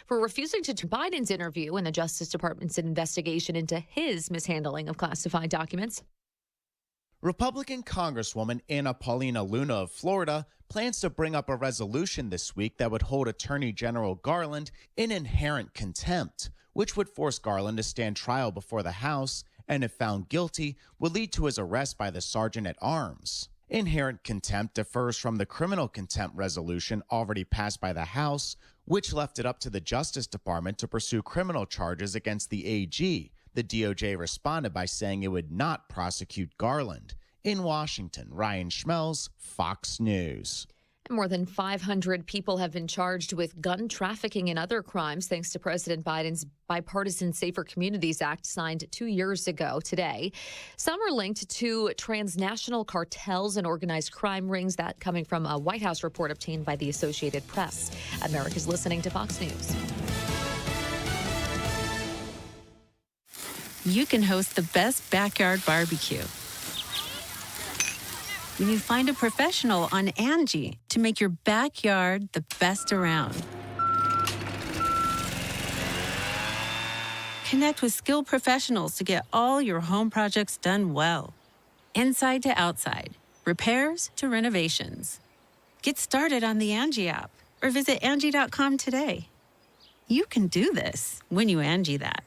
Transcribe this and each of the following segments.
for refusing to Biden's interview in the Justice Department's investigation into his mishandling of classified documents. Republican Congresswoman Anna Paulina Luna of Florida plans to bring up a resolution this week that would hold Attorney General Garland in inherent contempt, which would force Garland to stand trial before the House and, if found guilty, would lead to his arrest by the Sergeant at Arms. Inherent contempt differs from the criminal contempt resolution already passed by the House, which left it up to the Justice Department to pursue criminal charges against the AG. The DOJ responded by saying it would not prosecute Garland. In Washington, Ryan Schmelz, Fox News. More than 500 people have been charged with gun trafficking and other crimes thanks to President Biden's bipartisan Safer Communities Act signed 2 years ago today. Some are linked to transnational cartels and organized crime rings. That coming from a White House report obtained by the Associated Press. America's listening to Fox News. You can host the best backyard barbecue when you find a professional on Angie to make your backyard the best around. Connect with skilled professionals to get all your home projects done well. Inside to outside, repairs to renovations. Get started on the Angie app or visit Angie.com today. You can do this when you Angie that.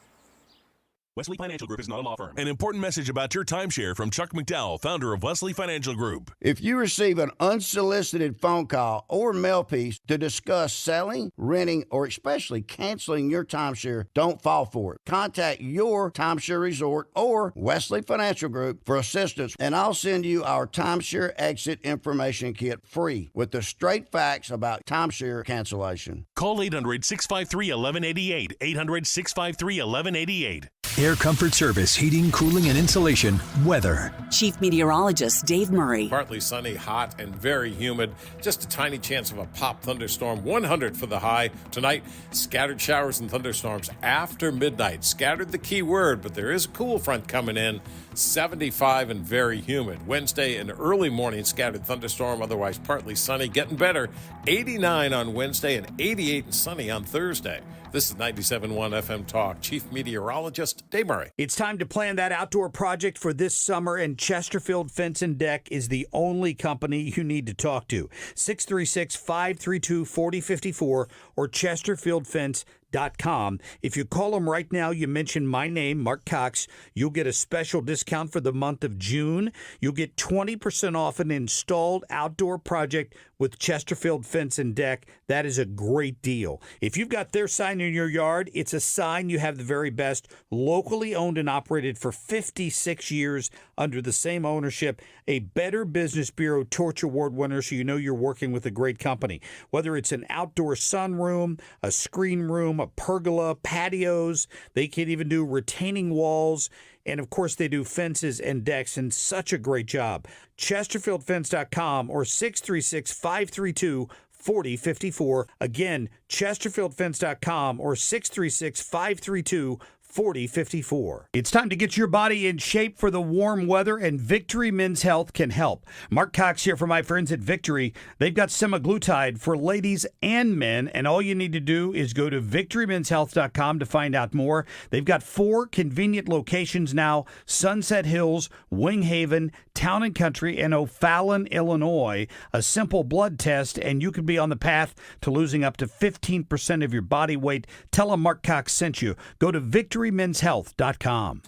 Wesley Financial Group is not a law firm. An important message about your timeshare from Chuck McDowell, founder of Wesley Financial Group. If you receive an unsolicited phone call or mail piece to discuss selling, renting, or especially canceling your timeshare, don't fall for it. Contact your timeshare resort or Wesley Financial Group for assistance, and I'll send you our timeshare exit information kit free with the straight facts about timeshare cancellation. Call 800-653-1188. 800-653-1188. Air Comfort Service, heating, cooling, and insulation. Weather. Chief Meteorologist Dave Murray. Partly sunny, hot, and very humid. Just a tiny chance of a pop thunderstorm. 100 for the high. Tonight, scattered showers and thunderstorms after midnight. Scattered the key word, but there is a cool front coming in. 75 and very humid. Wednesday, an early morning scattered thunderstorm, otherwise partly sunny. Getting better. 89 on Wednesday and 88 and sunny on Thursday. This is 97.1 FM Talk. Chief Meteorologist Dave Murray. It's time to plan that outdoor project for this summer, and Chesterfield Fence and Deck is the only company you need to talk to. 636-532-4054 or chesterfieldfence.com. If you call them right now, you mention my name, Mark Cox, you'll get a special discount for the month of June. You'll get 20% off an installed outdoor project with Chesterfield Fence and Deck. That is a great deal. If you've got their sign in your yard, it's a sign you have the very best. Locally owned and operated for 56 years under the same ownership. A Better Business Bureau Torch Award winner, so you know you're working with a great company. Whether it's an outdoor sunroom, a screen room, a pergola, patios, they can even do retaining walls. And, of course, they do fences and decks, and such a great job. ChesterfieldFence.com or 636-532-4054. Again, ChesterfieldFence.com or 636-532-4054. 4054. It's time to get your body in shape for the warm weather, and Victory Men's Health can help. Mark Cox here for my friends at Victory. They've got semaglutide for ladies and men, and all you need to do is go to victorymenshealth.com to find out more. They've got 4 convenient locations now: Sunset Hills, Wing Haven, Town and Country, and O'Fallon, Illinois. A simple blood test, and you could be on the path to losing up to 15% of your body weight. Tell them Mark Cox sent you. Go to victorymenshealth.com.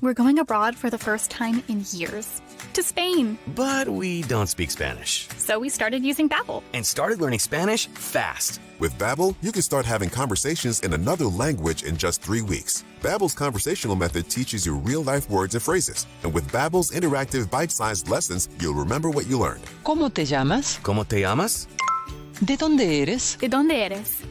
We're going abroad for the first time in years. To Spain. But we don't speak Spanish. So we started using Babbel. And started learning Spanish fast. With Babbel, you can start having conversations in another language in just 3 weeks. Babbel's conversational method teaches you real-life words and phrases. And with Babbel's interactive bite-sized lessons, you'll remember what you learned. ¿Cómo te llamas? ¿Cómo te llamas? ¿De dónde eres? ¿De dónde eres?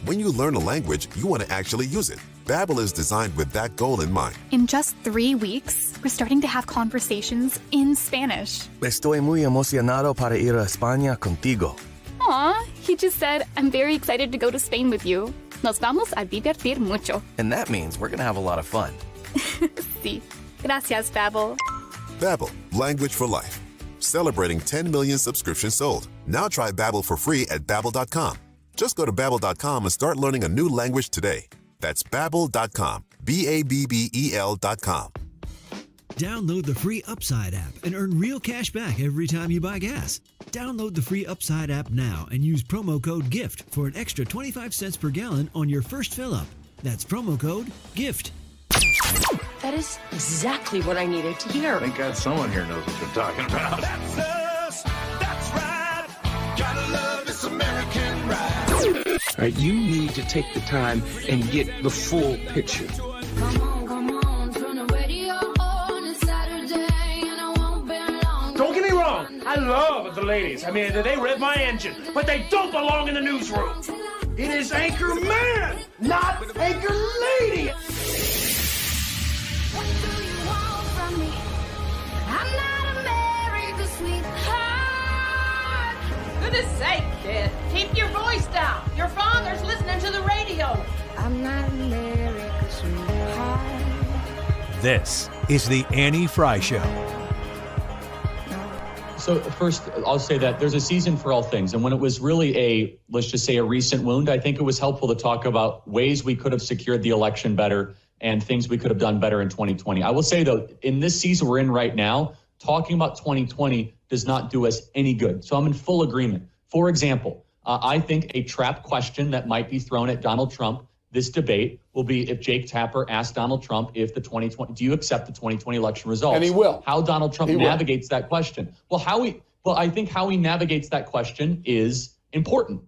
When you learn a language, you want to actually use it. Babbel is designed with that goal in mind. In just 3 weeks, we're starting to have conversations in Spanish. Estoy muy emocionado para ir a España contigo. Aw, he just said, I'm very excited to go to Spain with you. Nos vamos a divertir mucho. And that means we're going to have a lot of fun. Sí. Gracias, Babbel. Babbel, language for life. Celebrating 10 million subscriptions sold. Now try Babbel for free at Babbel.com. Just go to Babbel.com and start learning a new language today. That's Babbel.com. Babbel.com. Download the free Upside app and earn real cash back every time you buy gas. Download the free Upside app now and use promo code GIFT for an extra 25 cents per gallon on your first fill-up. That's promo code GIFT. That is exactly what I needed to hear. Thank God someone here knows what they're talking about. That's us. That's right. Gotta love this American ride. All right, you need to take the time and get the full picture. Come on, turn the radio on. It's Saturday and I won't be long. Don't get me wrong. I love the ladies. I mean, they rev my engine, but they don't belong in the newsroom. It is Anchor Man, not Anchor Lady. What do you want from me? I'm not America's sweetheart. Goodness sake, kid. Keep your voice down. Your father's listening to the radio. I'm not America's sweetheart. This is the Annie Fry Show. So first, I'll say that there's a season for all things. And when it was really let's just say a recent wound, I think it was helpful to talk about ways we could have secured the election better and things we could have done better in 2020. I will say, though, in this season we're in right now, talking about 2020 does not do us any good. So I'm in full agreement. For example, I think a trap question that might be thrown at Donald Trump this debate will be if Jake Tapper asked Donald Trump if do you accept the 2020 election results? And he will. How Donald Trump navigates that question. I think how he navigates that question is important.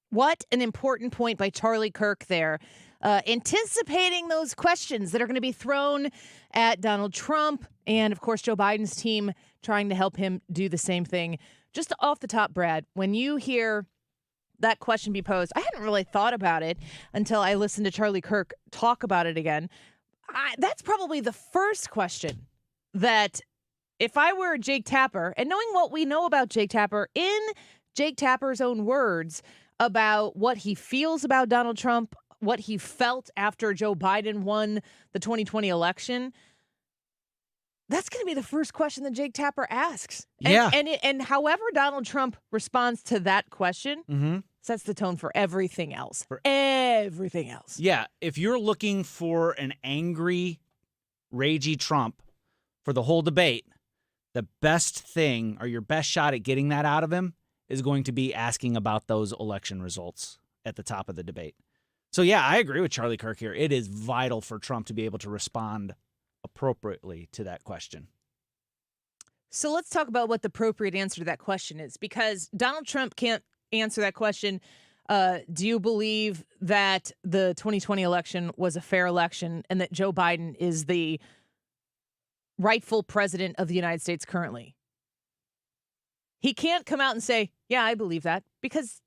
What an important point by Charlie Kirk there. Anticipating those questions that are going to be thrown at Donald Trump and, of course, Joe Biden's team trying to help him do the same thing. Just off the top, Brad, when you hear that question be posed, I hadn't really thought about it until I listened to Charlie Kirk talk about it again. That's probably the first question that if I were Jake Tapper, and knowing what we know about Jake Tapper, in Jake Tapper's own words about what he feels about Donald Trump, what he felt after Joe Biden won the 2020 election, that's going to be the first question that Jake Tapper asks. And however Donald Trump responds to that question sets the tone for everything else. Everything else. Yeah, if you're looking for an angry, ragey Trump for the whole debate, the best thing or your best shot at getting that out of him is going to be asking about those election results at the top of the debate. So, yeah, I agree with Charlie Kirk here. It is vital for Trump to be able to respond appropriately to that question. So let's talk about what the appropriate answer to that question is, because Donald Trump can't answer that question. Do you believe that the 2020 election was a fair election and that Joe Biden is the rightful president of the United States currently? He can't come out and say, yeah, I believe that, because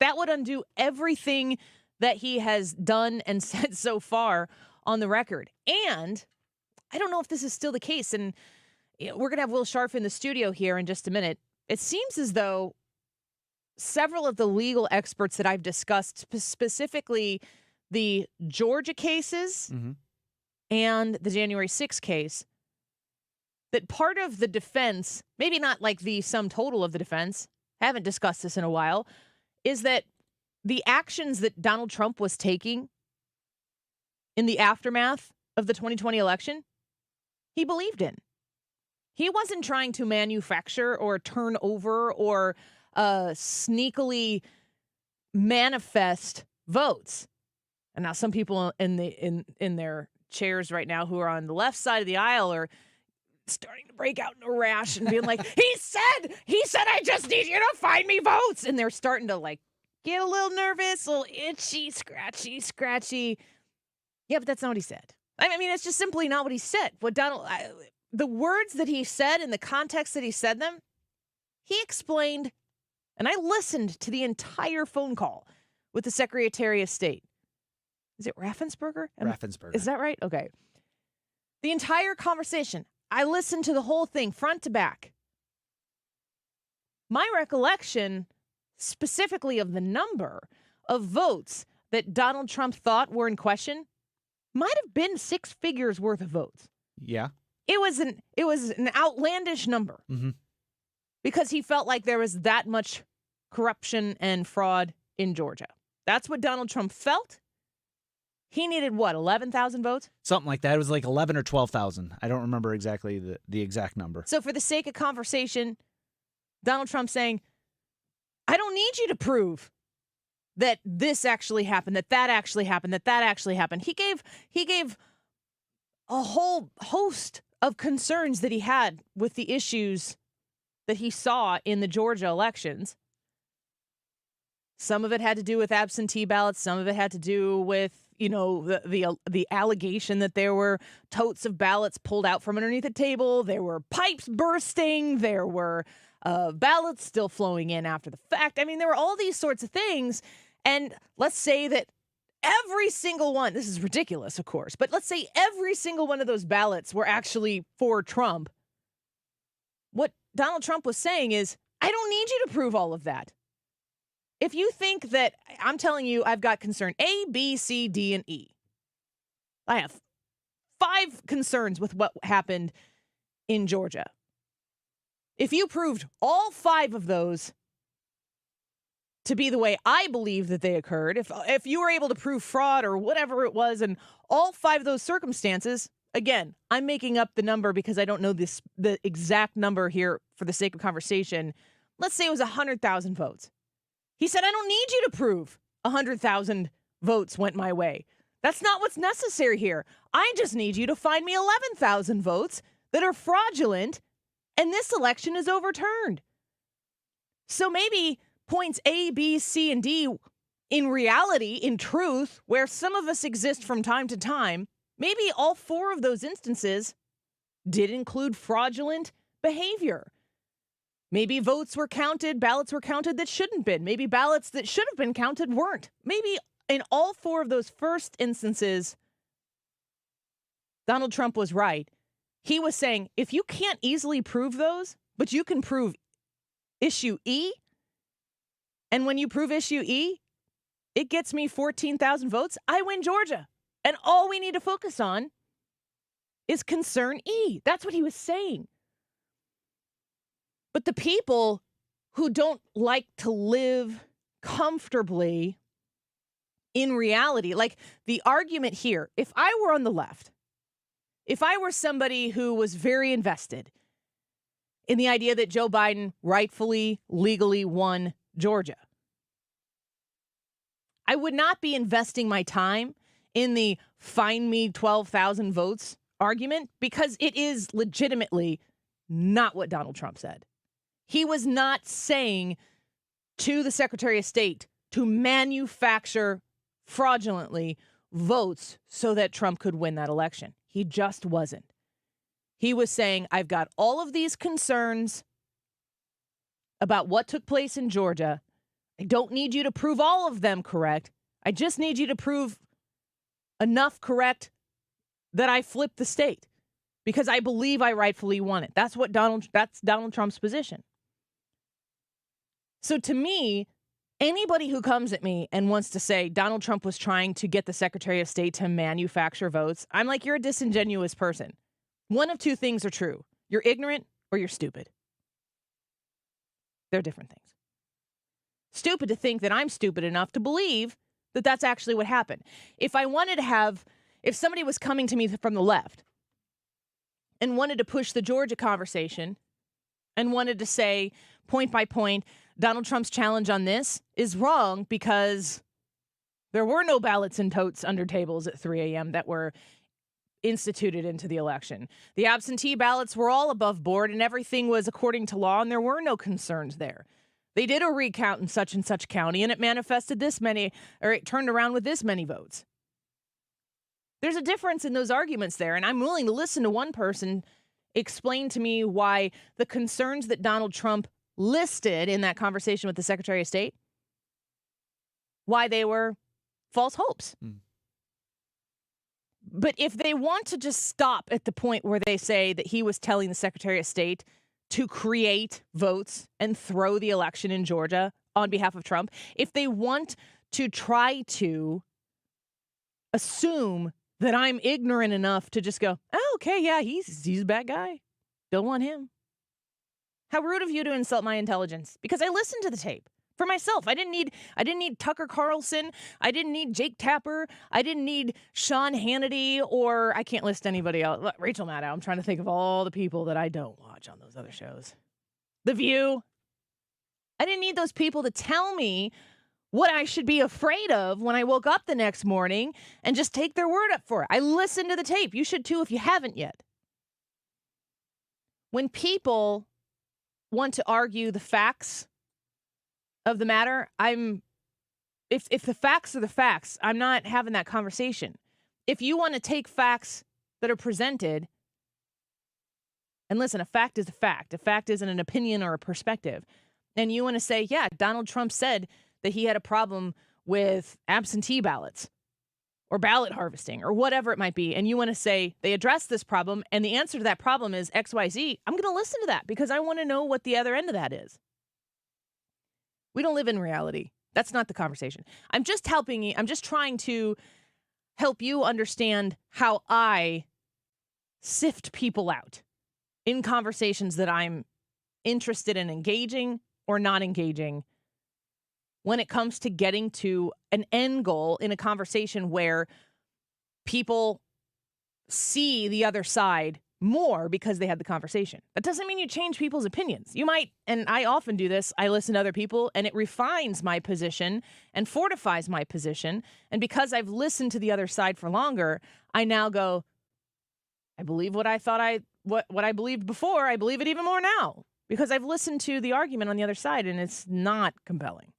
that would undo everything that he has done and said so far on the record. And I don't know if this is still the case. And we're going to have Will Scharf in the studio here in just a minute. It seems as though several of the legal experts that I've discussed, specifically the Georgia cases and the January 6th case, that part of the defense, maybe not like the sum total of the defense, haven't discussed this in a while, is that the actions that Donald Trump was taking in the aftermath of the 2020 election, he believed in. He wasn't trying to manufacture or turn over or sneakily manifest votes. And now some people in their chairs right now who are on the left side of the aisle are starting to break out in a rash and being like, he said, I just need you to find me votes. And they're starting to get a little nervous, a little itchy, scratchy. Yeah, but that's not what he said. I mean, it's just simply not what he said. The words that he said and the context that he said them, he explained, and I listened to the entire phone call with the Secretary of State. Is it Raffensperger? Raffensperger. Is that right? Okay. The entire conversation. I listened to the whole thing, front to back. My recollection, specifically of the number of votes that Donald Trump thought were in question, might have been 6 figures worth of votes. Yeah. It was an outlandish number because he felt like there was that much corruption and fraud in Georgia. That's what Donald Trump felt. He needed, what, 11,000 votes? Something like that. It was like 11 or 12,000. I don't remember exactly the exact number. So for the sake of conversation, Donald Trump saying, I don't need you to prove that this actually happened, that actually happened, that actually happened. He gave a whole host of concerns that he had with the issues that he saw in the Georgia elections. Some of it had to do with absentee ballots. Some of it had to do with, the allegation that there were totes of ballots pulled out from underneath the table. There were pipes bursting. There were ballots still flowing in after the fact. I mean, there were all these sorts of things. And let's say that every single one, this is ridiculous, of course, but let's say every single one of those ballots were actually for Trump. What Donald Trump was saying is, I don't need you to prove all of that. If you think that I'm telling you I've got concern A, B, C, D, and E, I have 5 concerns with what happened in Georgia. If you proved all 5 of those to be the way I believe that they occurred, if you were able to prove fraud or whatever it was in all 5 of those circumstances, again, I'm making up the number because I don't know the exact number here for the sake of conversation. Let's say it was 100,000 votes. He said, I don't need you to prove 100,000 votes went my way. That's not what's necessary here. I just need you to find me 11,000 votes that are fraudulent, and this election is overturned. So maybe points A, B, C, and D, in reality, in truth, where some of us exist from time to time, maybe all 4 of those instances did include fraudulent behavior. Maybe votes were counted, ballots were counted that shouldn't have been. Maybe ballots that should have been counted weren't. Maybe in all 4 of those first instances, Donald Trump was right. He was saying, if you can't easily prove those, but you can prove issue E, and when you prove issue E, it gets me 14,000 votes, I win Georgia. And all we need to focus on is concern E. That's what he was saying. But the people who don't like to live comfortably in reality, like the argument here, if I were on the left, if I were somebody who was very invested in the idea that Joe Biden rightfully, legally won Georgia, I would not be investing my time in the find me 12,000 votes argument, because it is legitimately not what Donald Trump said. He was not saying to the Secretary of State to manufacture fraudulently votes so that Trump could win that election. He just wasn't. He was saying, I've got all of these concerns about what took place in Georgia. I don't need you to prove all of them correct. I just need you to prove enough correct that I flipped the state because I believe I rightfully won it. That's Donald Trump's position. So to me, anybody who comes at me and wants to say Donald Trump was trying to get the Secretary of State to manufacture votes, I'm like, you're a disingenuous person. One of 2 things are true. You're ignorant or you're stupid. They're different things. Stupid to think that I'm stupid enough to believe that that's actually what happened. If somebody was coming to me from the left and wanted to push the Georgia conversation and wanted to say point by point, Donald Trump's challenge on this is wrong because there were no ballots and totes under tables at 3 a.m. that were instituted into the election. The absentee ballots were all above board and everything was according to law and there were no concerns there. They did a recount in such and such county and it manifested this many, or it turned around with this many votes. There's a difference in those arguments there, and I'm willing to listen to one person explain to me why the concerns that Donald Trump listed in that conversation with the Secretary of State, why they were false hopes. But if they want to just stop at the point where they say that he was telling the Secretary of State to create votes and throw the election in Georgia on behalf of Trump, if they want to try to assume that I'm ignorant enough to just go, oh, okay, yeah, he's a bad guy. Don't want him. How rude of you to insult my intelligence. Because I listened to the tape. For myself, I didn't need Tucker Carlson. I didn't need Jake Tapper. I didn't need Sean Hannity, or I can't list anybody else. Rachel Maddow. I'm trying to think of all the people that I don't watch on those other shows. The View. I didn't need those people to tell me what I should be afraid of when I woke up the next morning and just take their word up for it. I listened to the tape. You should too if you haven't yet. When people want to argue the facts of the matter, if the facts are the facts, I'm not having that conversation. If you want to take facts that are presented, and listen, a fact is a fact. A fact isn't an opinion or a perspective. And you want to say, yeah, Donald Trump said that he had a problem with absentee ballots or ballot harvesting or whatever it might be. And you want to say they addressed this problem and the answer to that problem is XYZ. I'm going to listen to that because I want to know what the other end of that is. We don't live in reality. That's not the conversation. I'm just helping you. I'm just trying to help you understand how I sift people out in conversations that I'm interested in engaging or not engaging when it comes to getting to an end goal in a conversation where people see the other side more because they had the conversation. That doesn't mean you change people's opinions. You might, and I often do this, I listen to other people and it refines my position and fortifies my position. And because I've listened to the other side for longer, I now go, I believe what I thought what I believed before, I believe it even more now. Because I've listened to the argument on the other side and it's not compelling.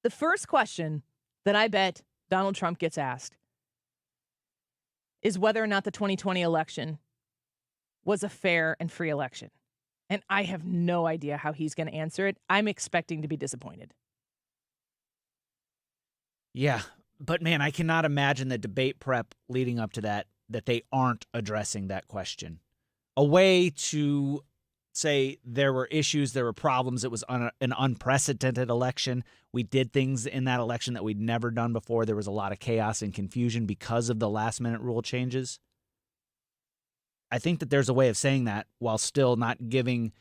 The first question that I bet Donald Trump gets asked is whether or not the 2020 election was a fair and free election. And I have no idea how he's going to answer it. I'm expecting to be disappointed. Yeah, but man, I cannot imagine the debate prep leading up to that they aren't addressing that question. A way to say there were issues, there were problems. It was an unprecedented election. We did things in that election that we'd never done before. There was a lot of chaos and confusion because of the last-minute rule changes. I think that there's a way of saying that while still not giving...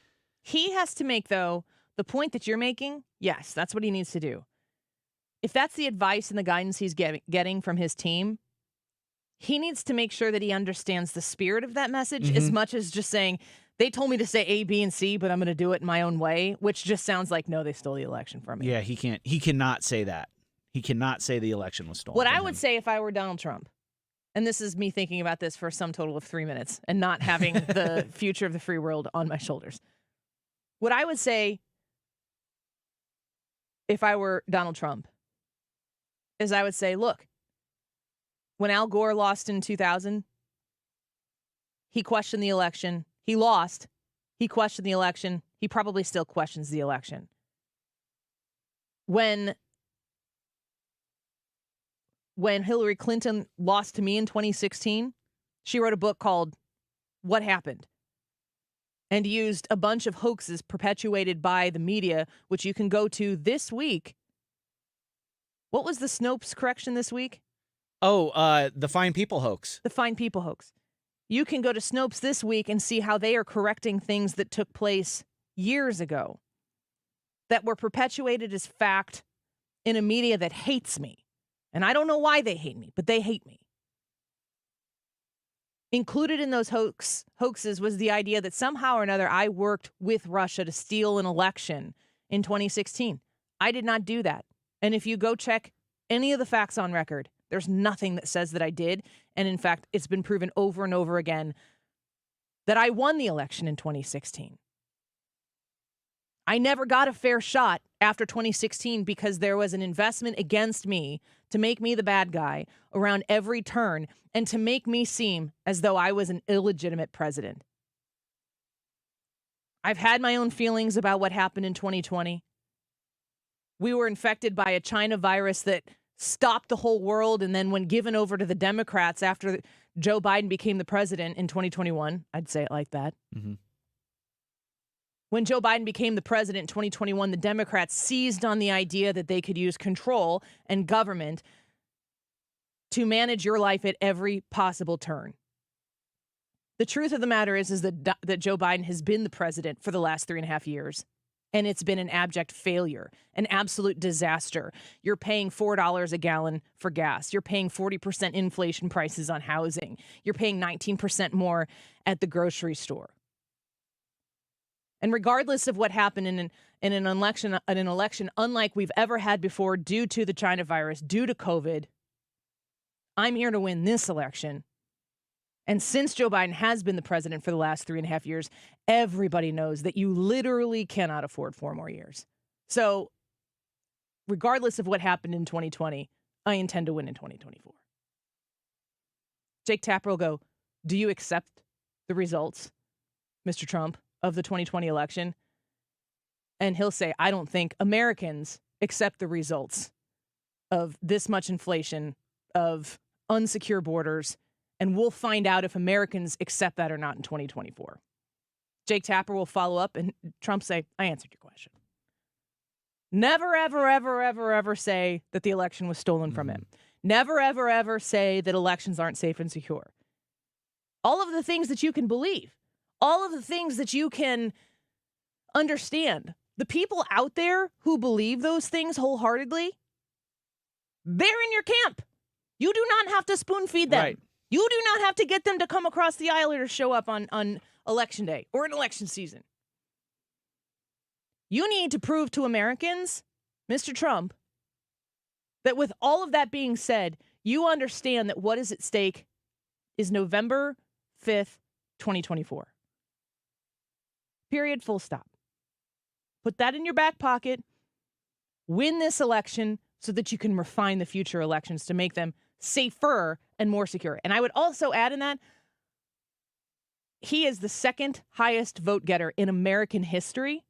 He has to make, though, the point that you're making, yes, that's what he needs to do. If that's the advice and the guidance he's getting from his team, he needs to make sure that he understands the spirit of that message as much as just saying, they told me to say A, B, and C, but I'm going to do it in my own way, which just sounds like, no, they stole the election from me. Yeah, he cannot say that. He cannot say the election was stolen. What I would say if I were Donald Trump, and this is me thinking about this for some total of 3 minutes and not having the future of the free world on my shoulders. What I would say if I were Donald Trump is I would say, look, when Al Gore lost in 2000, he questioned the election. He lost. He questioned the election. He probably still questions the election. When Hillary Clinton lost to me in 2016, she wrote a book called What Happened and used a bunch of hoaxes perpetuated by the media, which you can go to this week. What was the Snopes correction this week? Oh, the Fine People hoax. The Fine People hoax. You can go to Snopes this week and see how they are correcting things that took place years ago that were perpetuated as fact in a media that hates me. And I don't know why they hate me, but they hate me. Included in those hoaxes was the idea that somehow or another I worked with Russia to steal an election in 2016. I did not do that. And if you go check any of the facts on record, there's nothing that says that I did. And in fact, it's been proven over and over again that I won the election in 2016. I never got a fair shot after 2016 because there was an investment against me to make me the bad guy around every turn and to make me seem as though I was an illegitimate president. I've had my own feelings about what happened in 2020. We were infected by a China virus that stopped the whole world, and then when given over to the Democrats after Joe Biden became the president in 2021, I'd say it like that. Mm-hmm. When Joe Biden became the president in 2021, the Democrats seized on the idea that they could use control and government to manage your life at every possible turn. The truth of the matter is that Joe Biden has been the president for the last 3.5 years. And it's been an abject failure, an absolute disaster. You're paying $4 a gallon for gas. You're paying 40% inflation prices on housing. You're paying 19% more at the grocery store. And regardless of what happened in an election unlike we've ever had before due to the China virus, due to COVID, I'm here to win this election. And since Joe Biden has been the president for the last 3.5 years, everybody knows that you literally cannot afford 4 more years. So regardless of what happened in 2020, I intend to win in 2024. Jake Tapper will go, do you accept the results, Mr. Trump, of the 2020 election? And he'll say, I don't think Americans accept the results of this much inflation, of unsecure borders, and we'll find out if Americans accept that or not in 2024. Jake Tapper will follow up, and Trump say, I answered your question. Never, ever, ever, ever, ever say that the election was stolen from him. Never, ever, ever say that elections aren't safe and secure. All of the things that you can believe, all of the things that you can understand, the people out there who believe those things wholeheartedly, they're in your camp. You do not have to spoon feed them. Right. You do not have to get them to come across the aisle or show up on election day or in election season. You need to prove to Americans, Mr. Trump, that with all of that being said, you understand that what is at stake is November 5th, 2024. Period, full stop. Put that in your back pocket. Win this election so that you can refine the future elections to make them safer and more secure. And I would also add in that, he is the second highest vote getter in American history.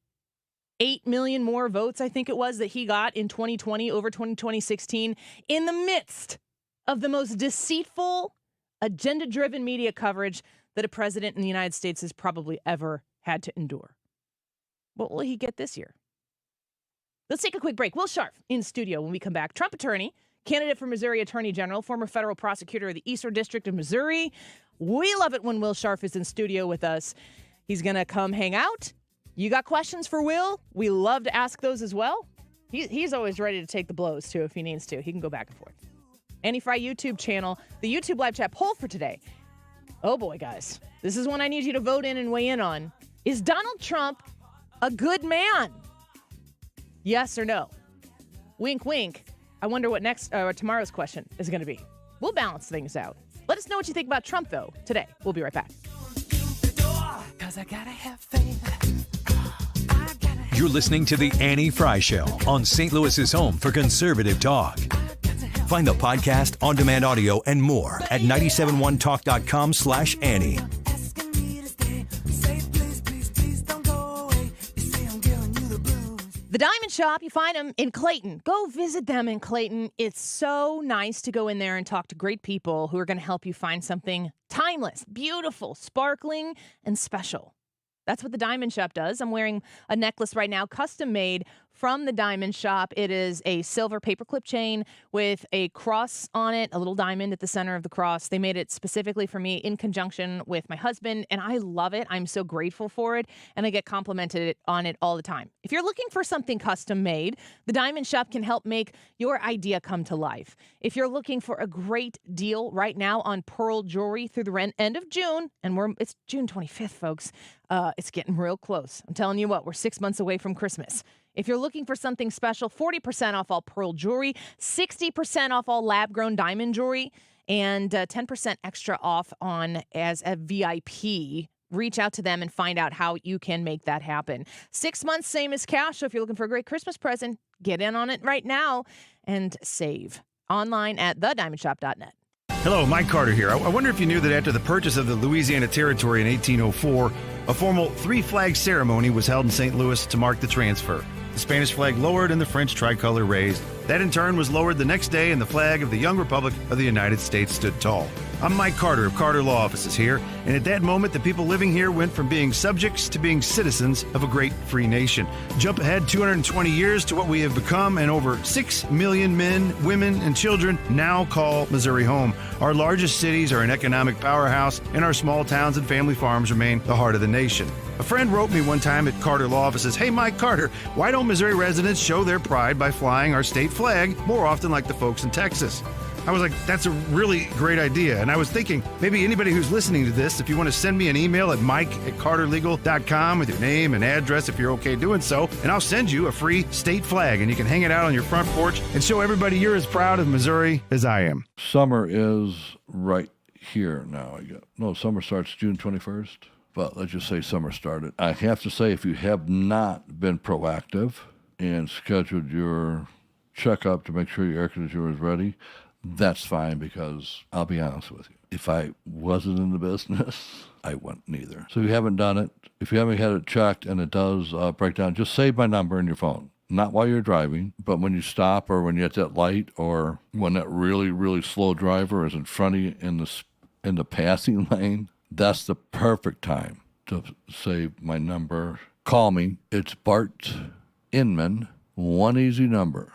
8 million more votes, I think it was, that he got in 2020 over 2016 in the midst of the most deceitful, agenda-driven media coverage that a president in the United States has probably ever had to endure. What will he get this year? Let's take a quick break. Will Scharf in studio when we come back. Trump attorney, candidate for Missouri Attorney General, former federal prosecutor of the Eastern District of Missouri. We love it when Will Scharf is in studio with us. He's going to come hang out. You got questions for Will? We love to ask those as well. He's always ready to take the blows, too, if he needs to. He can go back and forth. Annie Fry YouTube channel, the YouTube live chat poll for today. Oh, boy, guys. This is one I need you to vote in and weigh in on. Is Donald Trump a good man? Yes or no? Wink, wink. I wonder what tomorrow's question is going to be. We'll balance things out. Let us know what you think about Trump, though, today. We'll be right back. You're listening to The Annie Fry Show on St. Louis's home for conservative talk. Find the podcast, on-demand audio, and more at 971talk.com/Annie. The Diamond Shop, you find them in Clayton. Go visit them in Clayton. It's so nice to go in there and talk to great people who are going to help you find something timeless, beautiful, sparkling, and special. That's what the Diamond Shop does. I'm wearing a necklace right now, custom made from the Diamond Shop. It is a silver paperclip chain with a cross on it, a little diamond at the center of the cross. They made it specifically for me in conjunction with my husband, and I love it. I'm so grateful for it, and I get complimented on it all the time. If you're looking for something custom made, the Diamond Shop can help make your idea come to life. If you're looking for a great deal right now on pearl jewelry through the end of June, and it's June 25th, folks, it's getting real close. I'm telling you what, we're 6 months away from Christmas. If you're looking for something special, 40% off all pearl jewelry, 60% off all lab-grown diamond jewelry, and 10% extra off on as a VIP. Reach out to them and find out how you can make that happen. 6 months, same as cash. So if you're looking for a great Christmas present, get in on it right now and save. Online at thediamondshop.net. Hello, Mike Carter here. I wonder if you knew that after the purchase of the Louisiana Territory in 1804, a formal three-flag ceremony was held in St. Louis to mark the transfer. The Spanish flag lowered and the French tricolor raised. That in turn was lowered the next day and the flag of the young Republic of the United States stood tall. I'm Mike Carter of Carter Law Offices here, and at that moment, the people living here went from being subjects to being citizens of a great free nation. Jump ahead 220 years to what we have become, and over 6 million men, women, and children now call Missouri home. Our largest cities are an economic powerhouse, and our small towns and family farms remain the heart of the nation. A friend wrote me one time at Carter Law Offices, "Hey, Mike Carter, why don't Missouri residents show their pride by flying our state flag more often like the folks in Texas?" I was like, that's a really great idea. And I was thinking, maybe anybody who's listening to this, if you want to send me an email at mike@carterlegal.com with your name and address if you're okay doing so, and I'll send you a free state flag, and you can hang it out on your front porch and show everybody you're as proud of Missouri as I am. Summer is right here now. Summer starts June 21st, but let's just say summer started. I have to say, if you have not been proactive and scheduled your checkup to make sure your air conditioner is ready, that's fine, because I'll be honest with you. If I wasn't in the business, I wouldn't either. So if you haven't done it, if you haven't had it checked and it does break down, just save my number in your phone. Not while you're driving, but when you stop or when you're at that light or when that really, really slow driver is in front of you in the passing lane, that's the perfect time to save my number. Call me. It's Bart Inman. One easy number.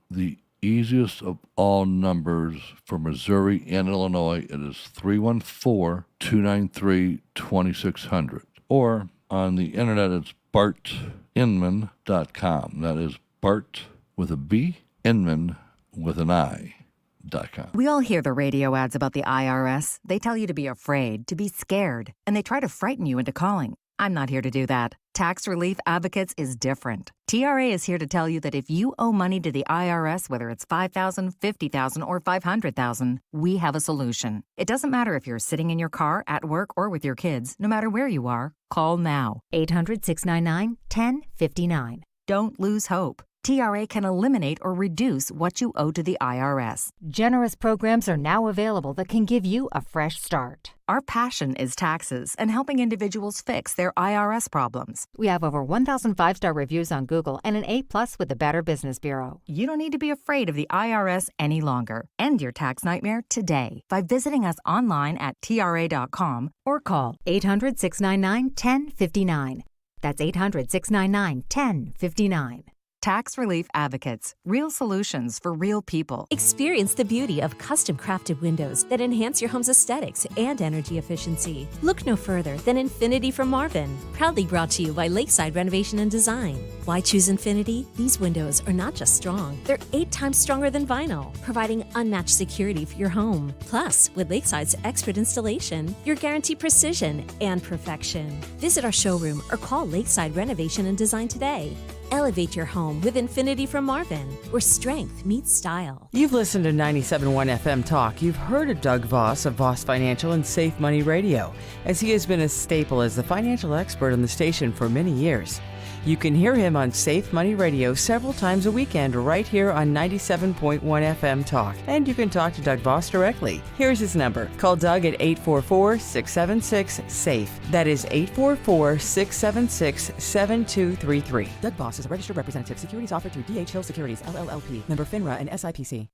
The easiest of all numbers for Missouri and Illinois. It is 314-293-2600. Or on the internet, it's bartinman.com. That is Bart with a B, Inman with an I.com. We all hear the radio ads about the IRS. They tell you to be afraid, to be scared, and they try to frighten you into calling. I'm not here to do that. Tax Relief Advocates is different. TRA is here to tell you that if you owe money to the IRS, whether it's $5,000, $50,000, or $500,000, we have a solution. It doesn't matter if you're sitting in your car, at work, or with your kids. No matter where you are, call now. 800-699-1059. Don't lose hope. TRA can eliminate or reduce what you owe to the IRS. Generous programs are now available that can give you a fresh start. Our passion is taxes and helping individuals fix their IRS problems. We have over 1,000 five-star reviews on Google and an A+ with the Better Business Bureau. You don't need to be afraid of the IRS any longer. End your tax nightmare today by visiting us online at TRA.com or call 800-699-1059. That's 800-699-1059. Tax Relief Advocates. Real solutions for real people. Experience the beauty of custom-crafted windows that enhance your home's aesthetics and energy efficiency. Look no further than Infinity from Marvin, proudly brought to you by Lakeside Renovation and Design. Why choose Infinity? These windows are not just strong, they're 8 times stronger than vinyl, providing unmatched security for your home. Plus, with Lakeside's expert installation, you're guaranteed precision and perfection. Visit our showroom or call Lakeside Renovation and Design today. Elevate your home with Infinity from Marvin, where strength meets style. You've listened to 97.1 FM Talk. You've heard of Doug Voss of Voss Financial and Safe Money Radio, as he has been a staple as the financial expert on the station for many years. You can hear him on Safe Money Radio several times a weekend right here on 97.1 FM Talk. And you can talk to Doug Voss directly. Here's his number. Call Doug at 844-676-SAFE. That is 844-676-7233. Doug Voss is a registered representative. Securities offered through D.H. Hill Securities, LLLP. Member FINRA and SIPC.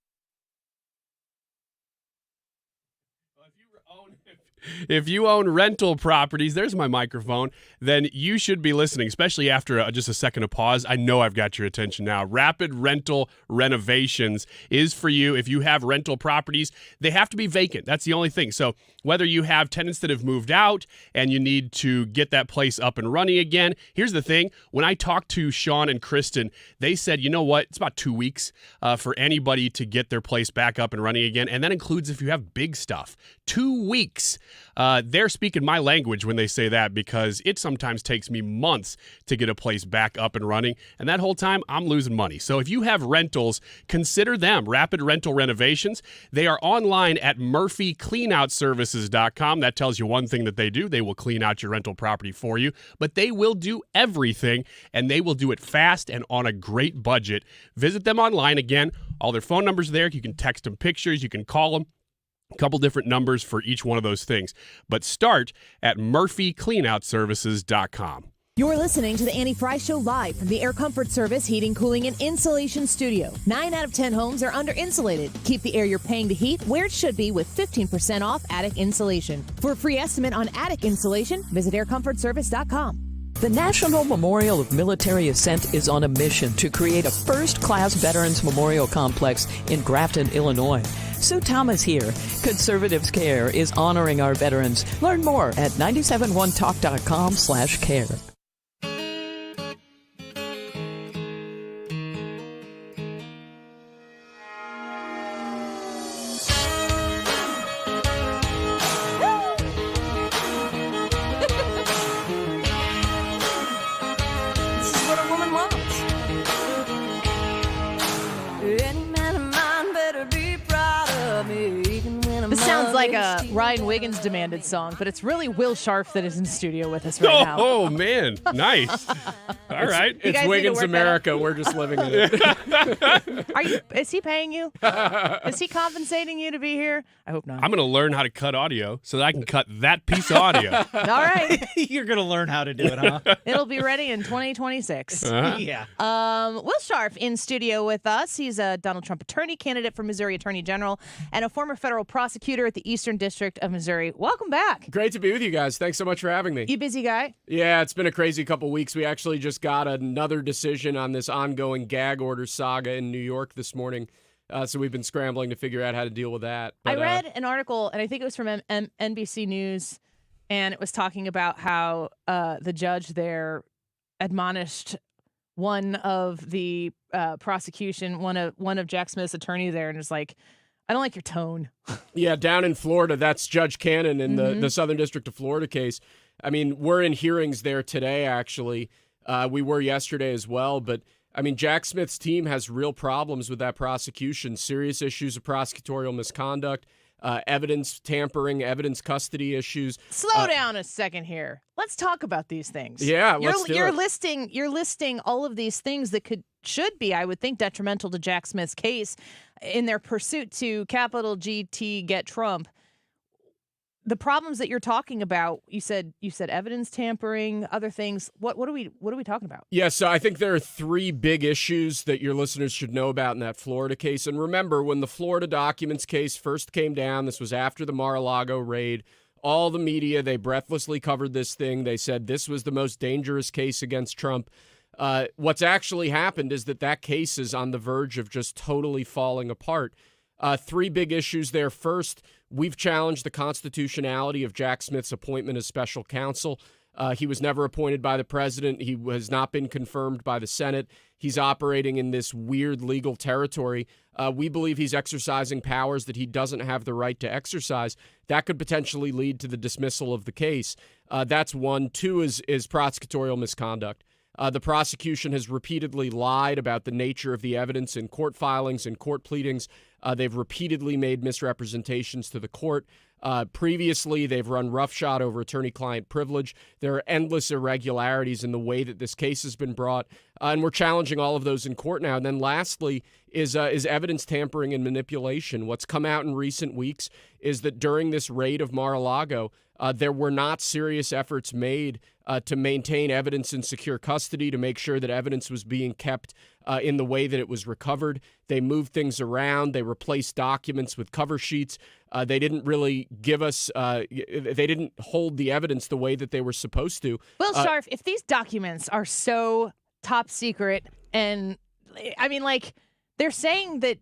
If you own rental properties, there's my microphone, then you should be listening, especially after just a second of pause. I know I've got your attention now. Rapid Rental Renovations is for you. If you have rental properties, they have to be vacant. That's the only thing. So whether you have tenants that have moved out and you need to get that place up and running again, here's the thing. When I talked to Sean and Kristen, they said, you know what? It's about 2 weeks for anybody to get their place back up and running again. And that includes if you have big stuff. 2 weeks. They're speaking my language when they say that, because it sometimes takes me months to get a place back up and running, and that whole time I'm losing money. So if you have rentals, consider them. Rapid Rental Renovations. They are online at murphycleanoutservices.com. That tells you one thing that they do. They will clean out your rental property for you, but they will do everything, and they will do it fast and on a great budget. Visit them online. Again, all their phone numbers there. You can text them pictures. You can call them. A couple different numbers for each one of those things. But start at murphycleanoutservices.com. You're listening to the Annie Fry Show live from the Air Comfort Service Heating, Cooling, and Insulation Studio. 9 out of 10 homes are under-insulated. Keep the air you're paying to heat where it should be with 15% off attic insulation. For a free estimate on attic insulation, visit aircomfortservice.com. The National Memorial of Military Ascent is on a mission to create a first-class Veterans Memorial Complex in Grafton, Illinois. Sue Thomas here. Conservatives Care is honoring our veterans. Learn more at 971talk.com/care. Like a Ryan Wiggins demanded song, but it's really Will Scharf that is in studio with us right now. Oh man, nice. All right, it's Wiggins America. We're just living in it. Is he paying you? Is he compensating you to be here? I hope not. I'm going to learn how to cut audio so that I can cut that piece of audio. All right. You're going to learn how to do it, huh? It'll be ready in 2026. Uh-huh. Yeah. Will Scharf in studio with us. He's a Donald Trump attorney candidate for Missouri Attorney General and a former federal prosecutor at the Eastern District of Missouri. Welcome back. Great to be with you guys. Thanks so much for having me. You busy guy? Yeah, it's been a crazy couple weeks. We actually just got another decision on this ongoing gag order saga in New York this morning. So we've been scrambling to figure out how to deal with that. But, I read an article, and I think it was from NBC News, and it was talking about how the judge there admonished one of the prosecution, one of Jack Smith's attorney there, and was like, I don't like your tone. Yeah, down in Florida, that's Judge Cannon in the Southern District of Florida case. I mean, we're in hearings there today, actually. We were yesterday as well, but I mean, Jack Smith's team has real problems with that prosecution, serious issues of prosecutorial misconduct, evidence tampering, evidence custody issues. Slow down a second here. Let's talk about these things. Yeah, let's do it. You're listing all of these things that should be, I would think, detrimental to Jack Smith's case in their pursuit to capital GT get Trump. The problems that you're talking about, you said evidence tampering, other things. What are we talking about? Yeah, so I think there are three big issues that your listeners should know about in that Florida case. And remember, when the Florida documents case first came down, this was after the Mar-a-Lago raid. All the media, they breathlessly covered this thing. They said this was the most dangerous case against Trump. What's actually happened is that case is on the verge of just totally falling apart. Three big issues there. First, we've challenged the constitutionality of Jack Smith's appointment as special counsel. He was never appointed by the president. He has not been confirmed by the Senate. He's operating in this weird legal territory. We believe he's exercising powers that he doesn't have the right to exercise. That could potentially lead to the dismissal of the case. That's one. Two is prosecutorial misconduct. The prosecution has repeatedly lied about the nature of the evidence in court filings and court pleadings. They've repeatedly made misrepresentations to the court. Previously, they've run roughshod over attorney-client privilege. There are endless irregularities in the way that this case has been brought, and we're challenging all of those in court now. And then lastly is evidence tampering and manipulation. What's come out in recent weeks is that during this raid of Mar-a-Lago, there were not serious efforts made to maintain evidence in secure custody, to make sure that evidence was being kept in the way that it was recovered. They moved things around. They replaced documents with cover sheets. They didn't really give us, they didn't hold the evidence the way that they were supposed to. Will Scharf, if these documents are so top secret, and I mean, like, they're saying that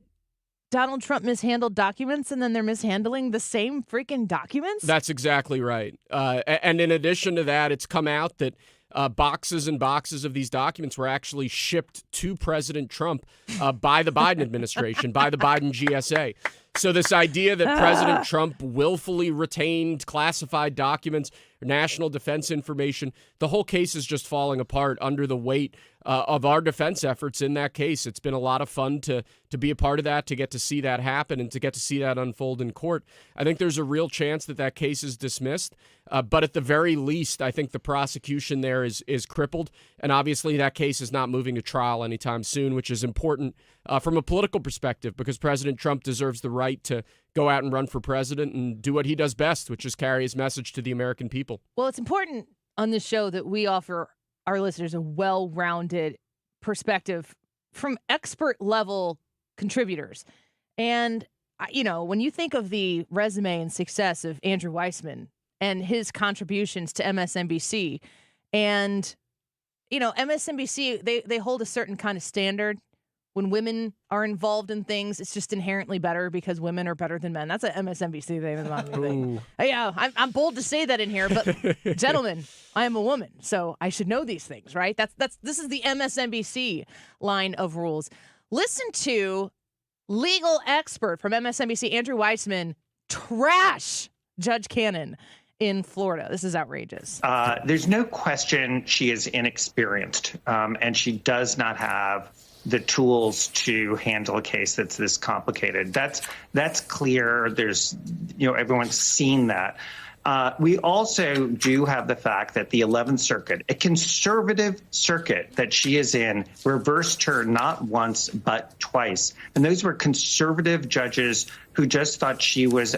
Donald Trump mishandled documents, and then they're mishandling the same freaking documents? That's exactly right. And in addition to that, it's come out that boxes and boxes of these documents were actually shipped to President Trump by the Biden administration, by the Biden GSA. So this idea that President Trump willfully retained classified documents, national defense information, the whole case is just falling apart under the weight of our defense efforts in that case. It's been a lot of fun to be a part of that, to get to see that happen, and to get to see that unfold in court. I think there's a real chance that case is dismissed, but at the very least, I think the prosecution there is crippled, and obviously that case is not moving to trial anytime soon, which is important from a political perspective, because President Trump deserves the right to go out and run for president and do what he does best, which is carry his message to the American people. Well, it's important on this show that we offer our listeners a well-rounded perspective from expert-level contributors. And, when you think of the resume and success of Andrew Weissman and his contributions to MSNBC, and, MSNBC, they hold a certain kind of standard. When women are involved in things, it's just inherently better because women are better than men. That's an MSNBC thing. Yeah, I'm bold to say that in here, but gentlemen, I am a woman, so I should know these things, right? This is the MSNBC line of rules. Listen to legal expert from MSNBC, Andrew Weissman, trash Judge Cannon in Florida. This is outrageous. There's no question she is inexperienced, and she does not have the tools to handle a case that's this complicated. That's clear. There's, everyone's seen that. We also do have the fact that the 11th Circuit, a conservative circuit that she is in, reversed her not once but twice. And those were conservative judges who just thought she was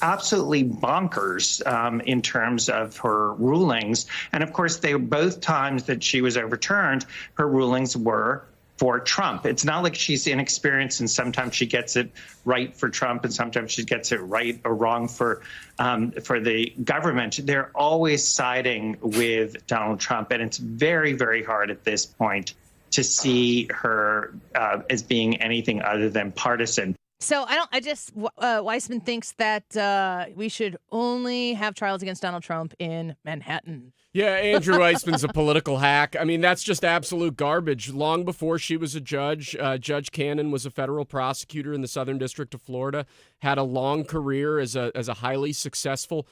absolutely bonkers in terms of her rulings. And of course, both times that she was overturned, her rulings were for Trump. It's not like she's inexperienced and sometimes she gets it right for Trump and sometimes she gets it right or wrong for the government. They're always siding with Donald Trump, and it's very, very hard at this point to see her as being anything other than partisan. So Weissman thinks that we should only have trials against Donald Trump in Manhattan. Yeah, Andrew Weissman's a political hack. I mean, that's just absolute garbage. Long before she was a judge, Judge Cannon was a federal prosecutor in the Southern District of Florida, had a long career as a highly successful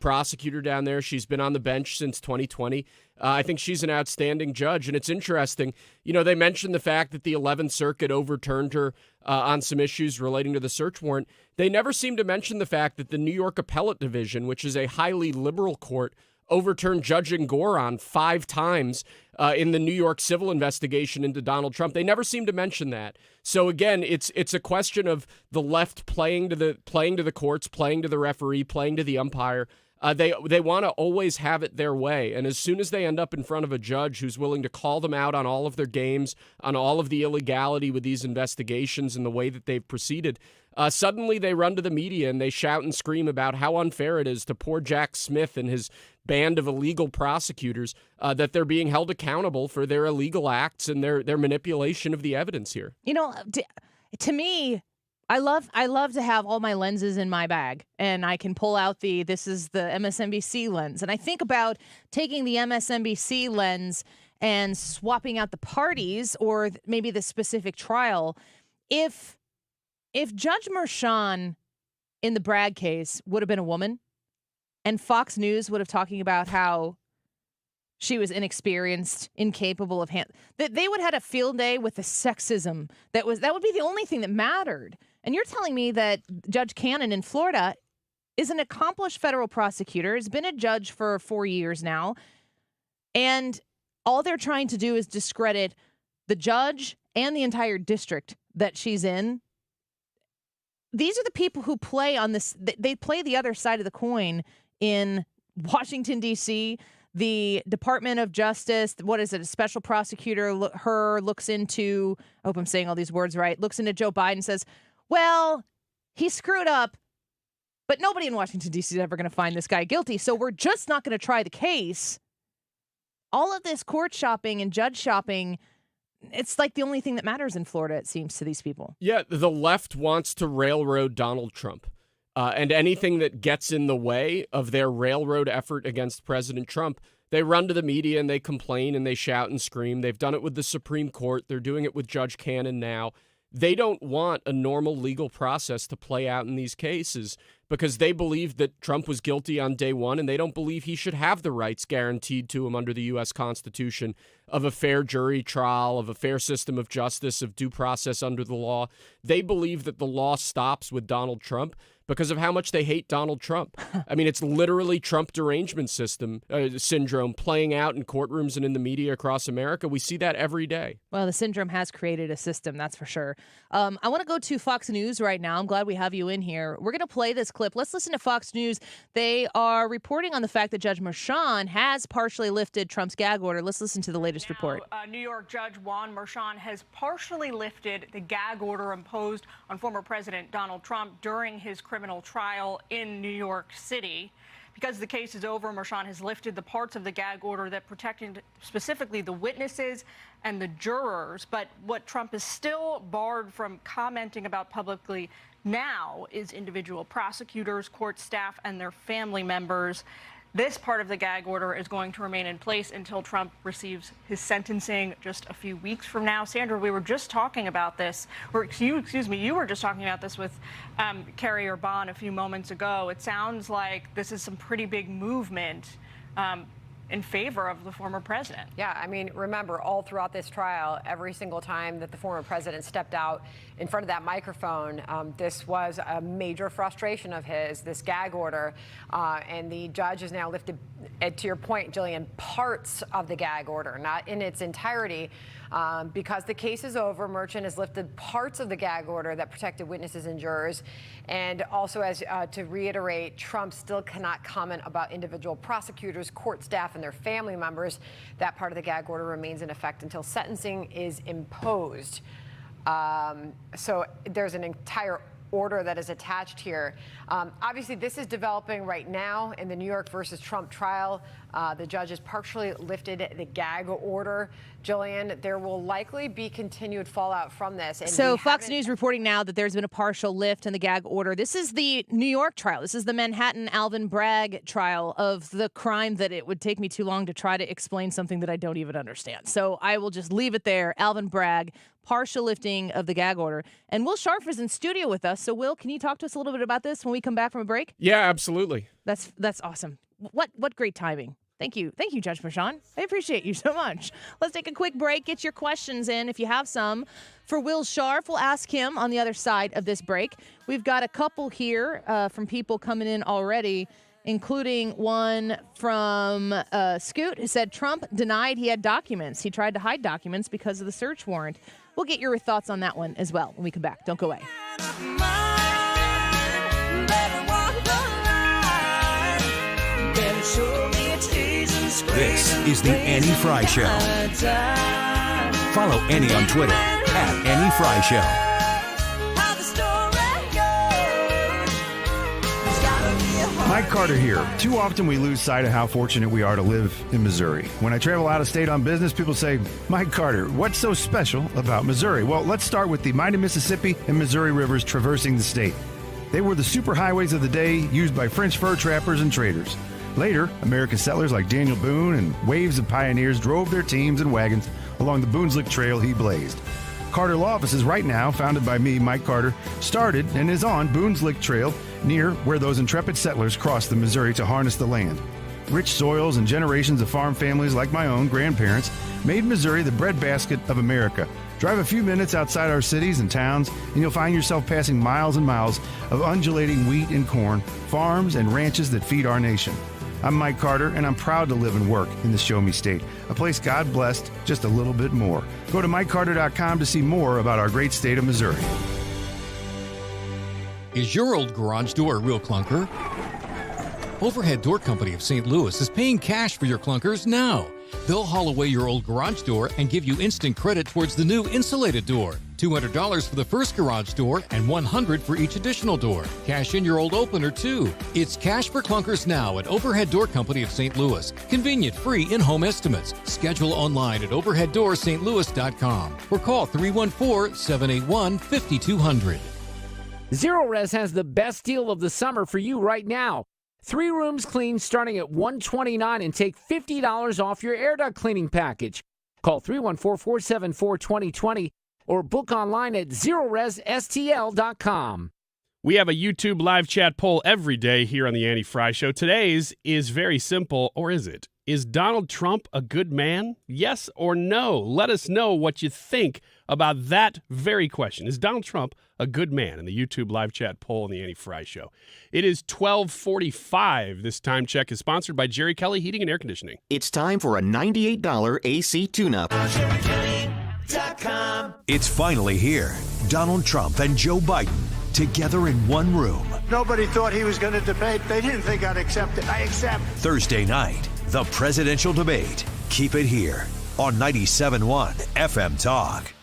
prosecutor down there. She's been on the bench since 2020. I think she's an outstanding judge, and it's interesting. They mentioned the fact that the 11th Circuit overturned her on some issues relating to the search warrant. They never seem to mention the fact that the New York Appellate Division, which is a highly liberal court, overturned Judge Engoron 5 times in the New York civil investigation into Donald Trump. They never seem to mention that. So again, it's a question of the left playing to the courts, playing to the referee, playing to the umpire. They want to always have it their way. And as soon as they end up in front of a judge who's willing to call them out on all of their games, on all of the illegality with these investigations and the way that they've proceeded, suddenly they run to the media and they shout and scream about how unfair it is to poor Jack Smith and his band of illegal prosecutors, that they're being held accountable for their illegal acts and their manipulation of the evidence here. To me, I love to have all my lenses in my bag, and I can pull out this is the MSNBC lens. And I think about taking the MSNBC lens and swapping out the parties or maybe the specific trial. If Judge Merchan in the Bragg case would have been a woman, and Fox News would have talking about how she was inexperienced, incapable of they would have had a field day with the sexism that would be the only thing that mattered. And you're telling me that Judge Cannon in Florida is an accomplished federal prosecutor, has been a judge for 4 years now, and all they're trying to do is discredit the judge and the entire district that she's in. These are the people who play on this. They play the other side of the coin in Washington, D.C., the Department of Justice. What is it? A special prosecutor looks into, I hope I'm saying all these words right, looks into Joe Biden and says, well, he screwed up, but nobody in Washington, D.C. is ever going to find this guy guilty, so we're just not going to try the case. All of this court shopping and judge shopping, it's like the only thing that matters in Florida, it seems, to these people. Yeah, the left wants to railroad Donald Trump. And anything that gets in the way of their railroad effort against President Trump, they run to the media and they complain and they shout and scream. They've done it with the Supreme Court. They're doing it with Judge Cannon now. They don't want a normal legal process to play out in these cases because they believe that Trump was guilty on day one, and they don't believe he should have the rights guaranteed to him under the U.S. Constitution of a fair jury trial, of a fair system of justice, of due process under the law. They believe that the law stops with Donald Trump because of how much they hate Donald Trump. I mean, it's literally Trump derangement syndrome playing out in courtrooms and in the media across America. We see that every day. Well, the syndrome has created a system, that's for sure. I want to go to Fox News right now. I'm glad we have you in here. We're going to play this clip. Let's listen to Fox News. They are reporting on the fact that Judge Merchan has partially lifted Trump's gag order. Let's listen to the latest report. New York Judge Juan Merchan has partially lifted the gag order imposed on former President Donald Trump during his criminal trial in New York City. Because the case is over, Merchan has lifted the parts of the gag order that protected specifically the witnesses and the jurors. But what Trump is still barred from commenting about publicly now is individual prosecutors, court staff, and their family members. This part of the gag order is going to remain in place until Trump receives his sentencing just a few weeks from now. Sandra, we were just talking about this, or you were just talking about this with Carrie Urban a few moments ago. It sounds like this is some pretty big movement in favor of the former president. Yeah, I mean, remember, all throughout this trial, every single time that the former president stepped out in front of that microphone, this was a major frustration of his, this gag order. And the judge has now lifted, to your point, Jillian, parts of the gag order, not in its entirety. Because the case is over, Merchan has lifted parts of the gag order that protected witnesses and jurors. And also, as to reiterate, Trump still cannot comment about individual prosecutors, court staff, and their family members. That part of the gag order remains in effect until sentencing is imposed. So there's an entire order that is attached here. Obviously, this is developing right now in the New York versus Trump trial. The judge has partially lifted the gag order. Jillian, there will likely be continued fallout from this. And so Fox News reporting now that there's been a partial lift in the gag order. This is the New York trial. This is the Manhattan Alvin Bragg trial of the crime that it would take me too long to try to explain something that I don't even understand. So I will just leave it there. Alvin Bragg, partial lifting of the gag order. And Will Scharf is in studio with us. So Will, can you talk to us a little bit about this when we come back from a break? Yeah, absolutely. That's awesome. What great timing. Thank you, Judge Merchan. I appreciate you so much. Let's take a quick break. Get your questions in if you have some. For Will Scharf, we'll ask him on the other side of this break. We've got a couple here from people coming in already, including one from Scoot, who said Trump denied he had documents. He tried to hide documents because of the search warrant. We'll get your thoughts on that one as well when we come back. Don't go away. This is the Annie Fry Show. Follow Annie on Twitter @AnnieFryShow. Mike Carter here. Too often we lose sight of how fortunate we are to live in Missouri. When I travel out of state on business, people say, Mike Carter, what's so special about Missouri? Well, let's start with the mighty Mississippi and Missouri rivers traversing the state. They were the superhighways of the day, used by French fur trappers and traders. Later, American settlers like Daniel Boone and waves of pioneers drove their teams and wagons along the Boonslick Trail he blazed. Carter Law Offices, right now founded by me, Mike Carter, started and is on Boonslick Trail, near where those intrepid settlers crossed the Missouri to harness the land. Rich soils and generations of farm families like my own grandparents made Missouri the breadbasket of America. Drive a few minutes outside our cities and towns, and you'll find yourself passing miles and miles of undulating wheat and corn, farms and ranches that feed our nation. I'm Mike Carter, and I'm proud to live and work in the Show Me State, a place God blessed just a little bit more. Go to MikeCarter.com to see more about our great state of Missouri. Is your old garage door a real clunker? Overhead Door Company of St. Louis is paying cash for your clunkers now. They'll haul away your old garage door and give you instant credit towards the new insulated door. $200 for the first garage door and $100 for each additional door. Cash in your old opener, too. It's cash for clunkers now at Overhead Door Company of St. Louis. Convenient, free in-home estimates. Schedule online at overheaddoorsstlouis.com or call 314-781-5200. Zero Res has the best deal of the summer for you right now. 3 rooms clean starting at $129 and take $50 off your air duct cleaning package. Call 314-474-2020 or book online at ZeroResSTL.com. We have a YouTube live chat poll every day here on the Annie Fry Show. Today's is very simple, or is it? Is Donald Trump a good man? Yes or no? Let us know what you think about that very question. Is Donald Trump a good man? In the YouTube live chat poll in the Annie Fry Show. It is 12:45. This time check is sponsored by Jerry Kelly Heating and Air Conditioning. It's time for a $98 AC tune-up. It's finally here. Donald Trump and Joe Biden together in one room. Nobody thought he was going to debate. They didn't think I'd accept it. I accept. Thursday night, the presidential debate. Keep it here on 97.1 FM Talk.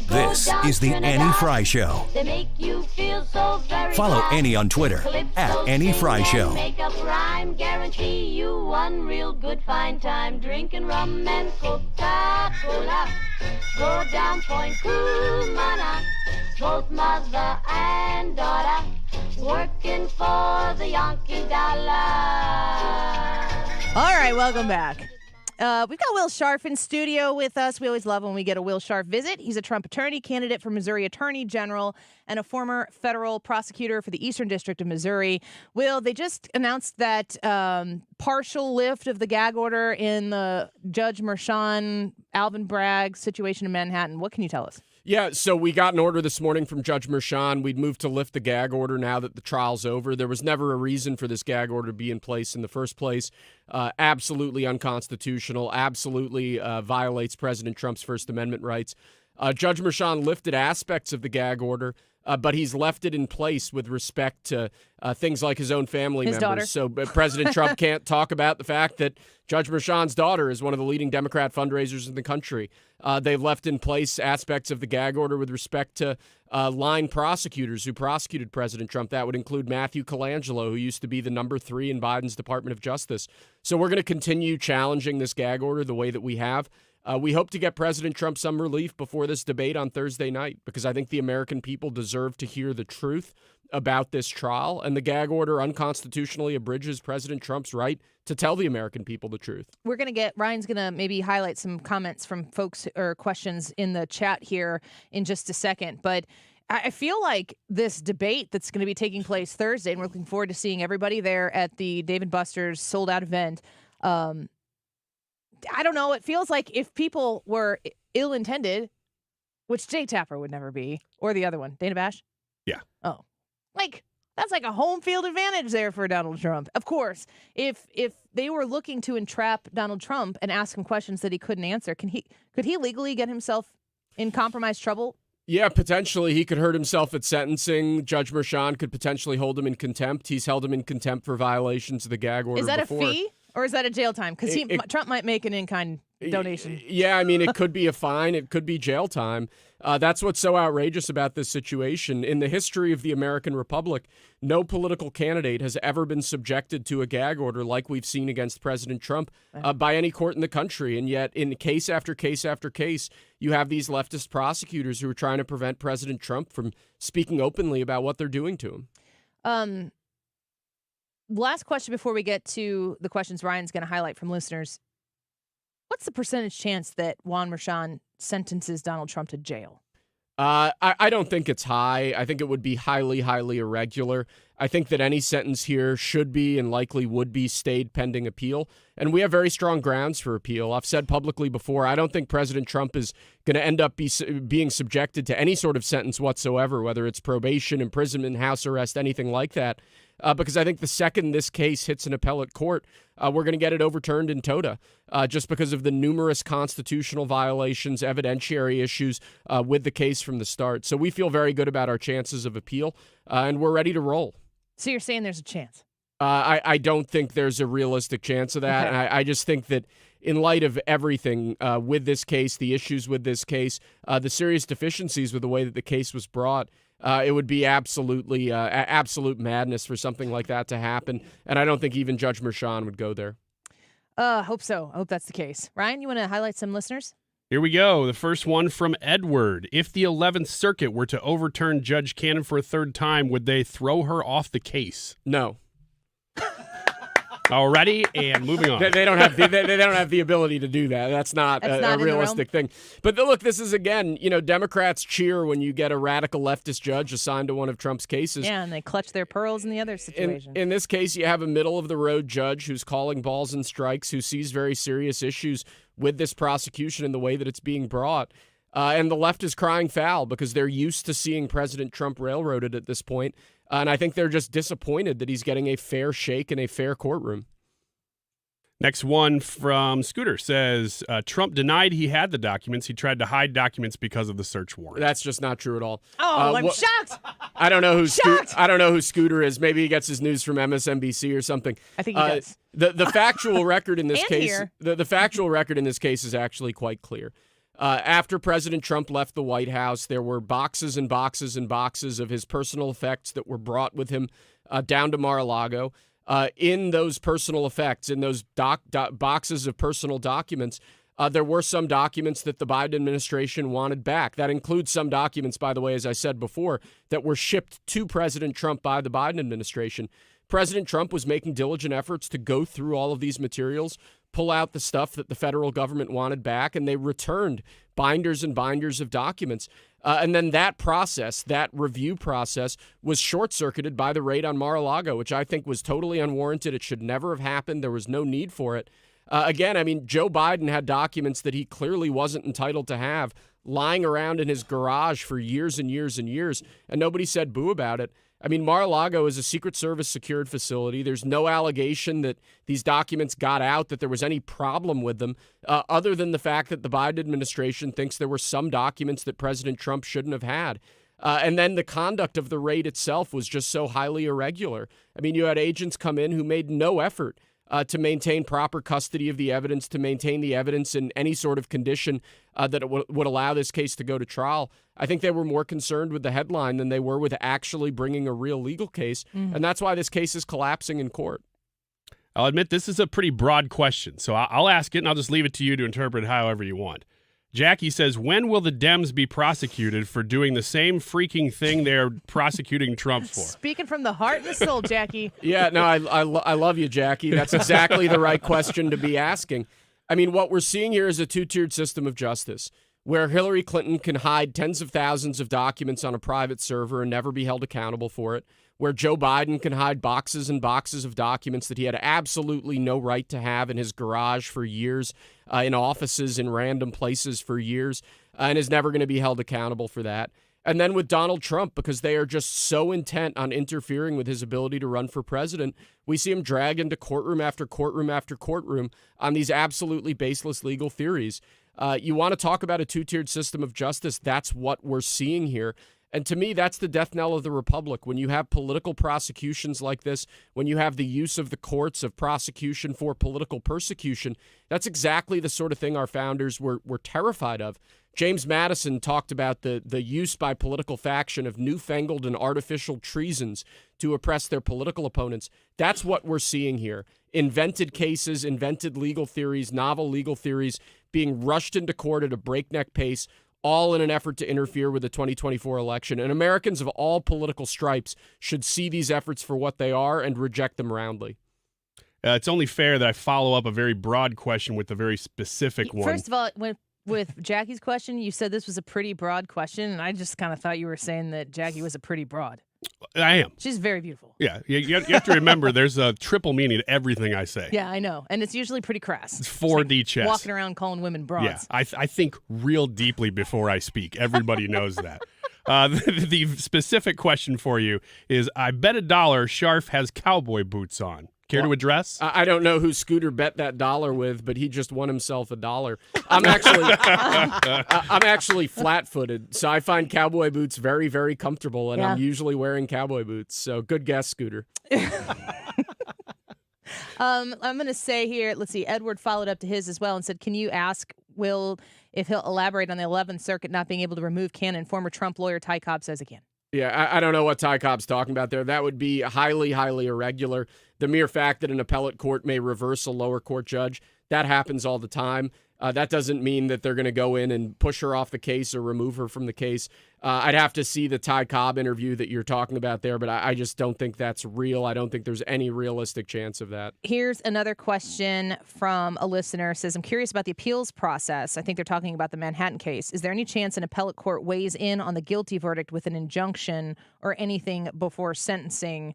This is the Annie Fry Show. They make you feel so very Follow bad. Annie on Twitter @Annie Fry Show. Make up rhyme, guarantee you one real good fine time. Drinking rum and Coca-Cola. Go down Point Cumana. Both mother and daughter working for the Yankee dollar. All right, welcome back. We've got Will Scharf in studio with us. We always love when we get a Will Scharf visit. He's a Trump attorney, candidate for Missouri Attorney General, and a former federal prosecutor for the Eastern District of Missouri. Will, they just announced that partial lift of the gag order in the Judge Mershon, Alvin Bragg situation in Manhattan. What can you tell us? Yeah, so we got an order this morning from Judge Mershon. We'd moved to lift the gag order now that the trial's over. There was never a reason for this gag order to be in place in the first place. Absolutely unconstitutional, absolutely violates President Trump's First Amendment rights. Judge Mershon lifted aspects of the gag order, but he's left it in place with respect to things like his own family His members. daughter. So President Trump can't talk about the fact that Judge Mershon's daughter is one of the leading Democrat fundraisers in the country. They've left in place aspects of the gag order with respect to line prosecutors who prosecuted President Trump. That would include Matthew Colangelo, who used to be the number 3 in Biden's Department of Justice. So we're going to continue challenging this gag order the way that we have. We hope to get President Trump some relief before this debate on Thursday night, because I think the American people deserve to hear the truth about this trial, and the gag order unconstitutionally abridges President Trump's right to tell the American people the truth. We're going to get, Ryan's going to maybe highlight some comments from folks or questions in the chat here in just a second, but I feel like this debate that's going to be taking place Thursday, and we're looking forward to seeing everybody there at the Dave & Buster's sold-out event. I don't know. It feels like if people were ill-intended, which Jay Tapper would never be, or the other one, Dana Bash. Yeah. Oh, that's like a home field advantage there for Donald Trump. Of course, if they were looking to entrap Donald Trump and ask him questions that he couldn't answer, could he legally get himself in compromised trouble? Yeah, potentially. He could hurt himself at sentencing. Judge Mershon could potentially hold him in contempt. He's held him in contempt for violations of the gag order before. Is that a fee? Or is that a jail time? Because Trump might make an in-kind donation. Yeah, I mean, it could be a fine. It could be jail time. That's what's so outrageous about this situation. In the history of the American Republic, no political candidate has ever been subjected to a gag order like we've seen against President Trump by any court in the country. And yet, in case after case after case, you have these leftist prosecutors who are trying to prevent President Trump from speaking openly about what they're doing to him. Last question before we get to the questions Ryan's going to highlight from listeners. What's the percentage chance that Juan Mershon sentences Donald Trump to jail? I don't think it's high. I think it would be highly, highly irregular. I think that any sentence here should be and likely would be stayed pending appeal. And we have very strong grounds for appeal. I've said publicly before, I don't think President Trump is going to end up being subjected to any sort of sentence whatsoever, whether it's probation, imprisonment, house arrest, anything like that. Because I think the second this case hits an appellate court, we're going to get it overturned in toto, just because of the numerous constitutional violations, evidentiary issues with the case from the start. So we feel very good about our chances of appeal, and we're ready to roll. So you're saying there's a chance? I don't think there's a realistic chance of that. Okay. And I just think that in light of everything with this case, the issues with this case, the serious deficiencies with the way that the case was brought, it would be absolutely absolute madness for something like that to happen. And I don't think even Judge Mershon would go there. Hope so. I hope that's the case. Ryan, you want to highlight some listeners? Here we go. The first one from Edward. If the 11th Circuit were to overturn Judge Cannon for a third time, would they throw her off the case? No. Already, and moving on. They don't have the ability to do that. That's not a realistic thing. But look, this is again, Democrats cheer when you get a radical leftist judge assigned to one of Trump's cases. Yeah, and they clutch their pearls in the other situation. In this case, you have a middle of the road judge who's calling balls and strikes, who sees very serious issues with this prosecution and the way that it's being brought. And the left is crying foul because they're used to seeing President Trump railroaded at this point. And I think they're just disappointed that he's getting a fair shake in a fair courtroom. Next one from Scooter says, Trump denied he had the documents. He tried to hide documents because of the search warrant. That's just not true at all. Oh, I'm shocked. I don't know who Scooter is. Maybe he gets his news from MSNBC or something. I think he does. The factual record in this And case, here. the factual record in this case is actually quite clear. After President Trump left the White House, there were boxes and boxes and boxes of his personal effects that were brought with him down to Mar-a-Lago. In those personal effects, in those boxes of personal documents, there were some documents that the Biden administration wanted back. That includes some documents, by the way, as I said before, that were shipped to President Trump by the Biden administration. President Trump was making diligent efforts to go through all of these materials, pull out the stuff that the federal government wanted back, and they returned binders and binders of documents. And then that process, that review process, was short-circuited by the raid on Mar-a-Lago, which I think was totally unwarranted. It should never have happened. There was no need for it. Again, I mean, Joe Biden had documents that he clearly wasn't entitled to have lying around in his garage for years and years and years, and nobody said boo about it. I mean, Mar-a-Lago is a Secret Service secured facility. There's no allegation that these documents got out, that there was any problem with them, other than the fact that the Biden administration thinks there were some documents that President Trump shouldn't have had. And then the conduct of the raid itself was just so highly irregular. I mean, you had agents come in who made no effort to maintain proper custody of the evidence, to maintain the evidence in any sort of condition that it would allow this case to go to trial. I think they were more concerned with the headline than they were with actually bringing a real legal case. And that's why this case is collapsing in court. I'll admit this is a pretty broad question, so I'll ask it, and I'll just leave it to you to interpret it however you want. Jackie says, when will the Dems be prosecuted for doing the same freaking thing they're prosecuting Trump for? Speaking from the heart and the soul, Jackie. Yeah, no, I love you, Jackie. That's exactly the right question to be asking. I mean, what we're seeing here is a two-tiered system of justice, where Hillary Clinton can hide tens of thousands of documents on a private server and never be held accountable for it, where Joe Biden can hide boxes and boxes of documents that he had absolutely no right to have in his garage for years, in offices in random places for years, and is never going to be held accountable for that. And then with Donald Trump, because they are just so intent on interfering with his ability to run for president, we see him drag into courtroom after courtroom after courtroom on these absolutely baseless legal theories. You want to talk about a two-tiered system of justice, that's what we're seeing here. And to me, that's the death knell of the republic. When you have political prosecutions like this, when you have the use of the courts of prosecution for political persecution, that's exactly the sort of thing our founders were terrified of. James Madison talked about the use by political faction of newfangled and artificial treasons to oppress their political opponents. That's what we're seeing here. Invented cases, invented legal theories, novel legal theories being rushed into court at a breakneck pace, all in an effort to interfere with the 2024 election. And Americans of all political stripes should see these efforts for what they are and reject them roundly. It's only fair that I follow up a very broad question with a very specific one. First of all, with Jackie's question, you said this was a pretty broad question, and I just kind of thought you were saying that Jackie was a pretty broad. I am. She's very beautiful. Yeah, you have to remember there's a triple meaning to everything I say. Yeah, I know. And it's usually pretty crass. It's 4D chess. Walking around calling women broads. Yeah, I think real deeply before I speak. Everybody knows that. The specific question for you is, I bet $1 Scharf has cowboy boots on. Care to address? I don't know who Scooter bet that $1 with, but he just won himself $1. I'm actually flat-footed, so I find cowboy boots very, very comfortable, and I'm usually wearing cowboy boots. So good guess, Scooter. I'm going to say here, let's see, Edward followed up to his as well and said, can you ask Will if he'll elaborate on the 11th Circuit not being able to remove Cannon? Former Trump lawyer Ty Cobb says he can. Yeah, I don't know what Ty Cobb's talking about there. That would be highly, highly irregular. The mere fact that an appellate court may reverse a lower court judge, that happens all the time. That doesn't mean that they're going to go in and push her off the case or remove her from the case. I'd have to see the Ty Cobb interview that you're talking about there, but I just don't think that's real. I don't think there's any realistic chance of that. Here's another question from a listener. It says, I'm curious about the appeals process. I think they're talking about the Manhattan case. Is there any chance an appellate court weighs in on the guilty verdict with an injunction or anything before sentencing?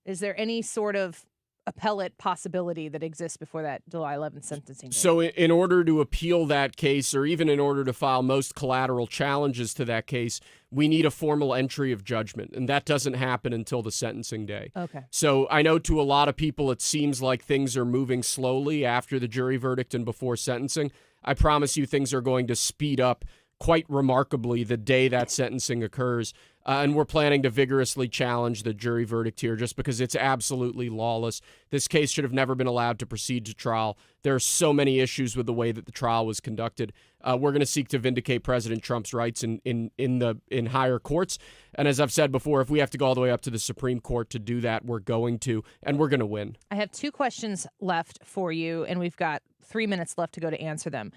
Is there any sort of appellate possibility that exists before that July 11th sentencing date? So in order to appeal that case, or even in order to file most collateral challenges to that case, we need a formal entry of judgment, and that doesn't happen until the sentencing day. Okay. So I know to a lot of people it seems like things are moving slowly after the jury verdict and before sentencing. I promise you things are going to speed up quite remarkably the day that sentencing occurs. And we're planning to vigorously challenge the jury verdict here just because it's absolutely lawless. This case should have never been allowed to proceed to trial. There are so many issues with the way that the trial was conducted. We're going to seek to vindicate President Trump's rights in higher courts. And as I've said before, if we have to go all the way up to the Supreme Court to do that, we're going to, and we're going to win. I have 2 questions left for you, and we've got 3 minutes left to go to answer them.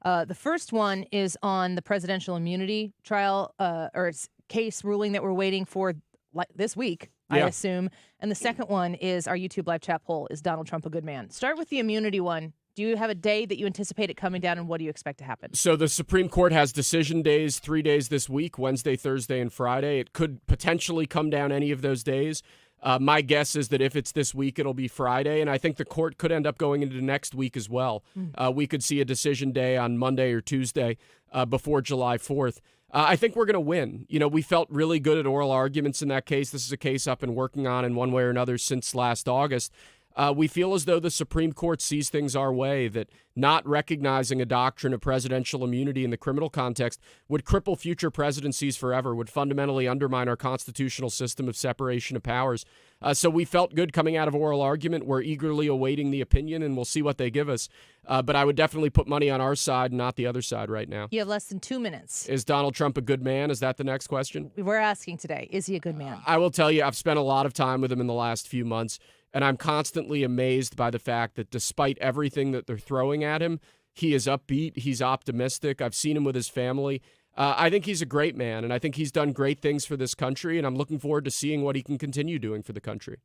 The first one is on the presidential immunity trial, or case ruling that we're waiting for this week, I assume. And the second one is our YouTube live chat poll, is Donald Trump a good man? Start with the immunity one. Do you have a day that you anticipate it coming down, and what do you expect to happen? So the Supreme Court has decision days, 3 days this week, Wednesday, Thursday, and Friday. It could potentially come down any of those days. My guess is that if it's this week, it'll be Friday, and I think the court could end up going into next week as well. We could see a decision day on Monday or Tuesday before July 4th. I think we're going to win. You know, we felt really good at oral arguments in that case. This is a case I've been working on in one way or another since last August. We feel as though the Supreme Court sees things our way, that not recognizing a doctrine of presidential immunity in the criminal context would cripple future presidencies forever, would fundamentally undermine our constitutional system of separation of powers. So we felt good coming out of oral argument. We're eagerly awaiting the opinion, and we'll see what they give us. But I would definitely put money on our side and not the other side right now. You have less than 2 minutes. Is Donald Trump a good man? Is that the next question? We're asking today, is he a good man? I will tell you, I've spent a lot of time with him in the last few months, and I'm constantly amazed by the fact that despite everything that they're throwing at him, he is upbeat, he's optimistic. I've seen him with his family. I think he's a great man, and I think he's done great things for this country, and I'm looking forward to seeing what he can continue doing for the country.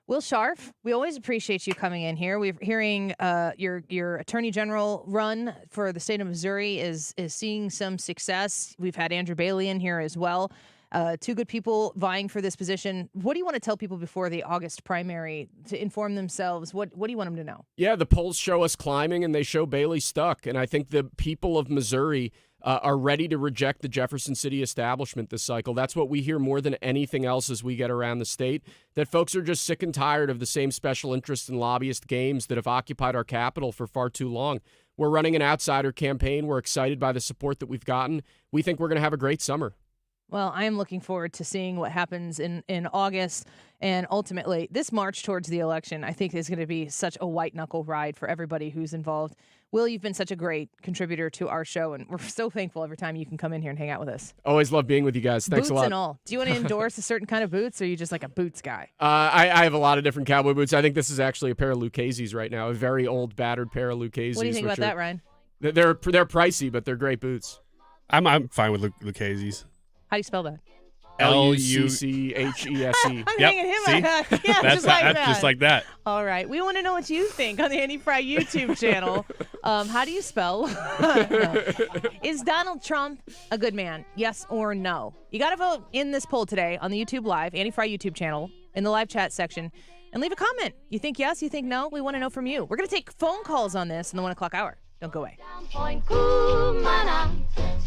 Will Scharf, we always appreciate you coming in here. We're hearing your Attorney General run for the state of Missouri is seeing some success. We've had Andrew Bailey in here as well. 2 good people vying for this position. What do you want to tell people before the August primary to inform themselves? What do you want them to know? Yeah, the polls show us climbing, and they show Bailey stuck. And I think the people of Missouri are ready to reject the Jefferson City establishment this cycle. That's what we hear more than anything else as we get around the state, that folks are just sick and tired of the same special interest and lobbyist games that have occupied our capital for far too long. We're running an outsider campaign. We're excited by the support that we've gotten. We think we're going to have a great summer. Well, I am looking forward to seeing what happens in August, and ultimately this march towards the election, I think, is going to be such a white-knuckle ride for everybody who's involved. Will, you've been such a great contributor to our show, and we're so thankful every time you can come in here and hang out with us. Always love being with you guys. Thanks boots a lot. Boots and all. Do you want to endorse a certain kind of boots, or are you just like a boots guy? I have a lot of different cowboy boots. I think this is actually a pair of Lucchese's right now, a very old, battered pair of Lucchese's. What do you think about that, Ryan? They're pricey, but they're great boots. I'm fine with Lucchese's. How do you spell that? Lucchese. I'm hanging him out. Yeah, that's just like that. Just like that. All right. We want to know what you think on the Annie Fry YouTube channel. How do you spell? Is Donald Trump a good man? Yes or no? You got to vote in this poll today on the YouTube Live, Annie Fry YouTube channel, in the live chat section, and leave a comment. You think yes? You think no? We want to know from you. We're going to take phone calls on this in the 1 o'clock hour. Don't go away.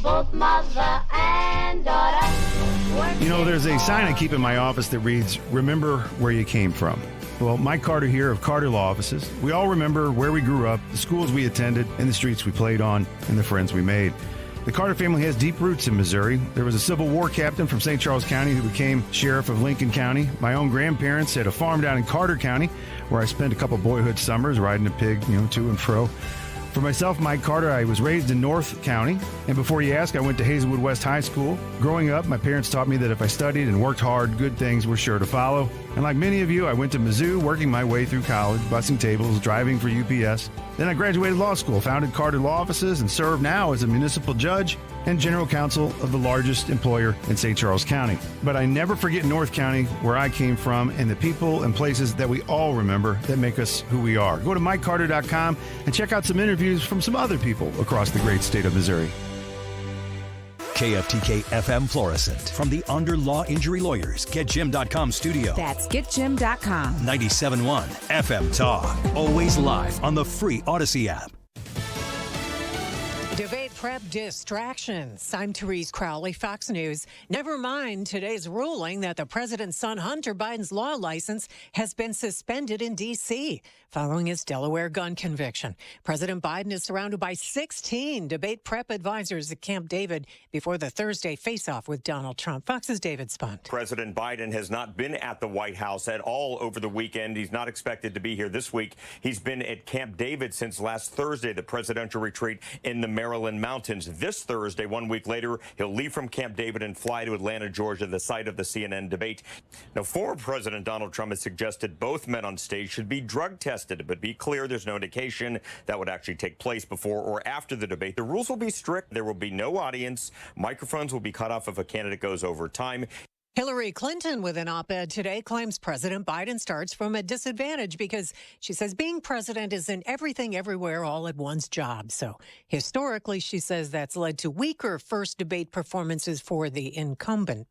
Both mother and daughter. You know, there's a sign I keep in my office that reads, "Remember where you came from." Well, Mike Carter here of Carter Law Offices. We all remember where we grew up, the schools we attended, and the streets we played on, and the friends we made. The Carter family has deep roots in Missouri. There was a Civil War captain from St. Charles County who became sheriff of Lincoln County. My own grandparents had a farm down in Carter County where I spent a couple boyhood summers riding a pig, to and fro. For myself, Mike Carter, I was raised in North County, and before you ask, I went to Hazelwood West High School. Growing up, my parents taught me that if I studied and worked hard, good things were sure to follow. And like many of you, I went to Mizzou, working my way through college, bussing tables, driving for UPS. Then I graduated law school, founded Carter Law Offices, and serve now as a municipal judge and general counsel of the largest employer in St. Charles County. But I never forget North County, where I came from, and the people and places that we all remember that make us who we are. Go to MikeCarter.com and check out some interviews from some other people across the great state of Missouri. KFTK FM Florissant. From the Under Law Injury Lawyers, GetJim.com studio. That's GetJim.com. 97.1 FM Talk. Always live on the free Odyssey app. Debate prep distractions. I'm Therese Crowley, Fox News. Never mind today's ruling that the president's son Hunter Biden's law license has been suspended in D.C. following his Delaware gun conviction. President Biden is surrounded by 16 debate prep advisors at Camp David before the Thursday face-off with Donald Trump. Fox's David Spunt. President Biden has not been at the White House at all over the weekend. He's not expected to be here this week. He's been at Camp David since last Thursday, the presidential retreat in the Maryland mountains. This Thursday, 1 week later, he'll leave from Camp David and fly to Atlanta, Georgia, the site of the CNN debate. Now, former President Donald Trump has suggested both men on stage should be drug tested, but be clear, there's no indication that would actually take place before or after the debate. The rules will be strict. There will be no audience. Microphones will be cut off if a candidate goes over time. Hillary Clinton, with an op-ed today, claims President Biden starts from a disadvantage because she says being president is an everything, everywhere, all at once job. So historically, she says that's led to weaker first debate performances for the incumbent.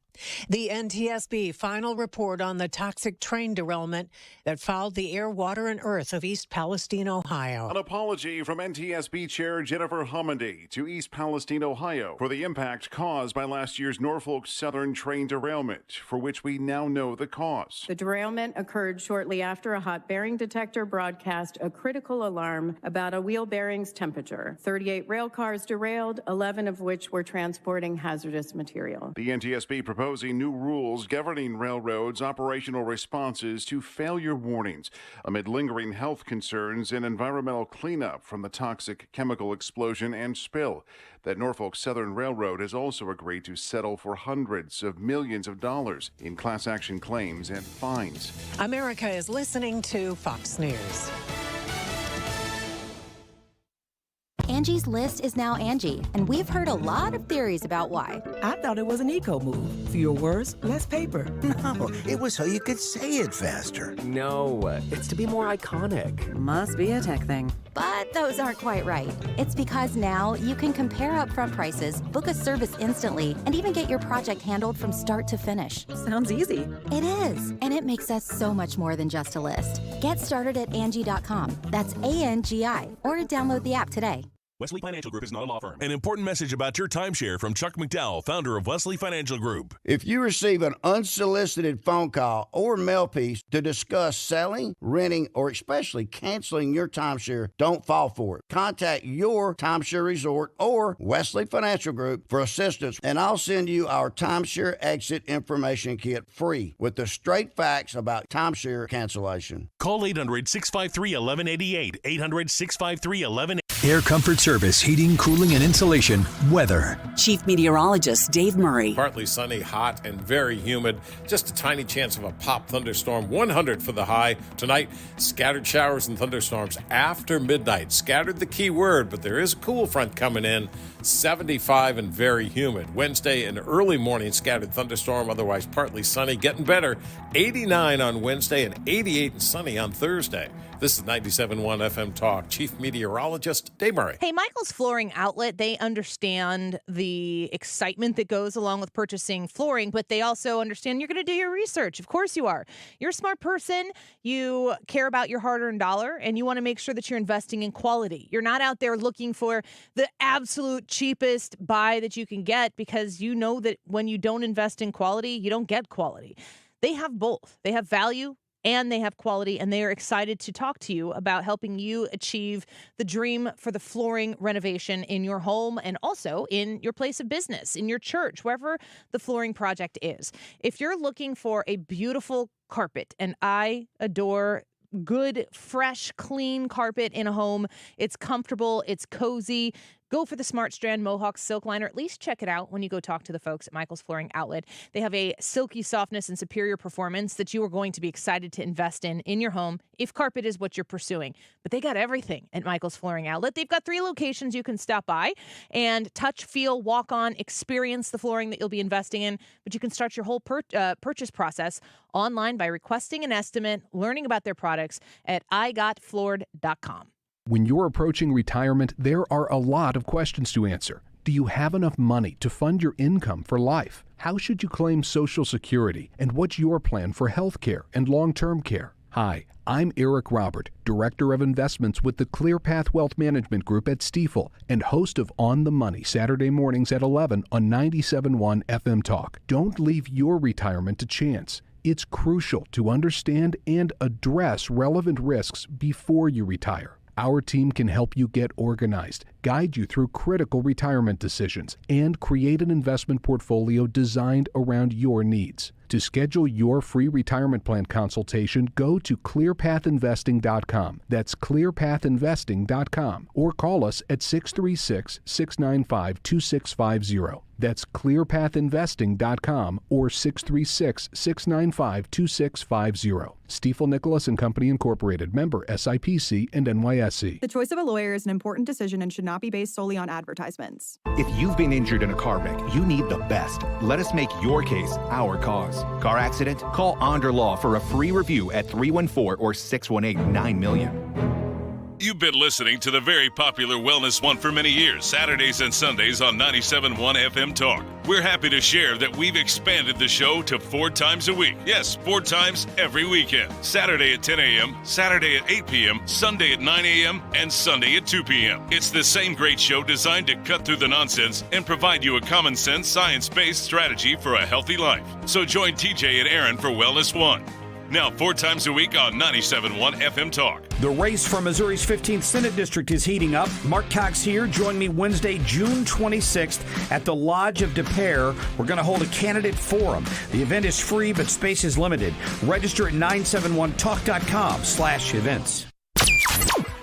The NTSB final report on the toxic train derailment that fouled the air, water, and earth of East Palestine, Ohio. An apology from NTSB Chair Jennifer Homendy to East Palestine, Ohio, for the impact caused by last year's Norfolk Southern train derailment, for which we now know the cause. The derailment occurred shortly after a hot bearing detector broadcast a critical alarm about a wheel bearing's temperature. 38 rail cars derailed, 11 of which were transporting hazardous material. The NTSB proposing new rules governing railroads' operational responses to failure warnings amid lingering health concerns and environmental cleanup from the toxic chemical explosion and spill. That Norfolk Southern Railroad has also agreed to settle for hundreds of millions of dollars in class action claims and fines. America is listening to Fox News. Angie's List is now Angie, and we've heard a lot of theories about why. I thought it was an eco move. Fewer words, less paper. No, it was so you could say it faster. No, it's to be more iconic. Must be a tech thing. But those aren't quite right. It's because now you can compare upfront prices, book a service instantly, and even get your project handled from start to finish. Sounds easy. It is, and it makes us so much more than just a list. Get started at Angie.com. That's ANGI, or download the app today. Wesley Financial Group is not a law firm. An important message about your timeshare from Chuck McDowell, founder of Wesley Financial Group. If you receive an unsolicited phone call or mail piece to discuss selling, renting, or especially canceling your timeshare, don't fall for it. Contact your timeshare resort or Wesley Financial Group for assistance, and I'll send you our timeshare exit information kit free with the straight facts about timeshare cancellation. Call 800-653-1188. 800-653-1188. Air Comfort Service, heating, cooling, and insulation. Weather. Chief Meteorologist Dave Murray. Partly sunny, hot, and very humid. Just a tiny chance of a pop thunderstorm. 100 for the high. Tonight, scattered showers and thunderstorms after midnight. Scattered the key word, but there is a cool front coming in. 75 and very humid. Wednesday, an early morning scattered thunderstorm, otherwise partly sunny. Getting better. 89 on Wednesday and 88 and sunny on Thursday. This is 97.1 FM Talk. Chief Meteorologist Dave Murray. Hey, Michael's Flooring Outlet, they understand the excitement that goes along with purchasing flooring, but they also understand you're going to do your research. Of course you are. You're a smart person. You care about your hard-earned dollar, and you want to make sure that you're investing in quality. You're not out there looking for the absolute cheapest buy that you can get, because you know that when you don't invest in quality, you don't get quality. They have both. They have value and they have quality, and they are excited to talk to you about helping you achieve the dream for the flooring renovation in your home and also in your place of business, in your church, wherever the flooring project is. If you're looking for a beautiful carpet, and I adore good, fresh, clean carpet in a home, it's comfortable, it's cozy, Go for the Smart Strand Mohawk Silk Line, or at least check it out when you go talk to the folks at Michael's Flooring Outlet. They have a silky softness and superior performance that you are going to be excited to invest in your home if carpet is what you're pursuing. But they got everything at Michael's Flooring Outlet. They've got 3 locations you can stop by and touch, feel, walk on, experience the flooring that you'll be investing in. But you can start your whole purchase process online by requesting an estimate, learning about their products at igotfloored.com. When you're approaching retirement, there are a lot of questions to answer. Do you have enough money to fund your income for life? How should you claim Social Security? And what's your plan for health care and long-term care? Hi, I'm Eric Robert, Director of Investments with the ClearPath Wealth Management Group at Stifel and host of On the Money Saturday mornings at 11 on 97.1 FM Talk. Don't leave your retirement to chance. It's crucial to understand and address relevant risks before you retire. Our team can help you get organized, guide you through critical retirement decisions, and create an investment portfolio designed around your needs. To schedule your free retirement plan consultation, go to clearpathinvesting.com. That's clearpathinvesting.com. Or call us at 636-695-2650. That's clearpathinvesting.com or 636-695-2650. Stifel Nicholas and Company Incorporated, member SIPC and NYSE. The choice of a lawyer is an important decision and should not be based solely on advertisements. If you've been injured in a car wreck, you need the best. Let us make your case our cause. Car accident? Call Onder Law for a free review at 314 or 618-900,000. You've been listening to the very popular Wellness One for many years, Saturdays and Sundays on 97.1 FM Talk. We're happy to share that we've expanded the show to 4 times a week. Yes, 4 times every weekend. Saturday at 10 a.m., Saturday at 8 p.m., Sunday at 9 a.m., and Sunday at 2 p.m. It's the same great show designed to cut through the nonsense and provide you a common sense, science-based strategy for a healthy life. So join TJ and Aaron for Wellness One. Now 4 times a week on 97.1 FM Talk. The race for Missouri's 15th Senate District is heating up. Mark Cox here. Join me Wednesday, June 26th at the Lodge of Des Peres. We're going to hold a candidate forum. The event is free, but space is limited. Register at 971talk.com/events.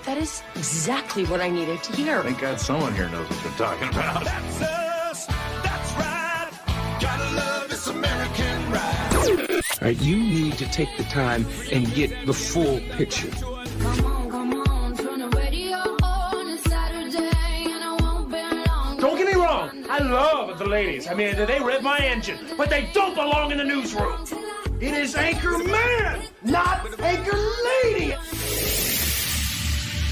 That is exactly what I needed to hear. Thank God someone here knows what they're talking about. That's us. That's right. Gotta love this American ride. All right, you need to take the time and get the full picture. Don't get me wrong, I love the ladies. I mean, they rev my engine, but they don't belong in the newsroom. It is Anchor Man, not Anchor Lady.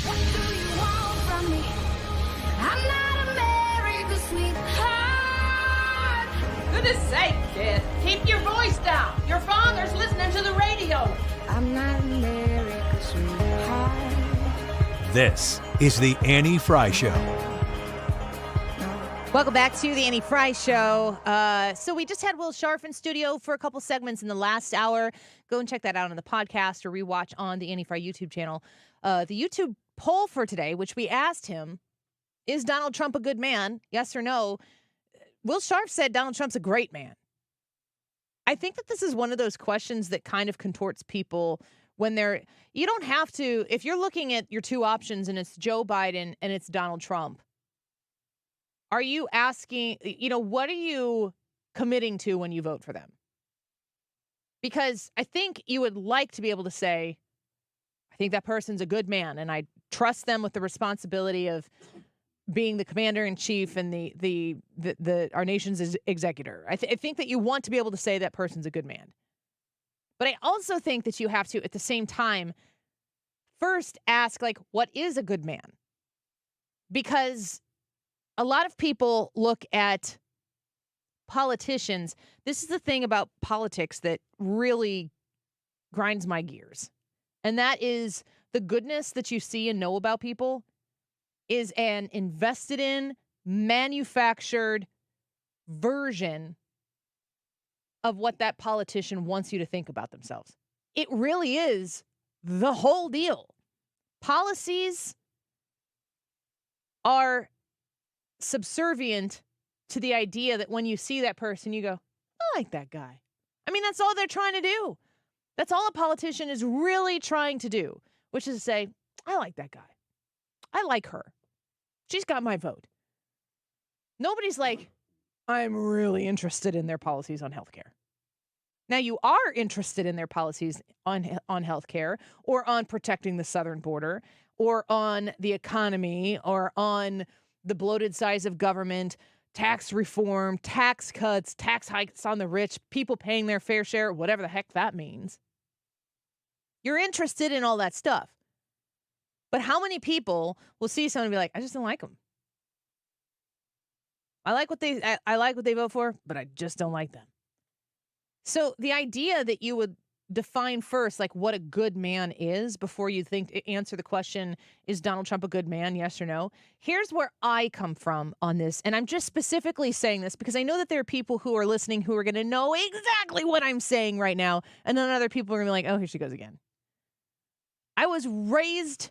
What do you want from me? I'm not America's sweetheart. Goodness sake, kid. Keep your voice down. Your father's listening to the radio. I'm not America's sweetheart. This is the Annie Fry Show. Welcome back to the Annie Fry Show. So we just had Will Scharf in studio for a couple segments in the last hour. Go and check that out on the podcast or rewatch on the Annie Fry YouTube channel. The YouTube poll for today, which we asked him, is Donald Trump a good man? Yes or no? Will Scharf said Donald Trump's a great man. I think that this is one of those questions that kind of contorts people when you don't have to, if you're looking at your 2 options and it's Joe Biden and it's Donald Trump, are you asking, what are you committing to when you vote for them? Because I think you would like to be able to say, I think that person's a good man and I trust them with the responsibility of being the commander in chief and the our nation's executor. I think that you want to be able to say that person's a good man. But I also think that you have to, at the same time, first ask, what is a good man? Because a lot of people look at politicians. This is the thing about politics that really grinds my gears. And that is the goodness that you see and know about people is an invested in, manufactured version of what that politician wants you to think about themselves. It really is the whole deal. Policies are subservient to the idea that when you see that person, you go, I like that guy. I mean, that's all they're trying to do. That's all a politician is really trying to do, which is to say, I like that guy. I like her. She's got my vote. Nobody's like, I'm really interested in their policies on healthcare. Now, you are interested in their policies on healthcare or on protecting the southern border or on the economy or on the bloated size of government, tax reform, tax cuts, tax hikes on the rich, people paying their fair share, whatever the heck that means. You're interested in all that stuff. But how many people will see someone and be like, I just don't like them. I like what they vote for, but I just don't like them. So the idea that you would define first, like what a good man is before you answer the question, is Donald Trump a good man? Yes or no? Here's where I come from on this. And I'm just specifically saying this because I know that there are people who are listening who are going to know exactly what I'm saying right now. And then other people are going to be like, oh, here she goes again. I was raised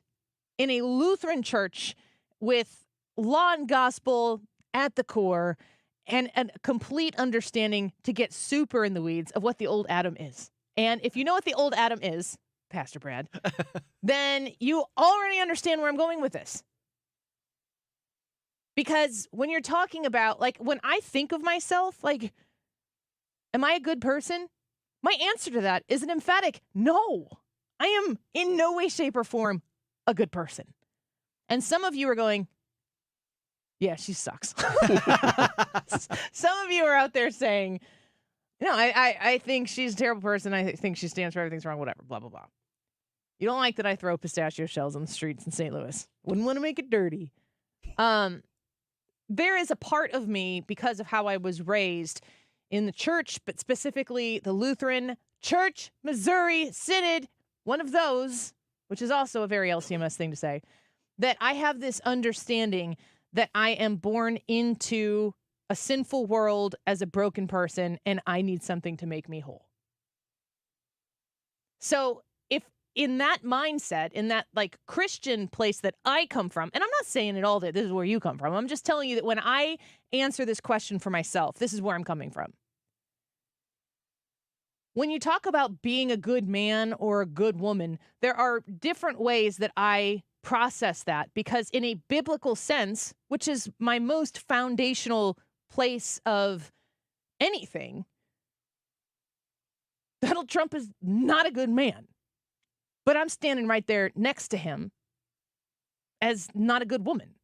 in a Lutheran church with law and gospel at the core and a complete understanding to get super in the weeds of what the old Adam is. And if you know what the old Adam is, Pastor Brad, then you already understand where I'm going with this. Because when you're talking about, like, when I think of myself, like, am I a good person? My answer to that is an emphatic no. I am in no way, shape, or form a good person. And some of you are going, yeah, she sucks. Some of you are out there saying, no, I think she's a terrible person. I think she stands for everything's wrong, whatever, blah, blah, blah. You don't like that I throw pistachio shells on the streets in St. Louis. Wouldn't want to make it dirty. There is a part of me, because of how I was raised in the church, but specifically the Lutheran Church, Missouri Synod, one of those, which is also a very LCMS thing to say, that I have this understanding that I am born into a sinful world as a broken person, and I need something to make me whole. So if in that mindset, in that like Christian place that I come from, and I'm not saying at all that this is where you come from, I'm just telling you that when I answer this question for myself, this is where I'm coming from. When you talk about being a good man or a good woman, there are different ways that I process that, because in a biblical sense, which is my most foundational place of anything, Donald Trump is not a good man. But I'm standing right there next to him as not a good woman.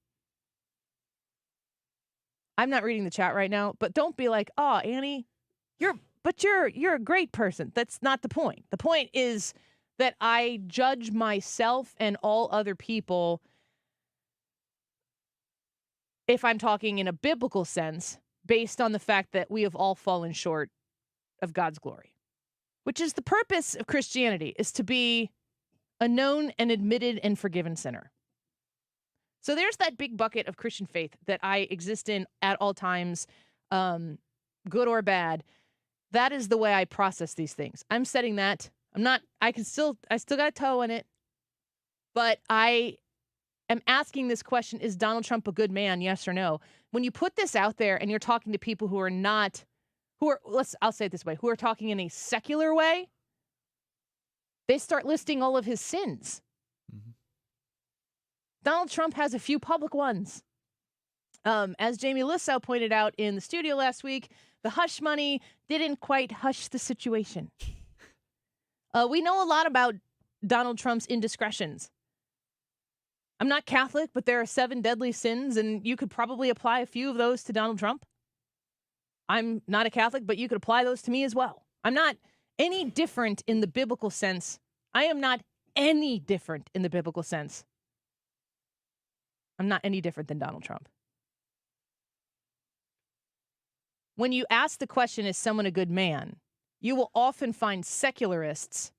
I'm not reading the chat right now, but don't be like, oh, Annie, you're a great person. That's not the point. The point is that I judge myself and all other people, if I'm talking in a biblical sense, based on the fact that we have all fallen short of God's glory, which is the purpose of Christianity, is to be a known and admitted and forgiven sinner. So there's that big bucket of Christian faith that I exist in at all times, good or bad. That is the way I process these things. I'm setting that. I still got a toe in it, but I am asking this question, is Donald Trump a good man? Yes or no? When you put this out there and you're talking to people who are I'll say it this way, who are talking in a secular way, they start listing all of his sins. Mm-hmm. Donald Trump has a few public ones. As Jamie Lissow pointed out in the studio last week, the hush money didn't quite hush the situation. We know a lot about Donald Trump's indiscretions. I'm not Catholic, but there are 7 deadly sins, and you could probably apply a few of those to Donald Trump. I'm not a Catholic, but you could apply those to me as well. I'm not any different in the biblical sense. I am not any different in the biblical sense. I'm not any different than Donald Trump. When you ask the question, is someone a good man, you will often find secularists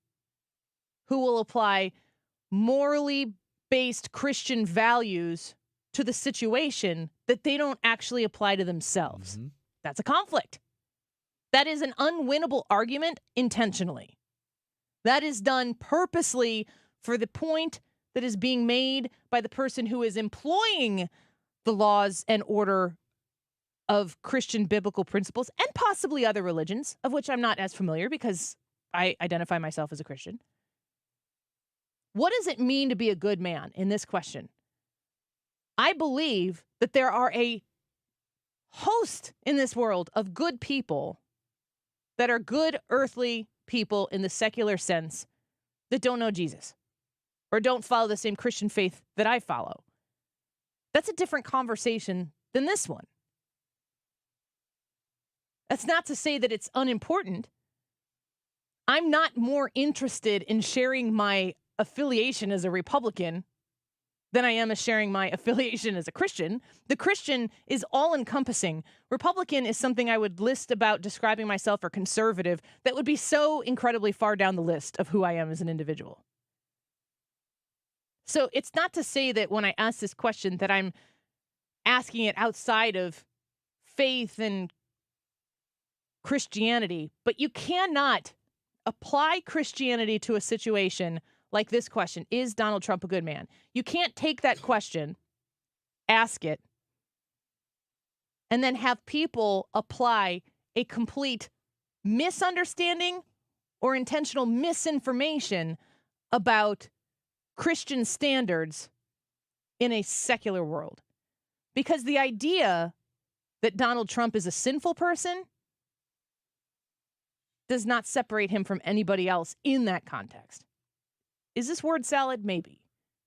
who will apply morally based Christian values to the situation that they don't actually apply to themselves. Mm-hmm. That's a conflict. That is an unwinnable argument intentionally. That is done purposely for the point that is being made by the person who is employing the laws and order of Christian biblical principles and possibly other religions, of which I'm not as familiar because I identify myself as a Christian. What does it mean to be a good man in this question? I believe that there are a host in this world of good people that are good earthly people in the secular sense that don't know Jesus or don't follow the same Christian faith that I follow. That's a different conversation than this one. That's not to say that it's unimportant. I'm not more interested in sharing my affiliation as a Republican than I am as sharing my affiliation as a Christian. The Christian is all-encompassing. Republican is something I would list about describing myself, or conservative, that would be so incredibly far down the list of who I am as an individual. So it's not to say that when I ask this question that I'm asking it outside of faith and Christianity, but you cannot apply Christianity to a situation like this question: is Donald Trump a good man? You can't take that question, ask it, and then have people apply a complete misunderstanding or intentional misinformation about Christian standards in a secular world. Because the idea that Donald Trump is a sinful person does not separate him from anybody else in that context. Is this word salad? Maybe.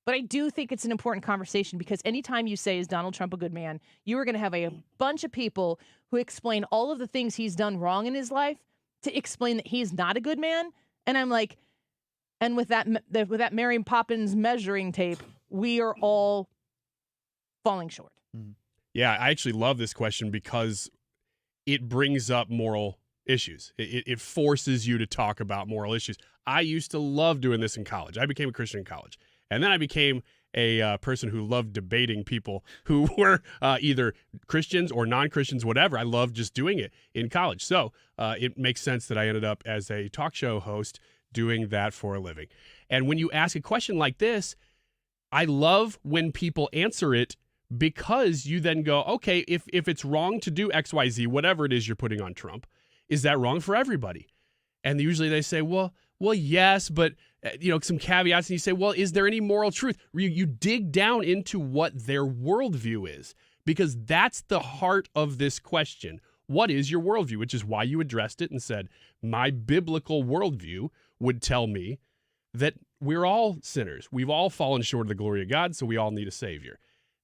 But I do think it's an important conversation, because anytime you say, is Donald Trump a good man, you are going to have a bunch of people who explain all of the things he's done wrong in his life to explain that he's not a good man. And I'm like, and with that Mary Poppins measuring tape, we are all falling short. Yeah, I actually love this question because it brings up moral issues. It forces you to talk about moral issues. I used to love doing this in college. I became a Christian in college. And then I became a person who loved debating people who were either Christians or non-Christians, whatever. I loved just doing it in college. So it makes sense that I ended up as a talk show host doing that for a living. And when you ask a question like this, I love when people answer it, because you then go, okay, if it's wrong to do X, Y, Z, whatever it is you're putting on Trump, is that wrong for everybody? And usually they say, well, yes, but some caveats. And you say, well, is there any moral truth? You dig down into what their worldview is, because that's the heart of this question. What is your worldview? Which is why you addressed it and said, my biblical worldview would tell me that we're all sinners. We've all fallen short of the glory of God, so we all need a savior.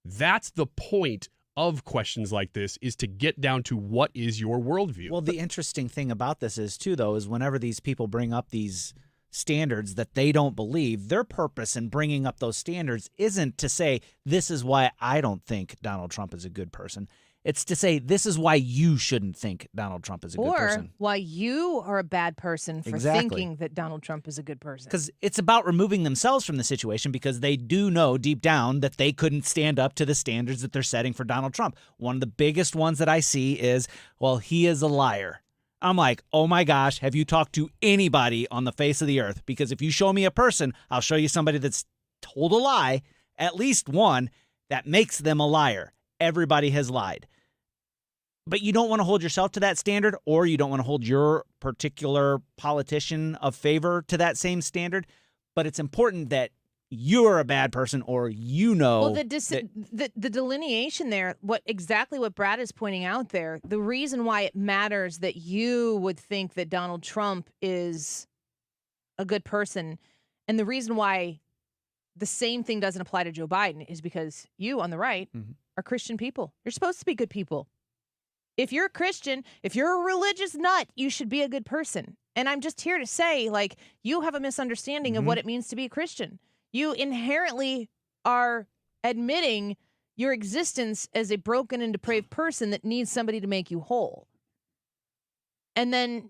That's the point of questions like this, is to get down to what is your worldview. Well, the interesting thing about this is, too, though, is whenever these people bring up these standards that they don't believe, their purpose in bringing up those standards isn't to say, this is why I don't think Donald Trump is a good person. It's to say, this is why you shouldn't think Donald Trump is a good person. Or why you are a bad person for thinking that Donald Trump is a good person. Because it's about removing themselves from the situation, because they do know deep down that they couldn't stand up to the standards that they're setting for Donald Trump. One of the biggest ones that I see is, well, he is a liar. I'm like, oh my gosh, have you talked to anybody on the face of the earth? Because if you show me a person, I'll show you somebody that's told a lie, at least one, that makes them a liar. Everybody has lied. But you don't want to hold yourself to that standard, or you don't want to hold your particular politician of favor to that same standard. But it's important that you're a bad person, or Well, the delineation there, what Brad is pointing out there, the reason why it matters that you would think that Donald Trump is a good person, and the reason why the same thing doesn't apply to Joe Biden, is because you on the right are Christian people. You're supposed to be good people. If you're a Christian, if you're a religious nut, you should be a good person. And I'm just here to say, you have a misunderstanding of what it means to be a Christian. You inherently are admitting your existence as a broken and depraved person that needs somebody to make you whole. And then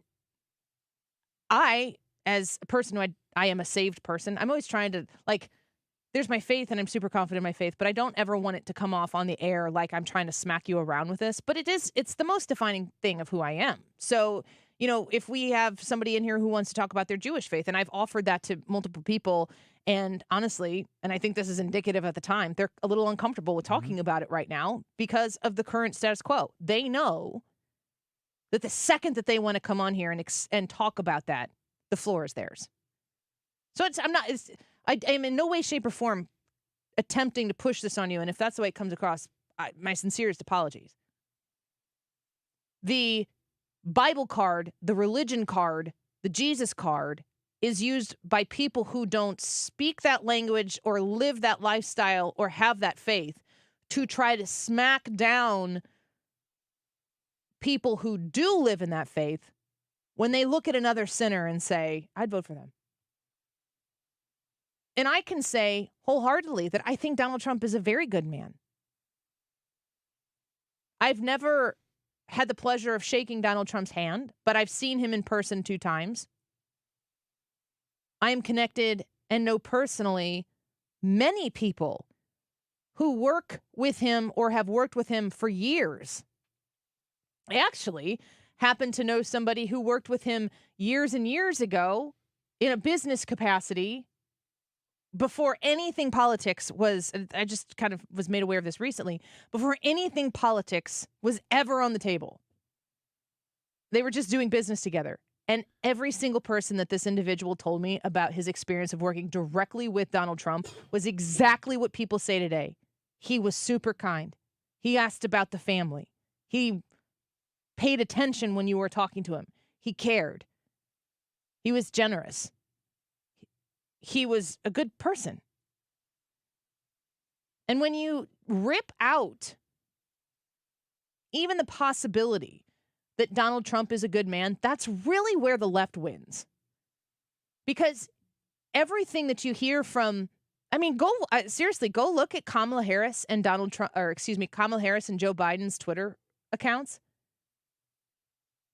I, as a person who I am a saved person, I'm always trying to, there's my faith, and I'm super confident in my faith, but I don't ever want it to come off on the air like I'm trying to smack you around with this. But it's the most defining thing of who I am. So, if we have somebody in here who wants to talk about their Jewish faith, and I've offered that to multiple people, and honestly, and I think this is indicative at the time, they're a little uncomfortable with talking about it right now because of the current status quo. They know that the second that they want to come on here and talk about that, the floor is theirs. So I am in no way, shape, or form attempting to push this on you. And if that's the way it comes across, my sincerest apologies. The Bible card, the religion card, the Jesus card is used by people who don't speak that language or live that lifestyle or have that faith to try to smack down people who do live in that faith when they look at another sinner and say, I'd vote for them. And I can say wholeheartedly that I think Donald Trump is a very good man. I've never had the pleasure of shaking Donald Trump's hand, but I've seen him in person 2 times. I am connected and know personally many people who work with him or have worked with him for years. I actually happen to know somebody who worked with him years and years ago in a business capacity before anything politics was, I just kind of was made aware of this recently, before anything politics was ever on the table. They were just doing business together. And every single person that this individual told me about his experience of working directly with Donald Trump was exactly what people say today. He was super kind. He asked about the family. He paid attention when you were talking to him. He cared. He was generous. He was a good person. And when you rip out even the possibility that Donald Trump is a good man, that's really where the left wins. Because everything that you hear from, I mean, seriously, go look at Kamala Harris and Kamala Harris and Joe Biden's Twitter accounts.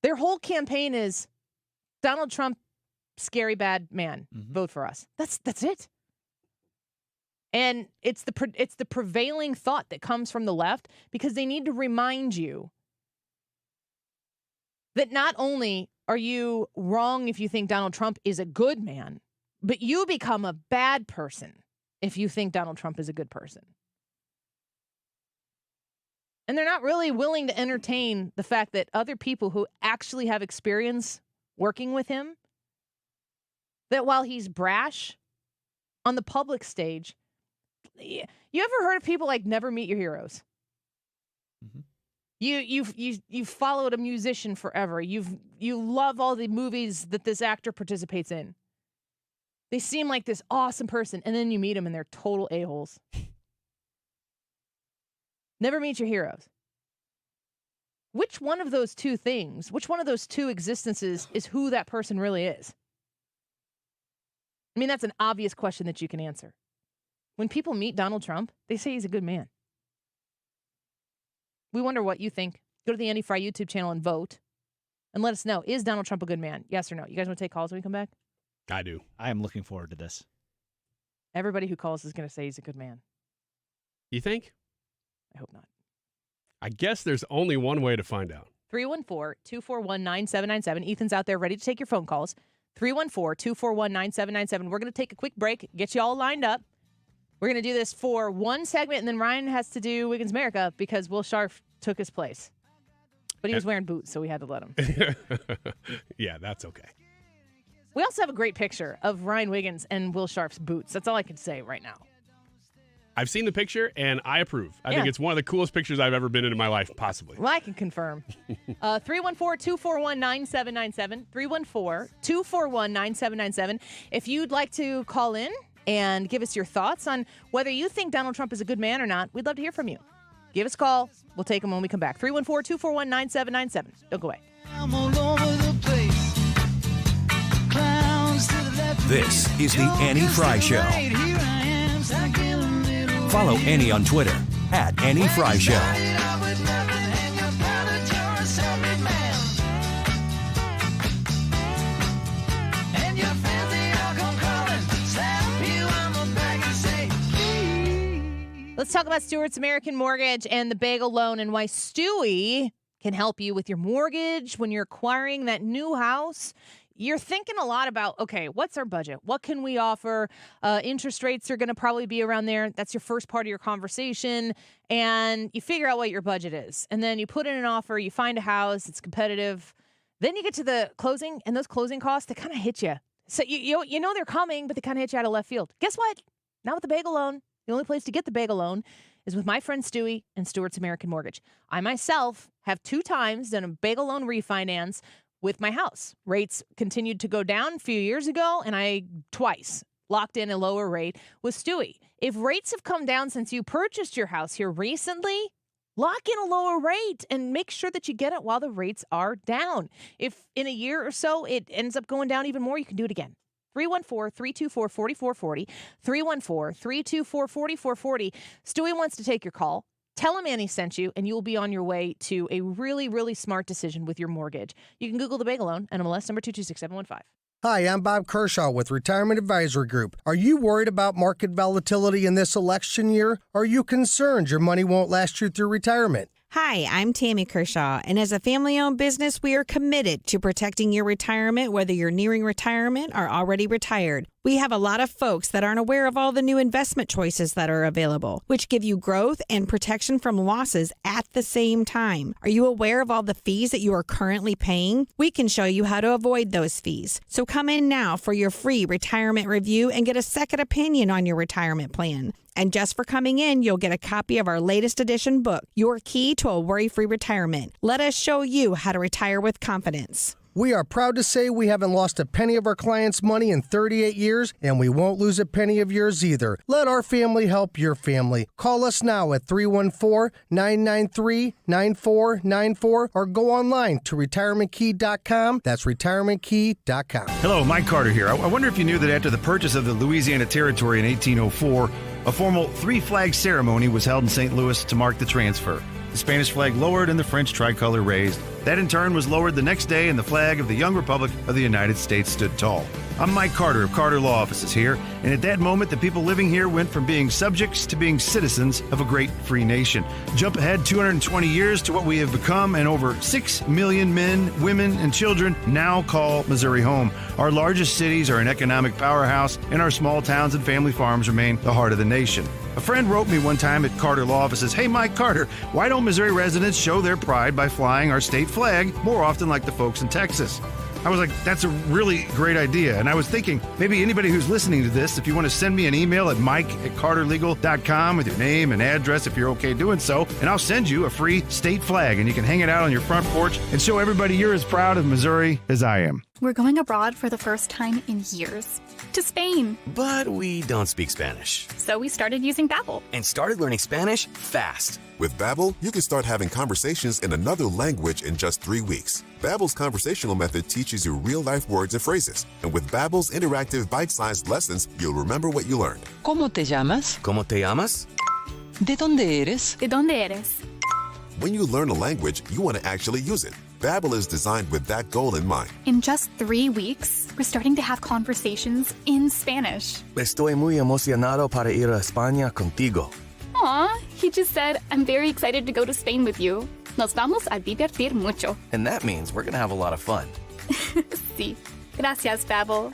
Their whole campaign is Donald Trump, scary bad man, vote for us. That's it. And it's the prevailing thought that comes from the left because they need to remind you that not only are you wrong if you think Donald Trump is a good man, but you become a bad person if you think Donald Trump is a good person. And they're not really willing to entertain the fact that other people who actually have experience working with him, that while he's brash on the public stage, you ever heard of people like never meet your heroes? Mm-hmm. You've followed a musician forever. You love all the movies that this actor participates in. They seem like this awesome person, and then you meet them and they're total a-holes. Never meet your heroes. Which one of those two things, which one of those two existences is who that person really is? I mean, that's an obvious question that you can answer. When people meet Donald Trump, they say he's a good man. We wonder what you think. Go to the Andy Fry YouTube channel and vote. And let us know, is Donald Trump a good man? Yes or no? You guys want to take calls when we come back? I do. I am looking forward to this. Everybody who calls is going to say he's a good man. You think? I hope not. I guess there's only one way to find out. 314-241-9797. Ethan's out there ready to take your phone calls. 314-241-9797. We're going to take a quick break, get you all lined up. We're going to do this for one segment, and then Ryan has to do Wiggins America because Will Scharf took his place. But he was wearing boots, so we had to let him. Yeah, that's okay. We also have a great picture of Ryan Wiggins and Will Scharf's boots. That's all I can say right now. I've seen the picture, and I approve. I think it's one of the coolest pictures I've ever been in my life, possibly. Well, I can confirm. 314-241-9797. 314-241-9797. If you'd like to call in and give us your thoughts on whether you think Donald Trump is a good man or not, we'd love to hear from you. Give us a call. We'll take them when we come back. 314-241-9797. Don't go away. I'm all over the place. Clowns to the left. This is the Annie Fry Show. Follow Annie on Twitter @AnnieFryShow. Let's talk about Stewart's American Mortgage and the bagel loan and why Stewie can help you with your mortgage when you're acquiring that new house. You're thinking a lot about, okay, what's our budget? What can we offer? Interest rates are going to probably be around there. That's your first part of your conversation. And you figure out what your budget is. And then you put in an offer, you find a house, it's competitive. Then you get to the closing, and those closing costs, they kind of hit you. So you know they're coming, but they kind of hit you out of left field. Guess what? Not with the bagel loan. The only place to get the bagel loan is with my friend Stewie and Stewart's American Mortgage. I myself have 2 times done a bagel loan refinance with my house. Rates continued to go down a few years ago, and I twice locked in a lower rate with Stewie. If rates have come down since you purchased your house here recently, lock in a lower rate and make sure that you get it while the rates are down. If in a year or so it ends up going down even more, you can do it again. 314-324-4440. 314-324-4440. Stewie wants to take your call. Tell him Annie sent you, and you will be on your way to a really, really smart decision with your mortgage. You can Google the bagel loan, NMLS number 226715. Hi, I'm Bob Kershaw with Retirement Advisory Group. Are you worried about market volatility in this election year? Are you concerned your money won't last you through retirement? Hi, I'm Tammy Kershaw, and as a family-owned business, we are committed to protecting your retirement, whether you're nearing retirement or already retired. We have a lot of folks that aren't aware of all the new investment choices that are available, which give you growth and protection from losses at the same time. Are you aware of all the fees that you are currently paying? We can show you how to avoid those fees. So come in now for your free retirement review and get a second opinion on your retirement plan. And just for coming in, you'll get a copy of our latest edition book, Your Key to a Worry-Free Retirement. Let us show you how to retire with confidence. We are proud to say we haven't lost a penny of our clients' money in 38 years, and we won't lose a penny of yours either. Let our family help your family. Call us now at 314-993-9494 or go online to retirementkey.com. That's retirementkey.com. Hello, Mike Carter here. I wonder if you knew that after the purchase of the Louisiana Territory in 1804, a formal three-flag ceremony was held in St. Louis to mark the transfer. The Spanish flag lowered and the French tricolor raised. That in turn was lowered the next day and the flag of the young Republic of the United States stood tall. I'm Mike Carter of Carter Law Offices here, and at that moment the people living here went from being subjects to being citizens of a great free nation. Jump ahead 220 years to what we have become, and over 6 million men, women, and children now call Missouri home. Our largest cities are an economic powerhouse, and our small towns and family farms remain the heart of the nation. A friend wrote me one time at Carter Law Offices, "Hey, Mike Carter, why don't Missouri residents show their pride by flying our state flag more often like the folks in Texas?" I was like, that's a really great idea. And I was thinking, maybe anybody who's listening to this, if you want to send me an email at mike@carterlegal.com with your name and address if you're okay doing so, and I'll send you a free state flag, and you can hang it out on your front porch and show everybody you're as proud of Missouri as I am. We're going abroad for the first time in years. To Spain. But we don't speak Spanish. So we started using Babbel. And started learning Spanish fast. With Babbel, you can start having conversations in another language in just 3 weeks. Babbel's conversational method teaches you real-life words and phrases. And with Babbel's interactive bite-sized lessons, you'll remember what you learned. ¿Cómo te llamas? ¿Cómo te llamas? ¿De dónde eres? ¿De dónde eres? When you learn a language, you want to actually use it. Babbel is designed with that goal in mind. In just 3 weeks, we're starting to have conversations in Spanish. Estoy muy emocionado para ir a España contigo. Aw, he just said, I'm very excited to go to Spain with you. Nos vamos a divertir mucho. And that means we're going to have a lot of fun. Sí. Gracias, Babbel.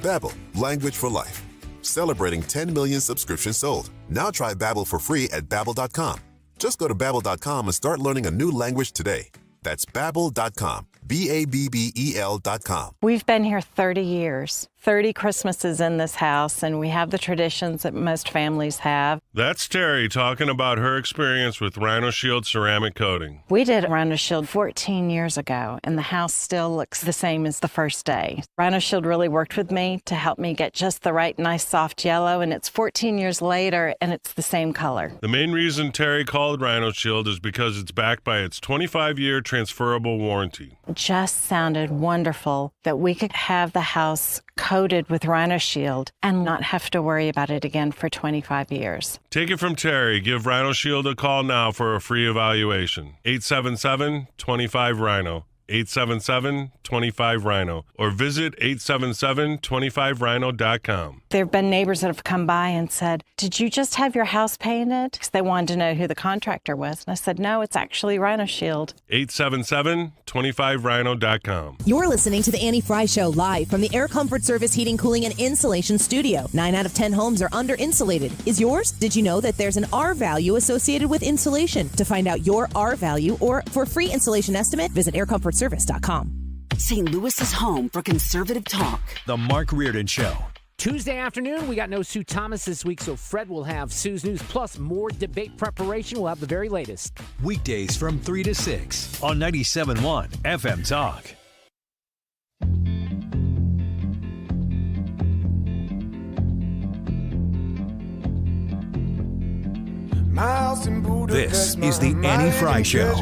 Babbel, language for life. Celebrating 10 million subscriptions sold. Now try Babbel for free at Babbel.com. Just go to Babbel.com and start learning a new language today. That's Babbel.com. Babbel.com. We've been here 30 years, 30 Christmases in this house, and we have the traditions that most families have. That's Terry talking about her experience with Rhino Shield ceramic coating. We did Rhino Shield 14 years ago, and the house still looks the same as the first day. Rhino Shield really worked with me to help me get just the right nice soft yellow, and it's 14 years later, and it's the same color. The main reason Terry called Rhino Shield is because it's backed by its 25-year transferable warranty. Just sounded wonderful that we could have the house coated with Rhino Shield and not have to worry about it again for 25 years. Take it from Terry. Give Rhino Shield a call now for a free evaluation. 877-25-RHINO. 877-25-RHINO. Or visit 877-25rhino.com. There have been neighbors that have come by and said, "Did you just have your house painted?" Because they wanted to know who the contractor was. And I said, "No, it's actually Rhino Shield." 877-25rhino.com. You're listening to The Annie Fry Show live from the Air Comfort Service Heating, Cooling, and Insulation Studio. 9 out of 10 homes are under-insulated. Is yours? Did you know that there's an R value associated with insulation? To find out your R value or for a free insulation estimate, visit aircomfortservice.com. St. Louis's home for conservative talk. The Mark Reardon Show. Tuesday afternoon, we got no Sue Thomas this week, so Fred will have Sue's News plus more debate preparation. We'll have the very latest. Weekdays from 3 to 6 on 97.1 FM Talk. This is the Annie Fry Show.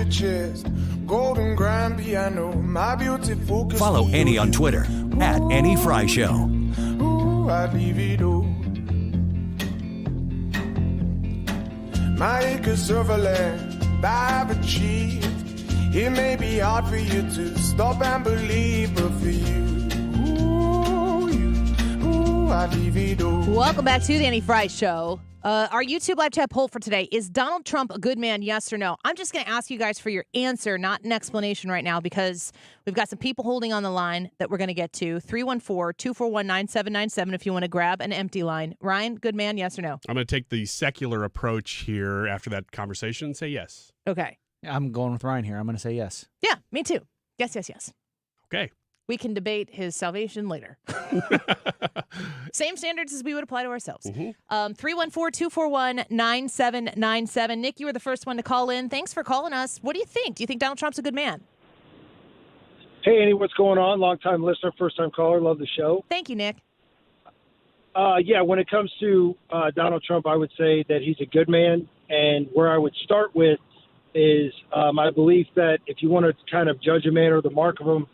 Follow Annie on Twitter at Annie Fry Show. I'd leave it all. My acres of land I've achieved. It may be hard for you to stop and believe, but for you, I'd leave it all. Welcome back to the Annie Fry Show. Our YouTube live chat poll for today, is Donald Trump a good man, yes or no? I'm just going to ask you guys for your answer, not an explanation right now, because we've got some people holding on the line that we're going to get to. 314-241-9797 if you want to grab an empty line. Ryan, good man, yes or no? I'm going to take the secular approach here after that conversation and say yes. Okay. I'm going with Ryan here. I'm going to say yes. Yeah, me too. Yes. Okay. We can debate his salvation later. Same standards as we would apply to ourselves. 314-241-9797. Nick, you were the first one to call in. Thanks for calling us. What do you think? Do you think Donald Trump's a good man? Hey, Annie, what's going on? Long-time listener, first-time caller. Love the show. Thank you, Nick. Yeah, when it comes to Donald Trump, I would say that he's a good man. And where I would start with is my belief that if you want to kind of judge a man or the mark of him,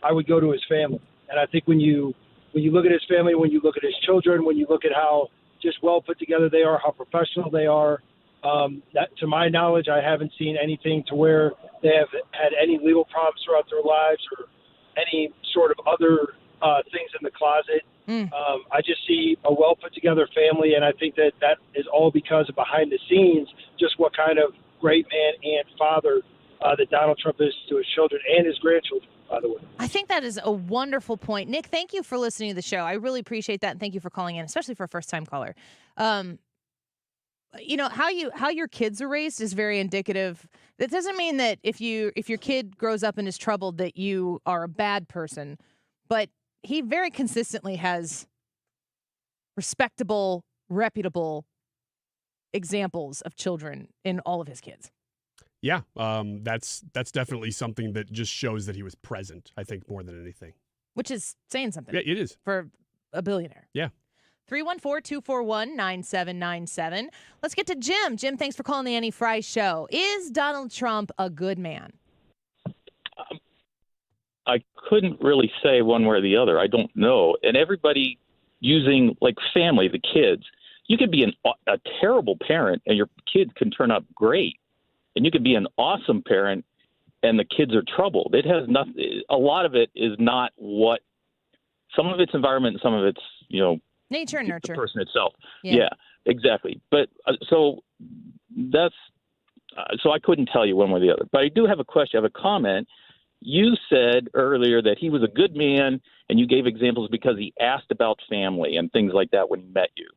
I would go to his family. And I think when you look at his family, when you look at his children, when you look at how just well put together they are, how professional they are, that to my knowledge, I haven't seen anything to where they have had any legal problems throughout their lives or any sort of other things in the closet. I just see a well put together family, and I think that is all because of behind the scenes, just what kind of great man and father that Donald Trump is to his children and his grandchildren, by the way. I think that is a wonderful point. Nick, thank you for listening to the show. I really appreciate that, and thank you for calling in, especially for a first-time caller. You know, how your kids are raised is very indicative. That doesn't mean that if your kid grows up and is troubled that you are a bad person, but he very consistently has respectable, reputable examples of children in all of his kids. Yeah, that's definitely something that just shows that he was present, I think, more than anything. Which is saying something. Yeah, it is. For a billionaire. Yeah. 314-241-9797. Let's get to Jim. Jim, thanks for calling the Annie Fry Show. Is Donald Trump a good man? I couldn't really say one way or the other. I don't know. And everybody using, like, family, the kids, you could be a terrible parent and your kids can turn out great. And you could be an awesome parent and the kids are troubled. It has nothing. A lot of it is not what. Some of it's environment and some of it's, nature and nurture. The person itself. Yeah, exactly. But so I couldn't tell you one way or the other. But I do have a question. I have a comment. You said earlier that he was a good man, and you gave examples because he asked about family and things like that when he met you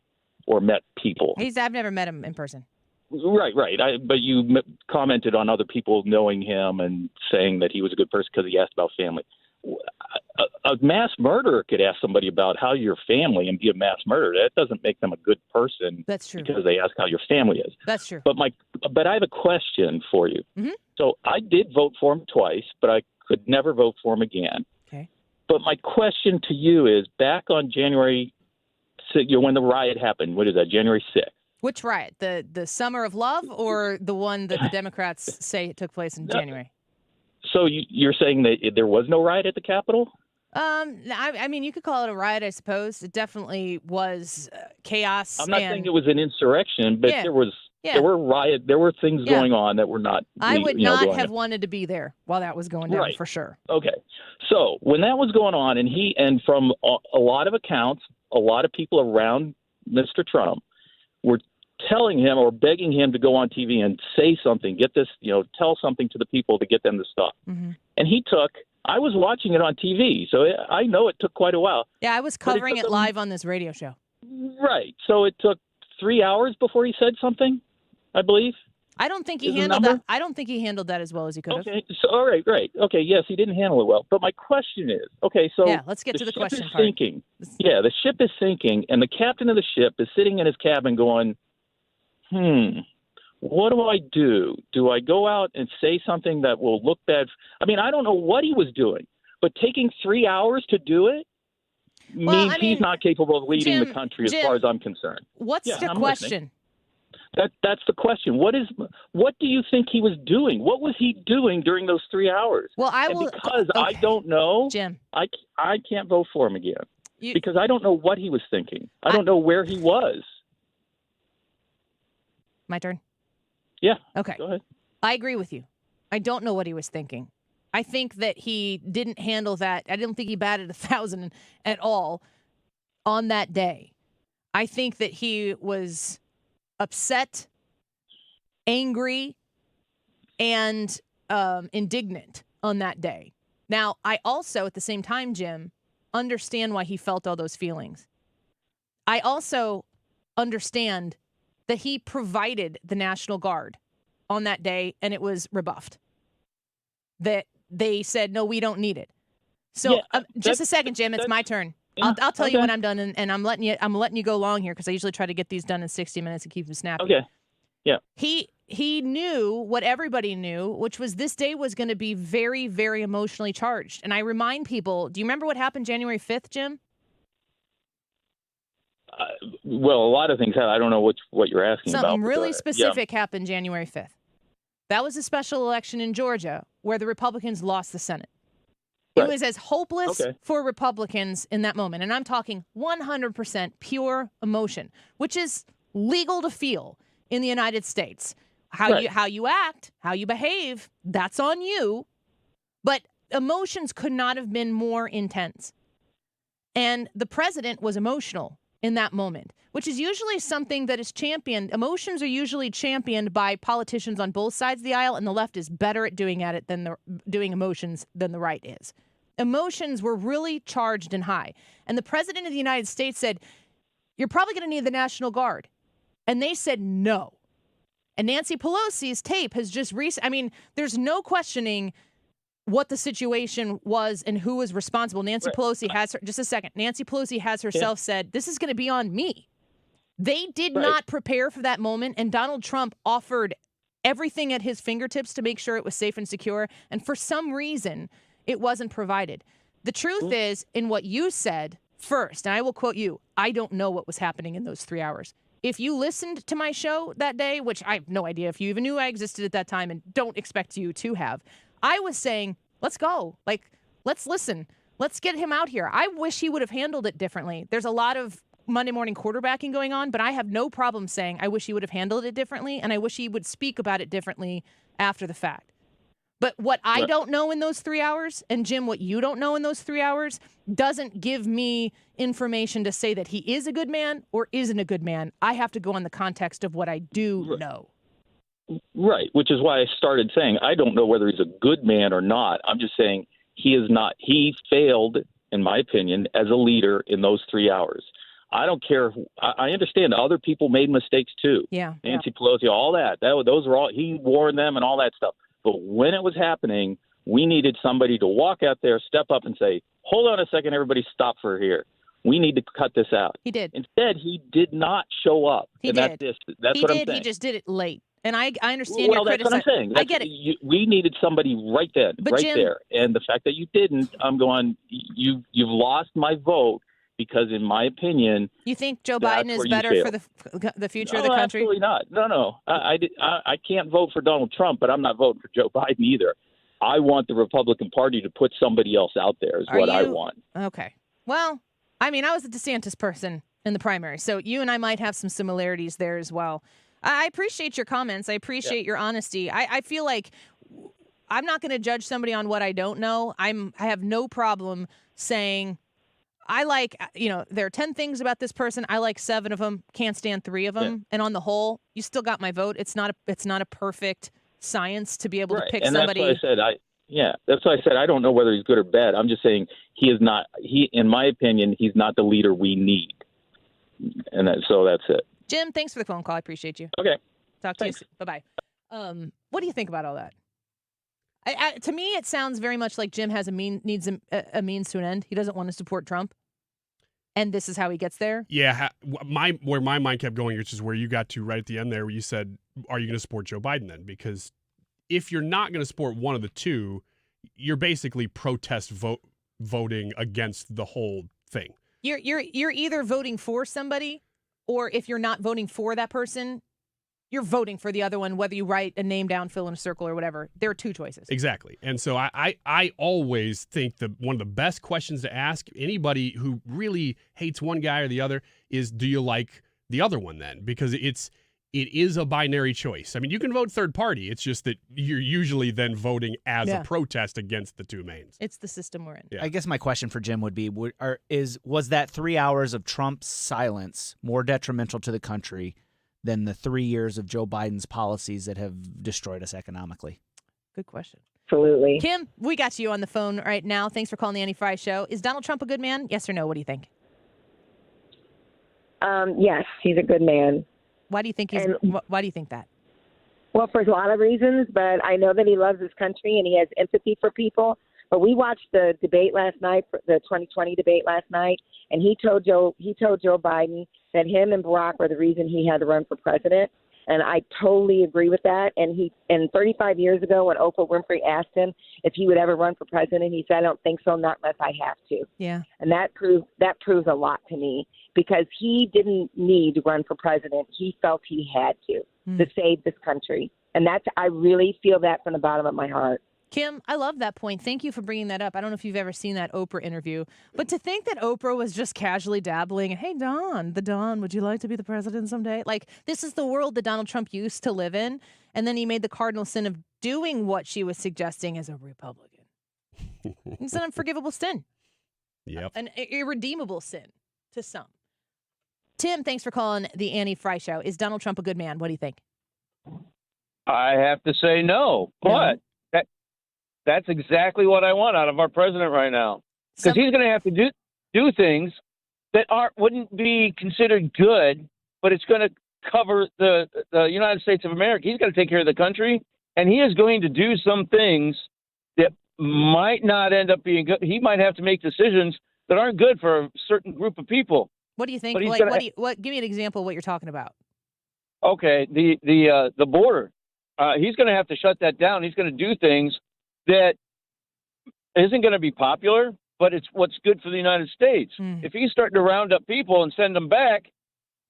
or met people. I've never met him in person. Right. But you commented on other people knowing him and saying that he was a good person because he asked about family. A mass murderer could ask somebody about how your family and be a mass murderer. That doesn't make them a good person. That's true. Because they ask how your family is. That's true. But I have a question for you. Mm-hmm. So I did vote for him twice, but I could never vote for him again. Okay. But my question to you is, back on January 6th, when the riot happened, what is that, January 6th? Which riot? The Summer of Love or the one that the Democrats say took place in January? So you're saying that there was no riot at the Capitol? I mean, you could call it a riot, I suppose. It definitely was chaos. I'm not saying it was an insurrection, but there were things going on that were not. I would not have wanted to be there while that was going down, for sure. Okay, so when that was going on, and from a lot of accounts, a lot of people around Mr. Trump were telling him or begging him to go on TV and say something, get this, tell something to the people to get them to stop. Mm-hmm. And I was watching it on TV, so I know it took quite a while. Yeah, I was covering it live on this radio show. Right. So it took 3 hours before he said something, I believe. I don't think he Is the handled number? that. I don't think he handled that as well as he could have. Okay, so all right, great. Okay, yes, he didn't handle it well. But my question is, okay, so Yeah, let's get to the ship question is part. sinking. Yeah, the ship is sinking, and the captain of the ship is sitting in his cabin going, what do I do? Do I go out and say something that will look bad? I mean, I don't know what he was doing, but taking 3 hours to do it means he's not capable of leading the country as far as I'm concerned. What's Yeah, the I'm question? listening. That's the question. What do you think he was doing? What was he doing during those 3 hours? Well, because I don't know, Jim. I can't vote for him again because I don't know what he was thinking. I don't know where he was. My turn. Yeah. Okay. Go ahead. I agree with you. I don't know what he was thinking. I think that he didn't handle that. I don't think he batted 1,000 at all on that day. I think that he was upset, angry, and indignant on that day. Now, I also, at the same time, Jim, understand why he felt all those feelings. I also understand that he provided the National Guard on that day, and it was rebuffed. That they said, no, we don't need it. So just a second, Jim, it's my turn. I'll tell you when I'm done, and I'm letting you go long here because I usually try to get these done in 60 minutes and keep them snappy. Okay. Yeah. He knew what everybody knew, which was this day was going to be very, very emotionally charged. And I remind people, do you remember what happened January 5th, Jim? Well, a lot of things happened. I don't know what you're asking about. Something really specific happened January 5th. That was a special election in Georgia where the Republicans lost the Senate. Right. It was as hopeless for Republicans in that moment. And I'm talking 100% pure emotion, which is legal to feel in the United States. How you act, how you behave, that's on you. But emotions could not have been more intense. And the president was emotional in that moment, which is usually something that is championed. Emotions are usually championed by politicians on both sides of the aisle, and the left is better at doing emotions than the right is. Emotions were really charged and high. And the president of the United States said, you're probably going to need the National Guard. And they said no. And Nancy Pelosi's tape has just there's no questioning what the situation was and who was responsible. Nancy Pelosi has herself said, this is going to be on me. They did not prepare for that moment, and Donald Trump offered everything at his fingertips to make sure it was safe and secure, and for some reason, it wasn't provided. The truth is, in what you said first, and I will quote you, I don't know what was happening in those 3 hours. If you listened to my show that day, which I have no idea if you even knew I existed at that time and don't expect you to have, I was saying, let's go. Let's listen. Let's get him out here. I wish he would have handled it differently. There's a lot of Monday morning quarterbacking going on, but I have no problem saying I wish he would have handled it differently, and I wish he would speak about it differently after the fact. But what I don't know in those 3 hours, and Jim, what you don't know in those 3 hours, doesn't give me information to say that he is a good man or isn't a good man. I have to go on the context of what I do know. Right, which is why I started saying I don't know whether he's a good man or not. I'm just saying he is not. He failed, in my opinion, as a leader in those 3 hours. I don't care. I understand other people made mistakes too. Yeah. Nancy Pelosi, all that. Those were all. He warned them and all that stuff. But when it was happening, we needed somebody to walk out there, step up and say, hold on a second, everybody stop for here. We need to cut this out. He did. Instead, he did not show up. He did. That's what I'm saying. He just did it late. And I understand your criticism. Well, that's what I'm saying. I get it. We needed somebody right then, Jim, there. And the fact that you didn't, I'm going, you've lost my vote because, in my opinion, you think Joe Biden is better for the future of the country? Absolutely not. No. I can't vote for Donald Trump, but I'm not voting for Joe Biden either. I want the Republican Party to put somebody else out there is what I want. Okay. Well, I was a DeSantis person in the primary, so you and I might have some similarities there as well. I appreciate your comments. I appreciate your honesty. I feel like I'm not going to judge somebody on what I don't know. I have no problem saying I like, there are 10 things about this person. I like 7 of them. Can't stand 3 of them. Yeah. And on the whole, you still got my vote. It's not a perfect science to be able to pick somebody. That's why I said that's why I said I don't know whether he's good or bad. I'm just saying he is not. In my opinion, he's not the leader we need. And so that's it. Jim, thanks for the phone call. I appreciate you. Okay. Talk to you soon. Bye-bye. What do you think about all that? To me, it sounds very much like Jim has needs a means to an end. He doesn't want to support Trump, and this is how he gets there. Yeah, where my mind kept going, which is where you got to right at the end there, where you said, "Are you going to support Joe Biden then?" Because if you're not going to support one of the two, you're basically voting against the whole thing. You're either voting for somebody, or if you're not voting for that person, you're voting for the other one, whether you write a name down, fill in a circle, or whatever. There are two choices. Exactly. And so I always think that one of the best questions to ask anybody who really hates one guy or the other is, do you like the other one then? Because it is a binary choice. I mean, you can vote third party. It's just that you're usually then voting as a protest against the two mains. It's the system we're in. Yeah. I guess my question for Jim would be, was that 3 hours of Trump's silence more detrimental to the country than the 3 years of Joe Biden's policies that have destroyed us economically? Good question. Absolutely. Kim, we got you on the phone right now. Thanks for calling the Annie Fry Show. Is Donald Trump a good man? Yes or no? What do you think? Yes, he's a good man. Why do you think why do you think that? Well, for a lot of reasons, but I know that he loves his country and he has empathy for people. But we watched the debate last night, the 2020 debate last night, and he told Joe Biden that him and Barack were the reason he had to run for president. And I totally agree with that. And 35 years ago, when Oprah Winfrey asked him if he would ever run for president, he said, "I don't think so, not unless I have to." Yeah. And that proves a lot to me, because he didn't need to run for president. He felt he had to save this country. And I really feel that from the bottom of my heart. Kim, I love that point. Thank you for bringing that up. I don't know if you've ever seen that Oprah interview, but to think that Oprah was just casually dabbling, "Hey, Don, would you like to be the president someday?" Like, this is the world that Donald Trump used to live in. And then he made the cardinal sin of doing what she was suggesting as a Republican. It's an unforgivable sin. Yep. An irredeemable sin to some. Tim, thanks for calling the Annie Fry Show. Is Donald Trump a good man? What do you think? I have to say no, but that's exactly what I want out of our president right now, because he's going to have to do things that wouldn't be considered good, but it's going to cover the United States of America. He's going to take care of the country, and he is going to do some things that might not end up being good. He might have to make decisions that aren't good for a certain group of people. What do you think? Give me an example of what you're talking about. Okay, the border. He's going to have to shut that down. He's going to do things that isn't going to be popular, but it's what's good for the United States. If he's starting to round up people and send them back,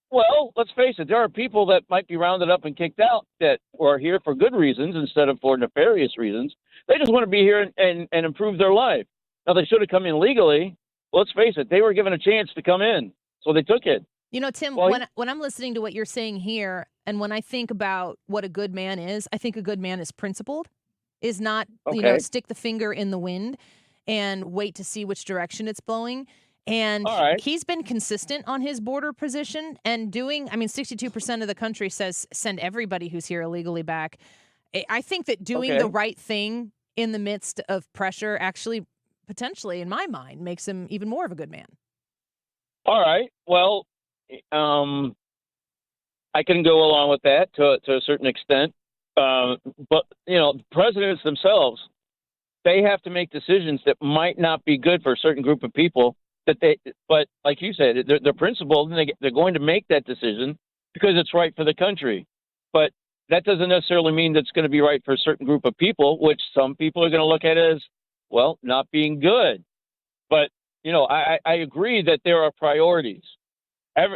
well, let's face it, there are people that might be rounded up and kicked out that are here for good reasons instead of for nefarious reasons. They just want to be here and improve their life. Now, they should have come in legally. Let's face it, they were given a chance to come in, so they took it. You know, Tim, when I'm listening to what you're saying here, and when I think about what a good man is, I think a good man is principled, is not, stick the finger in the wind and wait to see which direction it's blowing. And he's been consistent on his border position and 62% of the country says send everybody who's here illegally back. I think that doing the right thing in the midst of pressure actually, potentially, in my mind, makes him even more of a good man. All right. Well, I can go along with that to a certain extent. But, presidents themselves, they have to make decisions that might not be good for a certain group of people. But like you said, they're principled, and they're going to make that decision because it's right for the country. But that doesn't necessarily mean that it's going to be right for a certain group of people, which some people are going to look at as, well, not being good. But, I agree that there are priorities.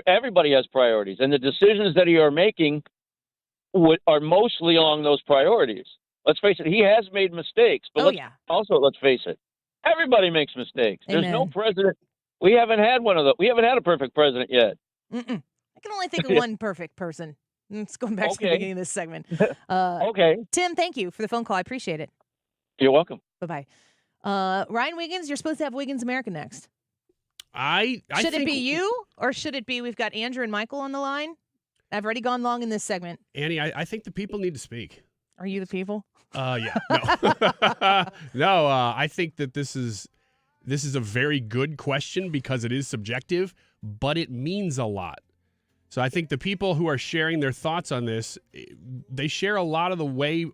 Everybody has priorities, and the decisions that he are making are mostly along those priorities. Let's face it, he has made mistakes, but also, let's face it, everybody makes mistakes. Amen. There's no president. We haven't had one of those. We haven't had a perfect president yet. I can only think of one perfect person. Let's go back to the beginning of this segment. Tim, thank you for the phone call. I appreciate it. You're welcome. Bye-bye. Ryan Wiggins, you're supposed to have Wiggins America next. Should it be you, or should it be we've got Andrew and Michael on the line? I've already gone long in this segment. Annie, I think the people need to speak. Are you the people? Yeah. No. No, I think that this is a very good question because it is subjective, but it means a lot. So I think the people who are sharing their thoughts on this, they share a lot of the way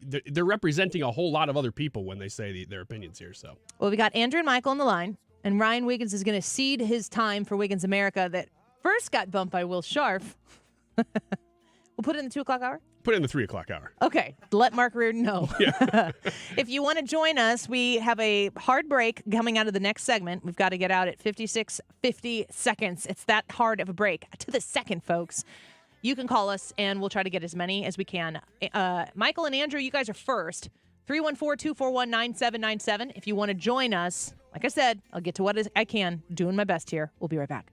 they're representing a whole lot of other people when they say their opinions here. So, well, we got Andrew and Michael on the line, and Ryan Wiggins is going to cede his time for Wiggins America that first got bumped by Will Scharf. We'll put it in the 2 o'clock hour? Put it in the 3 o'clock hour. Okay. Let Mark Reardon know. Yeah. If you want to join us, we have a hard break coming out of the next segment. We've got to get out at 50 seconds. It's that hard of a break. To the second, folks. You can call us, and we'll try to get as many as we can. Michael and Andrew, you guys are first. 314-241-9797. If you want to join us, like I said, I'll get to what I can. Doing my best here. We'll be right back.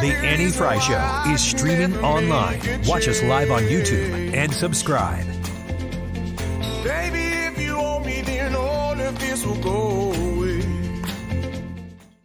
The Annie Fry Show is streaming online. Watch us live on YouTube and subscribe. Baby, if you owe me, then all of this will go away.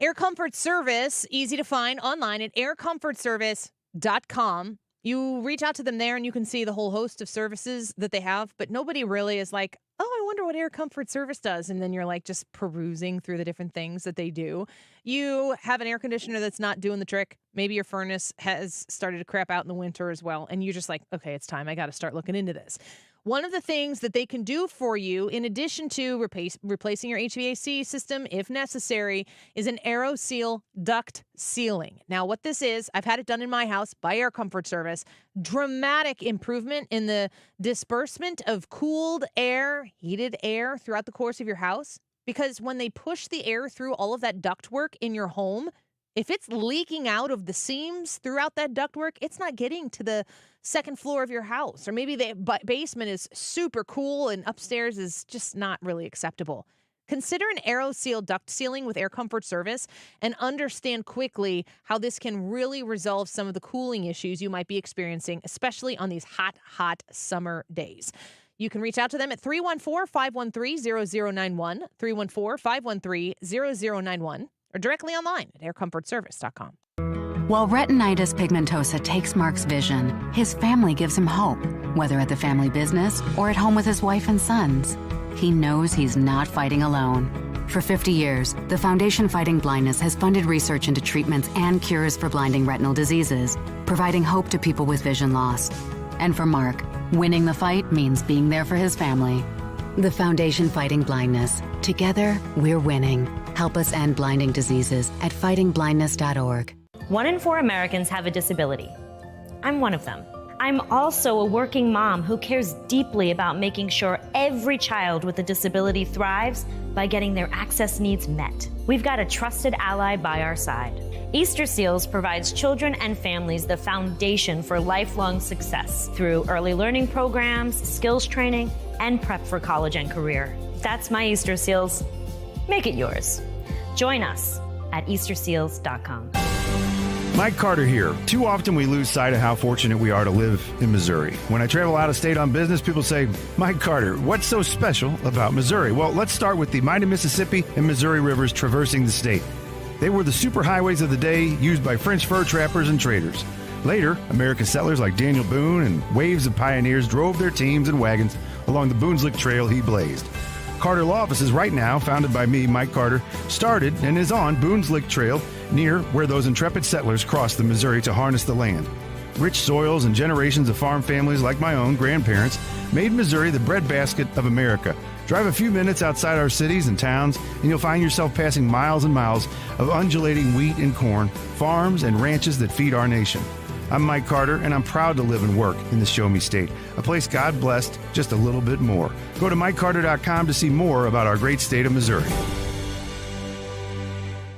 Air Comfort Service, easy to find online at aircomfortservice.com. You reach out to them there and you can see the whole host of services that they have, but nobody really is like, oh, I wonder what Air Comfort Service does. And then you're like just perusing through the different things that they do. You have an air conditioner that's not doing the trick. Maybe your furnace has started to crap out in the winter as well. And you're just like, okay, it's time. I got to start looking into this. One of the things that they can do for you, in addition to replacing your HVAC system, if necessary, is an AeroSeal duct sealing. Now, what this is, I've had it done in my house by Air Comfort Service. Dramatic improvement in the disbursement of cooled air, heated air throughout the course of your house. Because when they push the air through all of that ductwork in your home, if it's leaking out of the seams throughout that ductwork, it's not getting to the second floor of your house. Or maybe the basement is super cool and upstairs is just not really acceptable. Consider an AeroSeal duct sealing with Air Comfort Service and understand quickly how this can really resolve some of the cooling issues you might be experiencing, especially on these hot, hot summer days. You can reach out to them at 314-513-0091, 314-513-0091, or directly online at aircomfortservice.com. While retinitis pigmentosa takes Mark's vision, his family gives him hope, whether at the family business or at home with his wife and sons. He knows he's not fighting alone. For 50 years, the Foundation Fighting Blindness has funded research into treatments and cures for blinding retinal diseases, providing hope to people with vision loss. And for Mark, winning the fight means being there for his family. The Foundation Fighting Blindness. Together, we're winning. Help us end blinding diseases at fightingblindness.org. 1 in 4 Americans have a disability. I'm one of them. I'm also a working mom who cares deeply about making sure every child with a disability thrives by getting their access needs met. We've got a trusted ally by our side. Easter Seals provides children and families the foundation for lifelong success through early learning programs, skills training, and prep for college and career. That's my Easter Seals. Make it yours. Join us at easterseals.com. Mike Carter here. Too often we lose sight of how fortunate we are to live in Missouri. When I travel out of state on business, people say, Mike Carter, what's so special about Missouri? Well, let's start with the mighty Mississippi and Missouri rivers traversing the state. They were the superhighways of the day used by French fur trappers and traders. Later, American settlers like Daniel Boone and waves of pioneers drove their teams and wagons along the Boone's Lick Trail he blazed. Carter Law Offices right now, founded by me, Mike Carter, started and is on Boone's Lick Trail near where those intrepid settlers crossed the Missouri to harness the land. Rich soils and generations of farm families like my own grandparents made Missouri the breadbasket of America. Drive a few minutes outside our cities and towns, and you'll find yourself passing miles and miles of undulating wheat and corn, farms and ranches that feed our nation. I'm Mike Carter, and I'm proud to live and work in the Show Me State, a place God blessed just a little bit more. Go to MikeCarter.com to see more about our great state of Missouri.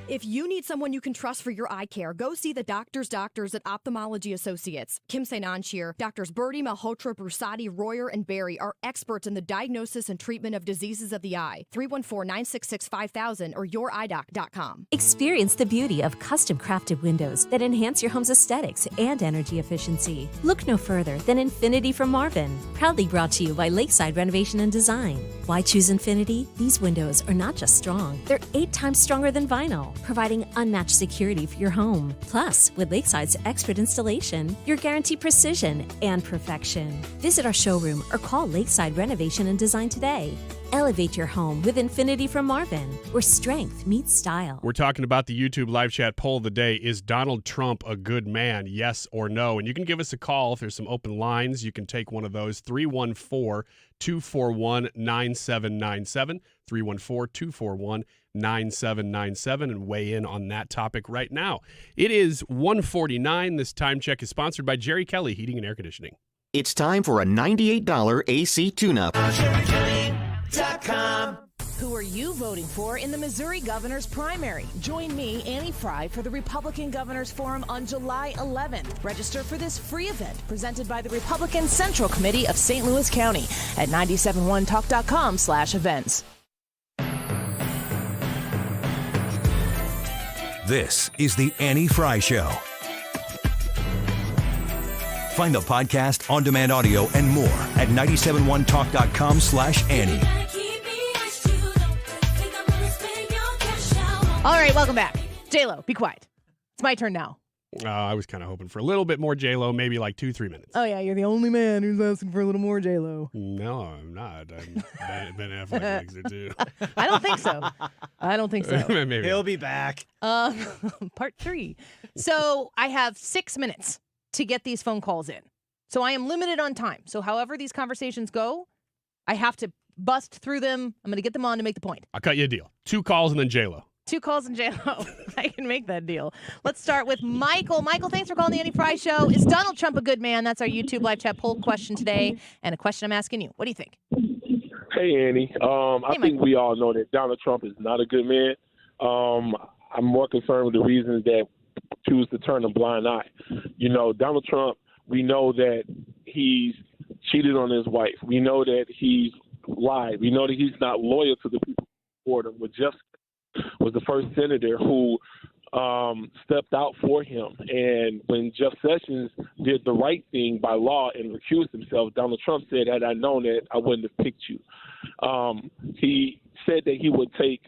If you need someone you can trust for your eye care, go see the doctors at Ophthalmology Associates. Kim St. Ange here. Doctors Birdie, Malhotra, Brusati, Royer, and Barry are experts in the diagnosis and treatment of diseases of the eye. 314-966-5000 or youridoc.com. Experience the beauty of custom-crafted windows that enhance your home's aesthetics and energy efficiency. Look no further than Infinity from Marvin, proudly brought to you by Lakeside Renovation and Design. Why choose Infinity? These windows are not just strong, they're 8 times stronger than vinyl, providing unmatched security for your home. Plus, with Lakeside's expert installation, you're guaranteed precision and perfection. Visit our showroom or call Lakeside Renovation and Design today. Elevate your home with Infinity from Marvin, where strength meets style. We're talking about the YouTube live chat poll of the day. Is Donald Trump a good man? Yes or no? And you can give us a call if there's some open lines. You can take one of those. 314-241-9797. 314-241-9797 and weigh in on that topic right now. It is 1:49. This time check is sponsored by Jerry Kelly Heating and Air Conditioning. It's time for a $98 AC tune-up. Who are you voting for in the Missouri governor's primary? Join me, Annie Fry, for the Republican Governors Forum on July 11th. Register for this free event presented by the Republican Central Committee of St. Louis County at 971talk.com/events. This is the Annie Fry Show. Find the podcast, on-demand audio, and more at 971talk.com/Annie. All right, welcome back. J-Lo, be quiet. It's my turn now. I was kind of hoping for a little bit more J-Lo, maybe like 2-3 minutes. Oh, yeah, you're the only man who's asking for a little more J-Lo. No, I'm not. Ben Affleck likes it too. I don't think so. Maybe. He'll be back. Part 3. So I have 6 minutes to get these phone calls in. So I am limited on time. So however these conversations go, I have to bust through them. I'm going to get them on to make the point. I'll cut you a deal. 2 calls and then J-Lo. 2 calls and J-Lo. I can make that deal. Let's start with Michael. Michael, thanks for calling the Annie Fry Show. Is Donald Trump a good man? That's our YouTube live chat poll question today, and a question I'm asking you. What do you think? Hey, Annie. I think we all know that Donald Trump is not a good man. I'm more concerned with the reasons that choose to turn a blind eye. You know, Donald Trump, we know that he's cheated on his wife. We know that he's lied. We know that he's not loyal to the people who support him. With Jeff was the first senator who stepped out for him. And when Jeff Sessions did the right thing by law and recused himself, Donald Trump said, had I known that, I wouldn't have picked you. He said that he would take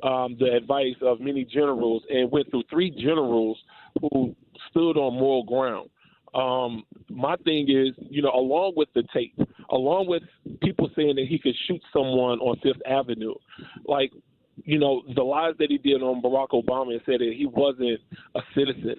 the advice of many generals and went through 3 generals who stood on moral ground. My thing is, you know, along with the tape, along with people saying that he could shoot someone on Fifth Avenue, like, you know, the lies that he did on Barack Obama and said that he wasn't a citizen.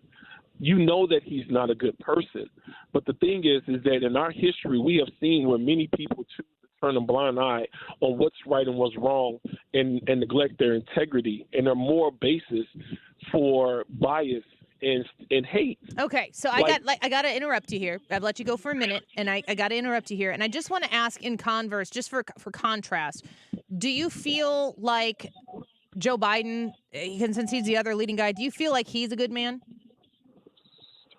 You know that he's not a good person. But the thing is that in our history, we have seen where many people choose to turn a blind eye on what's right and what's wrong and neglect their integrity and their moral basis for bias and hate. Okay, so I got to interrupt you here. I've let you go for a minute, and I got to interrupt you here. And I just want to ask in converse, just for contrast, do you feel like Joe Biden, since he's the other leading guy, do you feel like he's a good man?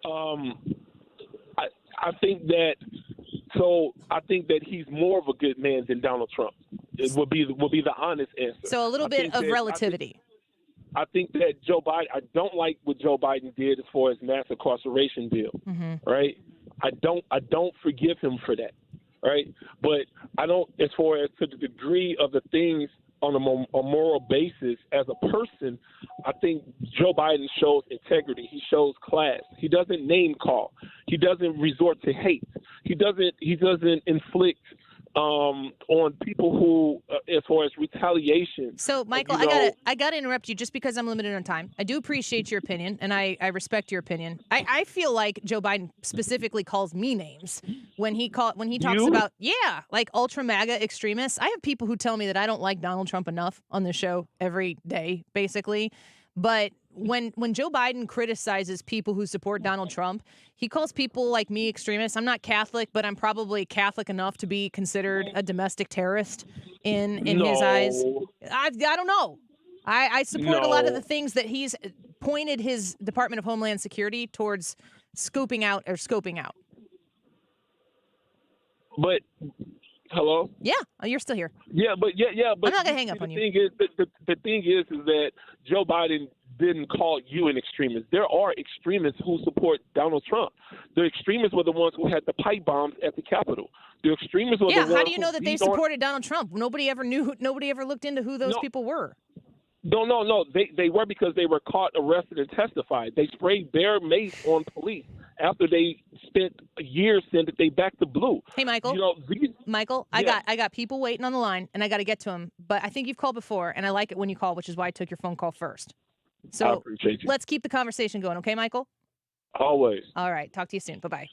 I think that he's more of a good man than Donald Trump. It would be the honest answer. So a little bit of relativity. I think that Joe Biden, I don't like what Joe Biden did as far as mass incarceration bill, right? I don't forgive him for that, right? But I don't, as far as to the degree of the things on a moral basis as a person, I think Joe Biden shows integrity. He shows class. He doesn't name call. He doesn't resort to hate. He doesn't inflict on people who, as far as retaliation. So, Michael, I gotta interrupt you just because I'm limited on time. I do appreciate your opinion, and I respect your opinion. I feel like Joe Biden specifically calls me names when he talks about like ultra MAGA extremists. I have people who tell me that I don't like Donald Trump enough on the show every day, basically. But when Joe Biden criticizes people who support Donald Trump, he calls people like me extremists. I'm not Catholic, but I'm probably Catholic enough to be considered a domestic terrorist in his eyes. I don't know. I support a lot of the things that he's pointed his Department of Homeland Security towards scoping out. But hello? Yeah, you're still here. Yeah, but I'm not gonna hang up on you. The thing is that Joe Biden didn't call you an extremist. There are extremists who support Donald Trump. The extremists were the ones who had the pipe bombs at the Capitol. The extremists were the ones how do you know that they supported Donald Trump? Nobody ever looked into who those people were. No. They were because they were caught, arrested, and testified. They sprayed bear mace on police after they spent years saying that they backed the blue. Hey, Michael. Michael, Yeah. I got people waiting on the line, and I got to get to them. But I think you've called before, and I like it when you call, which is why I took your phone call first. I So appreciate you. let's keep the conversation going, okay, Michael? Always. All right. Talk to you soon. Bye-bye.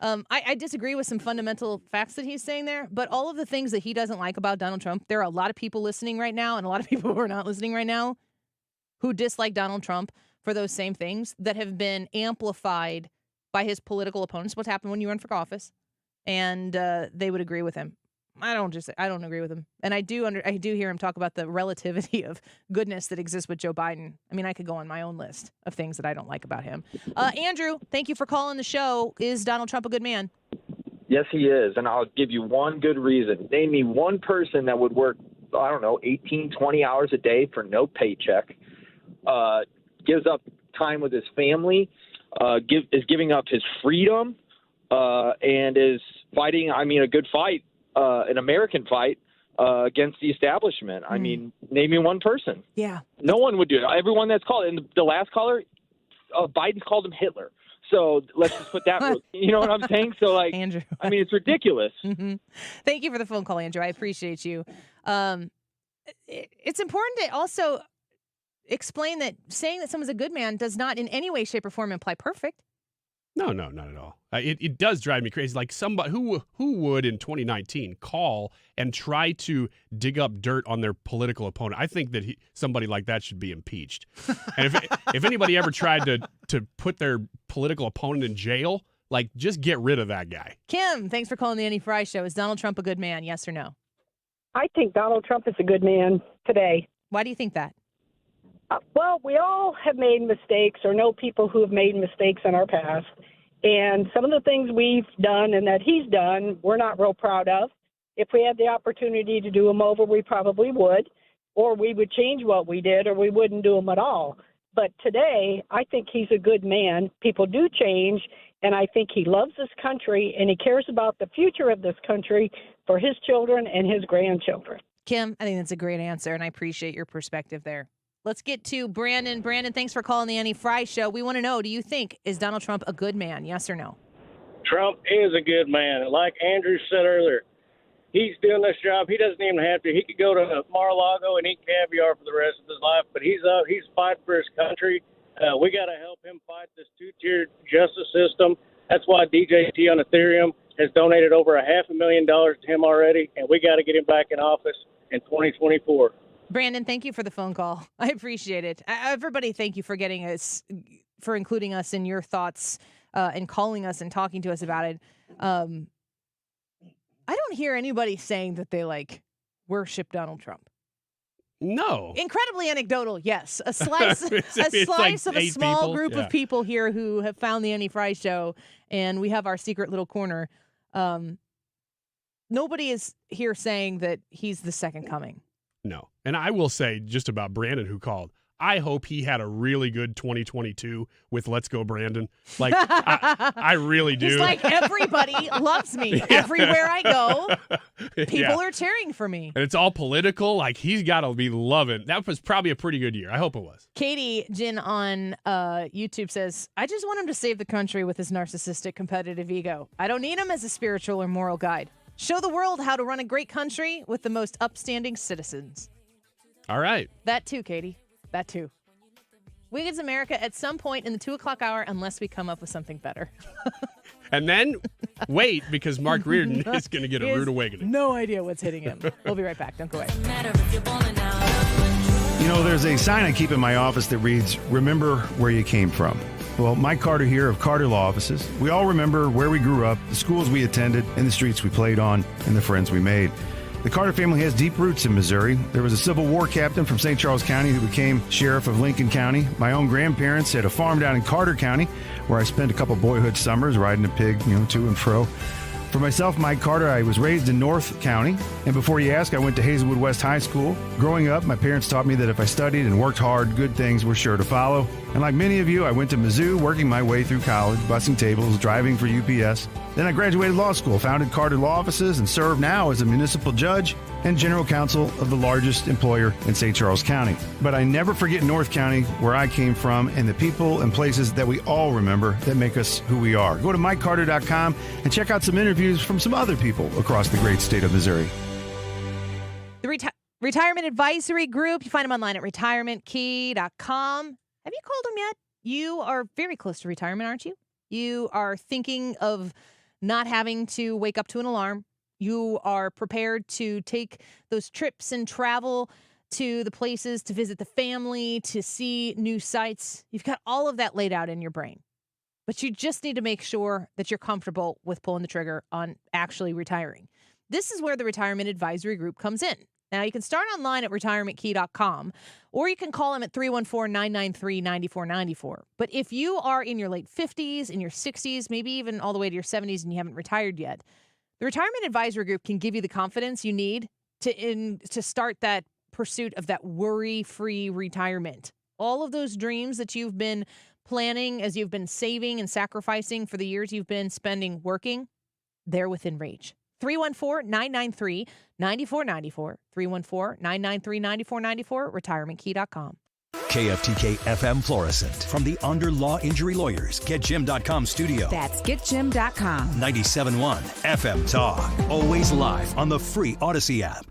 I disagree with some fundamental facts that he's saying there, but all of the things that he doesn't like about Donald Trump, there are a lot of people listening right now and a lot of people who are not listening right now who dislike Donald Trump for those same things that have been amplified by his political opponents. What happened when you run for office? And they would agree with him. I don't agree with him. And I do hear him talk about the relativity of goodness that exists with Joe Biden. I mean, I could go on my own list of things that I don't like about him. Andrew, thank you for calling the show. Is Donald Trump a good man? Yes, he is. And I'll give you one good reason. Name me one person that would work, 18, 20 hours a day for no paycheck, gives up time with his family, is giving up his freedom, and is fighting, a good fight, an American fight against the establishment. I mean, name me one person. Yeah. No one would do it. Everyone that's called, and the last caller, Biden called him Hitler. So let's just put that, you know what I'm saying? So, Andrew. It's ridiculous. Mm-hmm. Thank you for the phone call, Andrew. I appreciate you. It's important to also explain that saying that someone's a good man does not in any way, shape, or form imply perfect. No, not at all. It does drive me crazy. Like somebody who would in 2019 call and try to dig up dirt on their political opponent. I think that somebody like that should be impeached. And if anybody ever tried to put their political opponent in jail, just get rid of that guy. Kim, thanks for calling the Annie Fry Show. Is Donald Trump a good man? Yes or no? I think Donald Trump is a good man today. Why do you think that? Well, we all have made mistakes or know people who have made mistakes in our past. And some of the things we've done and that he's done, we're not real proud of. If we had the opportunity to do them over, we probably would. Or we would change what we did, or we wouldn't do them at all. But today, I think he's a good man. People do change, and I think he loves this country, and he cares about the future of this country for his children and his grandchildren. Kim, I think that's a great answer, and I appreciate your perspective there. Let's get to Brandon. Brandon, thanks for calling the Annie Fry Show. We want to know, do you think, is Donald Trump a good man? Yes or no? Trump is a good man. Like Andrew said earlier, he's doing this job. He doesn't even have to. He could go to Mar-a-Lago and eat caviar for the rest of his life, but he's fighting for his country. We got to help him fight this two-tiered justice system. That's why DJT on Ethereum has donated over $500,000 to him already, and we got to get him back in office in 2024. Brandon, thank you for the phone call. I appreciate it. Everybody, thank you for including us in your thoughts and calling us and talking to us about it. I don't hear anybody saying that they worship Donald Trump. No. Incredibly anecdotal, yes. A slice of a small group of people here who have found the Annie Fry Show, and we have our secret little corner. Nobody is here saying that he's the second coming. No. And I will say just about Brandon who called, I hope he had a really good 2022 with Let's Go Brandon. I really do. He's like, everybody loves me. Everywhere I go, people are cheering for me. And it's all political. He's got to be loving. That was probably a pretty good year. I hope it was. Katie Jin on YouTube says, I just want him to save the country with his narcissistic competitive ego. I don't need him as a spiritual or moral guide. Show the world how to run a great country with the most upstanding citizens. All right. That too, Katie. That too. Wiggins America at some point in the 2 o'clock hour, unless we come up with something better. And then wait, because Mark Reardon is going to get a rude awakening. No idea what's hitting him. We'll be right back. Don't go away. There's a sign I keep in my office that reads, "Remember where you came from." Well, Mike Carter here of Carter Law Offices. We all remember where we grew up, the schools we attended, and the streets we played on, and the friends we made. The Carter family has deep roots in Missouri. There was a Civil War captain from St. Charles County who became sheriff of Lincoln County. My own grandparents had a farm down in Carter County where I spent a couple boyhood summers riding a pig, to and fro. For myself, Mike Carter, I was raised in North County, and before you ask, I went to Hazelwood West High School. Growing up, my parents taught me that if I studied and worked hard, good things were sure to follow. And like many of you, I went to Mizzou, working my way through college, bussing tables, driving for UPS. Then I graduated law school, founded Carter Law Offices, and serve now as a municipal judge and general counsel of the largest employer in St. Charles County. But I never forget North County, where I came from, and the people and places that we all remember that make us who we are. Go to MikeCarter.com and check out some interviews from some other people across the great state of Missouri. The Retirement Advisory Group, you find them online at retirementkey.com. Have you called them yet? You are very close to retirement, aren't you? You are thinking of not having to wake up to an alarm. You are prepared to take those trips and travel to the places, to visit the family, to see new sights. You've got all of that laid out in your brain. But you just need to make sure that you're comfortable with pulling the trigger on actually retiring. This is where the Retirement Advisory Group comes in. Now, you can start online at retirementkey.com, or you can call them at 314-993-9494. But if you are in your late 50s, in your 60s, maybe even all the way to your 70s and you haven't retired yet, the Retirement Advisory Group can give you the confidence you need to start that pursuit of that worry-free retirement. All of those dreams that you've been planning as you've been saving and sacrificing for the years you've been spending working, they're within reach. 314-993-9494. 314-993-9494. RetirementKey.com. KFTK FM Florissant. From the Under Law Injury Lawyers, GetJim.com studio. That's GetJim.com. 97.1 FM Talk. Always live on the free Odyssey app.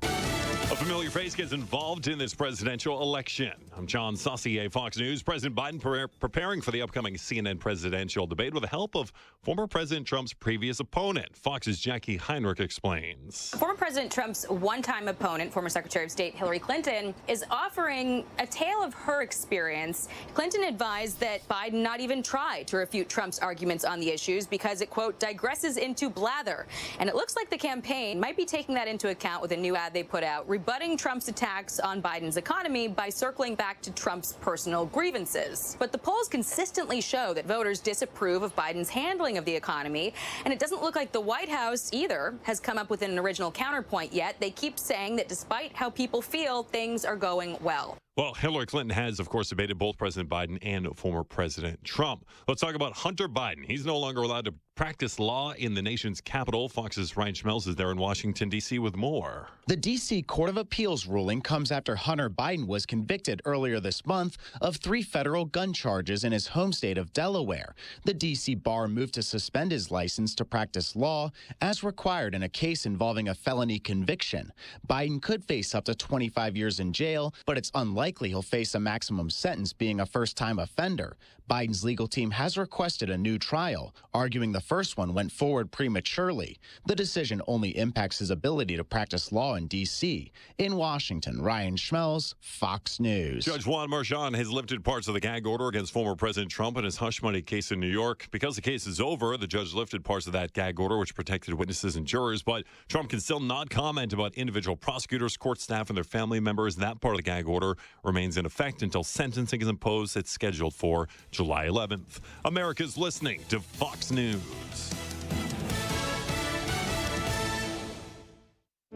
A familiar face gets involved in this presidential election. I'm John Saucier, Fox News. President Biden preparing for the upcoming CNN presidential debate with the help of former President Trump's previous opponent. Fox's Jackie Heinrich explains. Former President Trump's one-time opponent, former Secretary of State Hillary Clinton, is offering a tale of her experience. Clinton advised that Biden not even try to refute Trump's arguments on the issues because it, quote, digresses into blather. And it looks like the campaign might be taking that into account with a new ad they put out, rebutting Trump's attacks on Biden's economy by circling back to Trump's personal grievances. But the polls consistently show that voters disapprove of Biden's handling of the economy, and it doesn't look like the White House either has come up with an original counterpoint yet. They keep saying that despite how people feel, things are going well. Well, Hillary Clinton has, of course, debated both President Biden and former President Trump. Let's talk about Hunter Biden. He's no longer allowed to practice law in the nation's capital. Fox's Ryan Schmelz is there in Washington, D.C. with more. The D.C. Court of Appeals ruling comes after Hunter Biden was convicted earlier this month of 3 federal gun charges in his home state of Delaware. The D.C. bar moved to suspend his license to practice law as required in a case involving a felony conviction. Biden could face up to 25 years in jail, but it's unlikely he'll face a maximum sentence being a first-time offender. Biden's legal team has requested a new trial, arguing the first one went forward prematurely. The decision only impacts his ability to practice law in D.C. In Washington, Ryan Schmelz, Fox News. Judge Juan Merchan has lifted parts of the gag order against former President Trump in his hush money case in New York. Because the case is over, the judge lifted parts of that gag order, which protected witnesses and jurors, but Trump can still not comment about individual prosecutors, court staff, and their family members. That part of the gag order remains in effect until sentencing is imposed. It's scheduled for July 11th. America's listening to Fox News.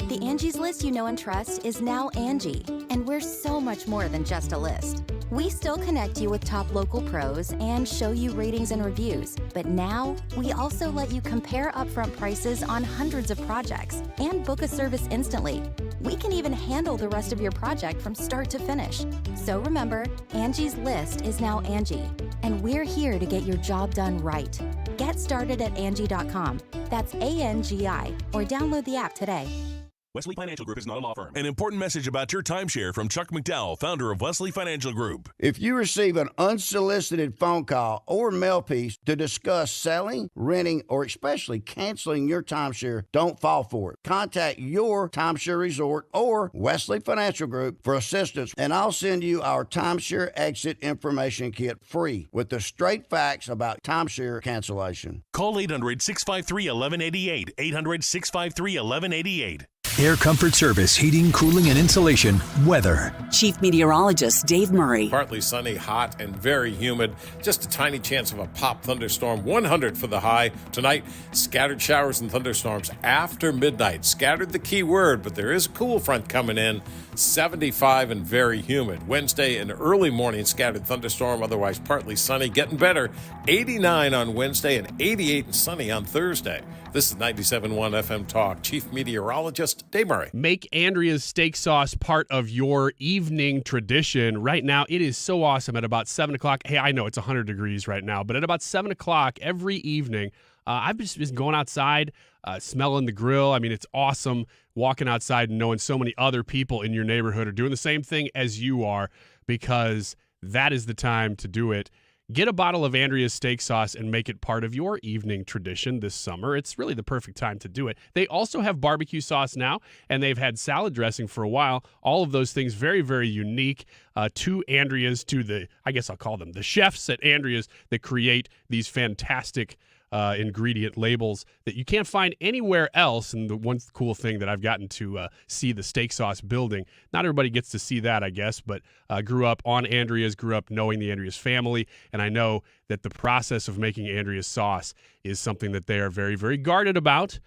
The Angie's List you know and trust is now Angie, and we're so much more than just a list. We still connect you with top local pros and show you ratings and reviews, but now we also let you compare upfront prices on hundreds of projects and book a service instantly. We can even handle the rest of your project from start to finish. So remember, Angie's List is now Angie, and we're here to get your job done right. Get started at Angie.com. That's ANGI, or download the app today. Wesley Financial Group is not a law firm. An important message about your timeshare from Chuck McDowell, founder of Wesley Financial Group. If you receive an unsolicited phone call or mail piece to discuss selling, renting, or especially canceling your timeshare, don't fall for it. Contact your timeshare resort or Wesley Financial Group for assistance, and I'll send you our timeshare exit information kit free with the straight facts about timeshare cancellation. Call 800-653-1188. 800-653-1188. Air Comfort Service, heating, cooling, and insulation. Weather. Chief Meteorologist Dave Murray. Partly sunny, hot, and very humid. Just a tiny chance of a pop thunderstorm. 100 for the high. Tonight, scattered showers and thunderstorms after midnight. Scattered the key word, but there is a cool front coming in. 75 and very humid. Wednesday, an early morning scattered thunderstorm, otherwise partly sunny. Getting better, 89 on Wednesday and 88 and sunny on Thursday. This is 97.1 FM Talk. Chief Meteorologist Dave Murray. Make Andrea's steak sauce part of your evening tradition. Right now, it is so awesome at about 7 o'clock. Hey, I know it's 100 degrees right now, but at about 7 o'clock every evening, I've just been going outside, smelling the grill. I mean, it's awesome walking outside and knowing so many other people in your neighborhood are doing the same thing as you are, because that is the time to do it. Get a bottle of Andrea's steak sauce and make it part of your evening tradition this summer. It's really the perfect time to do it. They also have barbecue sauce now, and they've had salad dressing for a while. All of those things very, very unique to Andrea's, to the, I guess I'll call them the chefs at Andrea's that create these fantastic ingredient labels that you can't find anywhere else. And the one cool thing that I've gotten to see the steak sauce building, not everybody gets to see that, I guess, but grew up on Andrea's, grew up knowing the Andrea's family, and I know that the process of making Andrea's sauce is something that they are very, very guarded about.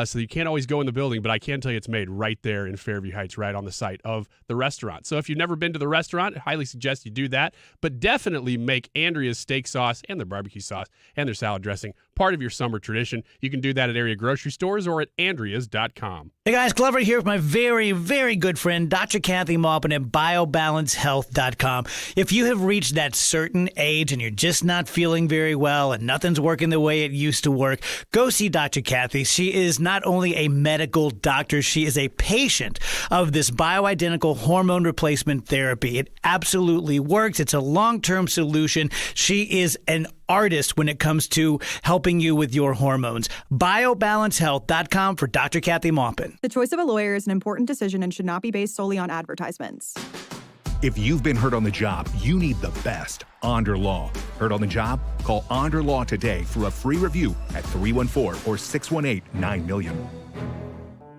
So you can't always go in the building, but I can tell you it's made right there in Fairview Heights, right on the site of the restaurant. So if you've never been to the restaurant, I highly suggest you do that. But definitely make Andrea's steak sauce and their barbecue sauce and their salad dressing part of your summer tradition. You can do that at area grocery stores or at andreas.com. Hey guys, Glover here with my very, very good friend, Dr. Kathy Maupin at BioBalanceHealth.com. If you have reached that certain age and you're just not feeling very well and nothing's working the way it used to work, go see Dr. Kathy. She is not only a medical doctor, she is a patient of this bioidentical hormone replacement therapy. It absolutely works. It's a long-term solution. She is an artist when it comes to helping you with your hormones. BioBalanceHealth.com for Dr. Kathy Maupin. The choice of a lawyer is an important decision and should not be based solely on advertisements. If you've been hurt on the job, you need the best. Onder Law. Hurt on the job? Call Onder Law today for a free review at 314 or 618-9000000.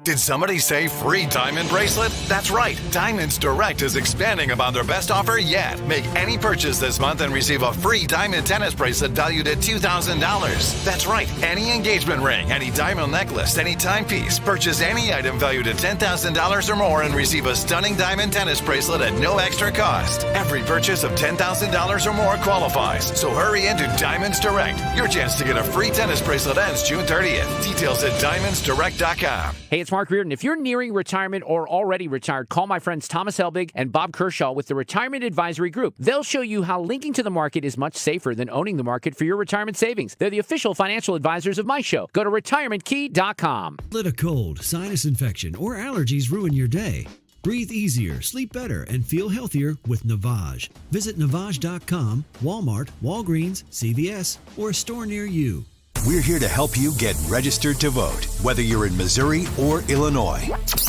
Did somebody say free diamond bracelet? That's right. Diamonds Direct is expanding upon their best offer yet. Make any purchase this month and receive a free diamond tennis bracelet valued at $2,000. That's right. Any engagement ring, any diamond necklace, any timepiece. Purchase any item valued at $10,000 or more and receive a stunning diamond tennis bracelet at no extra cost. Every purchase of $10,000 or more qualifies. So hurry into Diamonds Direct. Your chance to get a free tennis bracelet ends June 30th. Details at diamondsdirect.com. Hey, it's Mark Reardon. If you're nearing retirement or already retired, call my friends Thomas Helbig and Bob Kershaw with the Retirement Advisory Group. They'll show you how linking to the market is much safer than owning the market for your retirement savings. They're the official financial advisors of my show. Go to retirementkey.com. Let a cold, sinus infection, or allergies ruin your day. Breathe easier, sleep better, and feel healthier with Navage. Visit Navage.com, Walmart, Walgreens, CVS, or a store near you. We're here to help you get registered to vote, whether you're in Missouri or Illinois.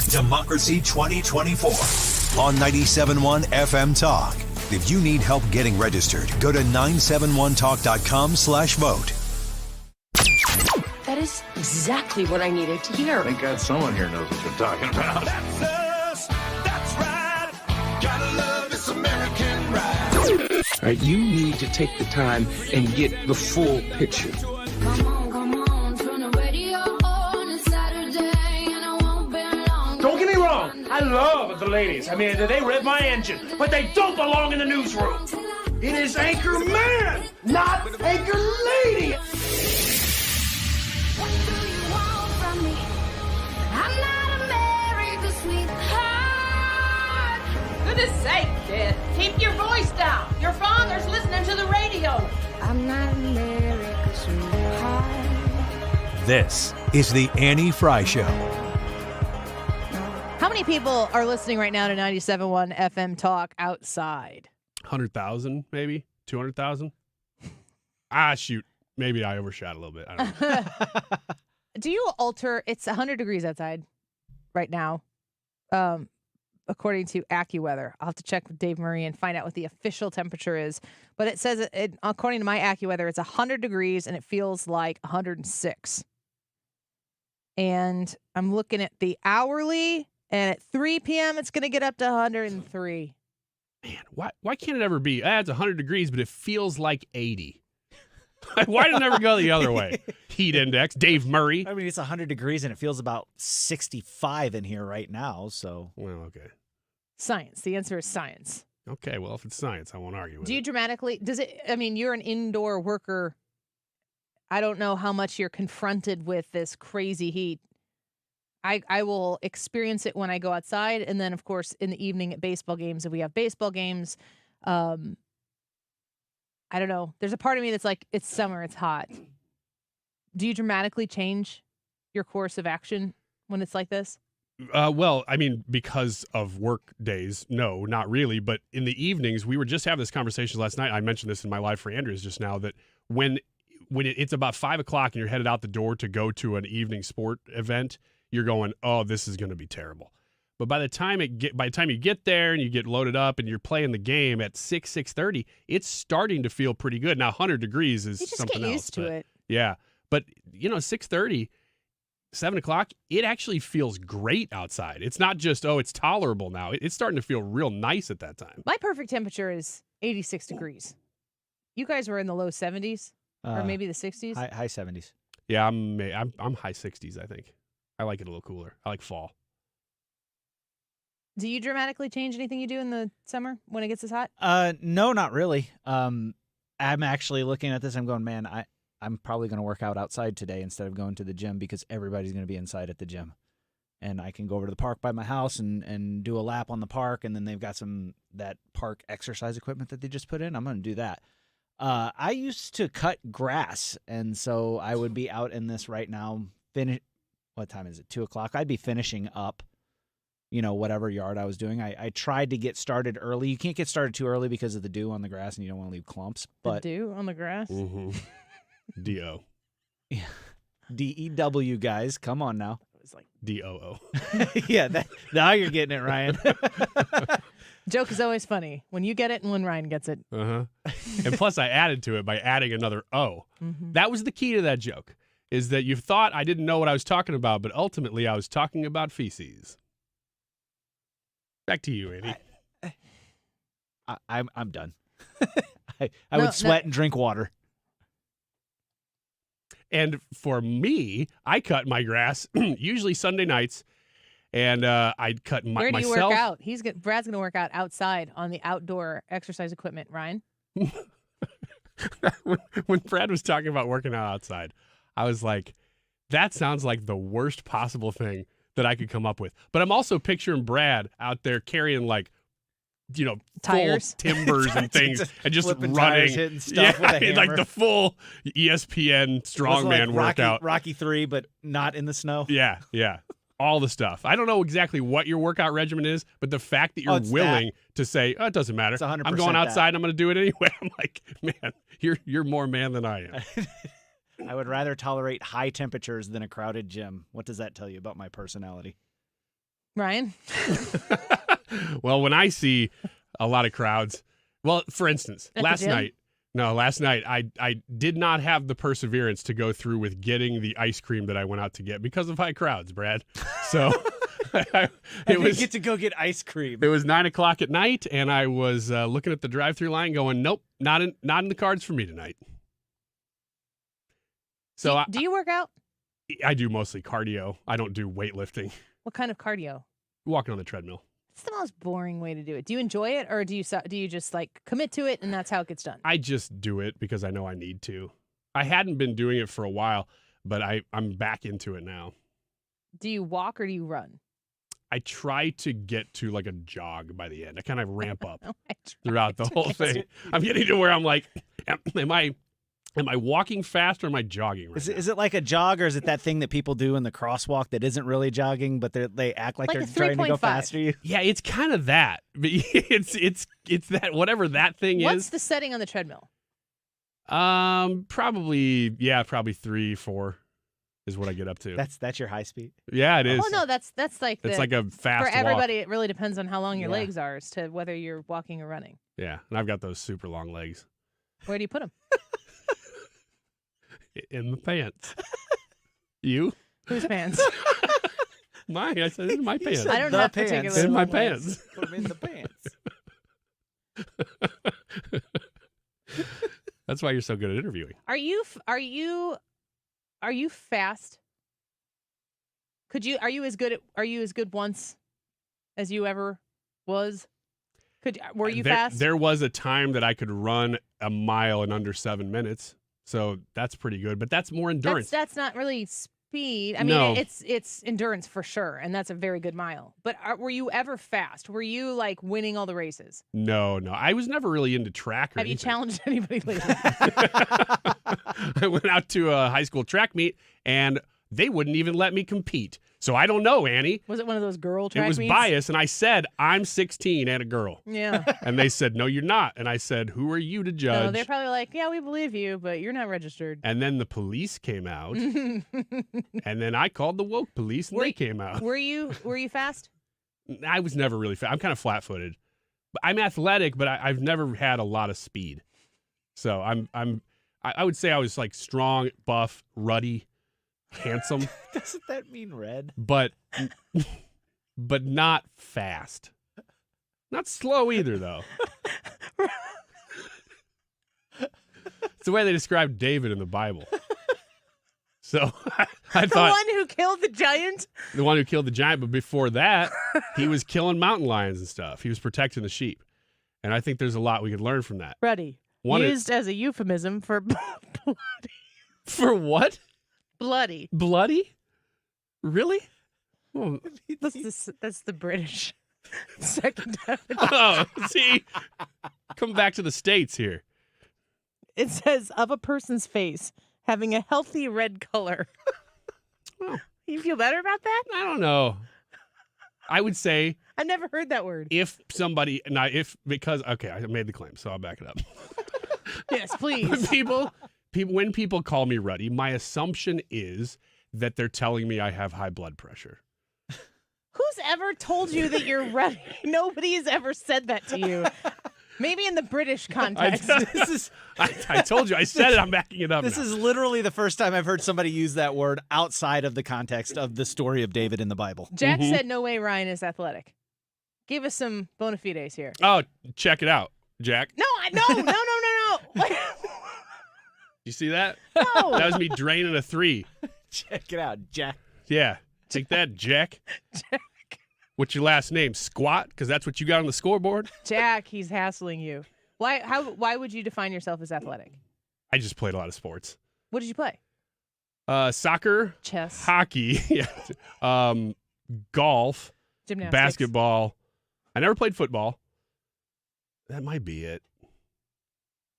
Democracy 2024 on 97.1 FM Talk. If you need help getting registered, go to 971talk.com/vote. That is exactly what I needed to hear. Thank God someone here knows what you're talking about. That's us. That's right. Gotta love this American ride. All right, you need to take the time and get the full picture. Don't get me wrong, I love the ladies. I mean, they rev my engine, but they don't belong in the newsroom. It is Anchor Man, not Anchor Lady. What do you want from me? I'm not America's sweetheart. Goodness sake, kid. Keep your voice down. Your father's listening to the radio. I'm not America's sweetheart. This is the Annie Fry Show. How many people are listening right now to 97.1 FM Talk outside? 100,000, maybe 200,000. Shoot, maybe I overshot a little bit. I don't know. Do you alter? It's 100 degrees outside right now, according to AccuWeather. I'll have to check with Dave Murray and find out what the official temperature is. But it says, according to my AccuWeather, it's 100 degrees and it feels like 106. And I'm looking at the hourly. And at 3 p.m., it's going to get up to 103. Man, why can't it ever be? It's 100 degrees, but it feels like 80. Why did it never go the other way? Heat index, Dave Murray. I mean, it's 100 degrees and it feels about 65 in here right now. So, well, okay. Science. The answer is science. Okay, well, if it's science, I won't argue with Do you dramatically, you're an indoor worker. I don't know how much you're confronted with this crazy heat. I will experience it when I go outside. And then, of course, in the evening at baseball games, if we have baseball games, I don't know. There's a part of me that's like, it's summer, it's hot. Do you dramatically change your course of action when it's like this? Well, I mean, because of work days, no, not really. But in the evenings, we were just having this conversation last night. I mentioned this in my Live for Andrews just now, that when it's about 5 o'clock and you're headed out the door to go to an evening sport event, you're going, oh, this is going to be terrible. But by the time you get there and you get loaded up and you're playing the game at 6:30, it's starting to feel pretty good. Now, 100 degrees is something else. You just get used to it. Yeah. But, 6:30, 7 o'clock, it actually feels great outside. It's not just, it's tolerable now. It's starting to feel real nice at that time. My perfect temperature is 86 degrees. You guys were in the low 70s or maybe the 60s? High 70s. Yeah, I'm high 60s, I think. I like it a little cooler. I like fall. Do you dramatically change anything you do in the summer when it gets this hot? No, not really. I'm actually looking at this. I'm going, man, I'm probably going to work out outside today instead of going to the gym because everybody's going to be inside at the gym. And I can go over to the park by my house and do a lap on the park. And then they've got that park exercise equipment that they just put in. I'm going to do that. I used to cut grass. And so I would be out in this right now. What time is it? 2 o'clock. I'd be finishing up, whatever yard I was doing. I tried to get started early. You can't get started too early because of the dew on the grass and you don't want to leave clumps. But the dew on the grass? Mm-hmm. D-O. Yeah. D-E-W, guys. Come on now. It was like D-O-O. Yeah, now you're getting it, Ryan. Joke is always funny when you get it and when Ryan gets it. Uh-huh. And plus I added to it by adding another O. Mm-hmm. That was the key to that joke, is that you thought I didn't know what I was talking about, but ultimately I was talking about feces. Back to you, Andy. I'm done. I would sweat and drink water. And for me, I cut my grass usually Sunday nights, and I'd cut myself. Where do you work out? Brad's going to work out outside on the outdoor exercise equipment. Ryan? When Brad was talking about working out outside, I was like, that sounds like the worst possible thing that I could come up with. But I'm also picturing Brad out there carrying tires, full timbers and things, and just Flipping running, tires, hitting stuff with a hammer. like the full ESPN strongman workout. Rocky 3, but not in the snow. Yeah, all the stuff. I don't know exactly what your workout regimen is, but the fact that you're willing to say, it doesn't matter. It's 100% I'm going outside. And I'm going to do it anyway. I'm like, man, you're more man than I am. I would rather tolerate high temperatures than a crowded gym. What does that tell you about my personality? Ryan? Well, when I see a lot of crowds, for instance, last night I did not have the perseverance to go through with getting the ice cream that I went out to get because of high crowds, Brad. So I didn't get to go get ice cream. It was 9 o'clock at night, and I was looking at the drive-through line going, nope, not in the cards for me tonight. So do you work out? I do mostly cardio. I don't do weightlifting. What kind of cardio? Walking on the treadmill. It's the most boring way to do it. Do you enjoy it, or do you just commit to it and that's how it gets done? I just do it because I know I need to. I hadn't been doing it for a while, but I'm back into it now. Do you walk or do you run? I try to get to a jog by the end. I kind of ramp up throughout the whole thing. I'm getting to where I'm like, am I walking fast or am I jogging right now? Is it like a jog, or is it that thing that people do in the crosswalk that isn't really jogging, but they act like they're trying to go faster? Yeah, it's kind of that. It's that whatever that thing is. What's the setting on the treadmill? Probably 3-4 is what I get up to. That's your high speed. Yeah, it is. Oh no, that's like it's like a fast for everybody. walk. It really depends on how long your legs are as to whether you're walking or running. Yeah, and I've got those super long legs. Where do you put them? In the pants. You? Whose pants? Mine. I said in my pants. I don't have particular in my legs. pants. Put them in the pants. That's why you're so good at interviewing. Are you fast? Are you as good once as you ever was? Were you there, fast? There was a time that I could run a mile in under 7 minutes. So that's pretty good. But that's more endurance. That's not really speed. I mean, No. it's endurance for sure, and that's a very good mile. But were you ever fast? Were you like winning all the races? No. I was never really into track or Have you anything. challenged anybody lately? I went out to a high school track meet, and they wouldn't even let me compete. So I don't know, Annie. Was it one of those girl track It was meets? biased, and I said, I'm 16 and a girl. Yeah. And they said, no, you're not. And I said, who are you to judge? No, they're probably like, yeah, we believe you, but you're not registered. And then the police came out, and then I called the woke police, and they came out. Were you fast? I was never really fast. I'm kind of flat-footed. I'm athletic, but I've never had a lot of speed. So I would say I was like strong, buff, ruddy, handsome. Doesn't that mean red? But not fast. Not slow either, though. It's the way they described David in the Bible. So I The thought one who killed the giant? the one who killed the giant, but before that, he was killing mountain lions and stuff. He was protecting the sheep. And I think there's a lot we could learn from that. Ready. Used as a euphemism for bloody. For what? Bloody. Bloody? Really? Well, That's the British second definition. oh, see? Come back to the States here. It says, of a person's face having a healthy red color. You feel better about that? I don't know. I would say I've never heard that word. Because I made the claim, so I'll back it up. Yes, please. When people call me ruddy, my assumption is that they're telling me I have high blood pressure. Who's ever told you that you're ruddy? Nobody has ever said that to you. Maybe in the British context. I told you. I said it. I'm backing it up. This now. is literally the first time I've heard somebody use that word outside of the context of the story of David in the Bible. Jack said, no way Ryan is athletic. Give us some bona fides here. Oh, check it out, Jack. No. You see that? No. That was me draining a 3. Check it out, Jack. Yeah. Take that, Jack. What's your last name? Squat? Because that's what you got on the scoreboard? Jack, he's hassling you. Why would you define yourself as athletic? I just played a lot of sports. What did you play? Soccer, chess, hockey, golf, gymnastics, basketball. I never played football. That might be it.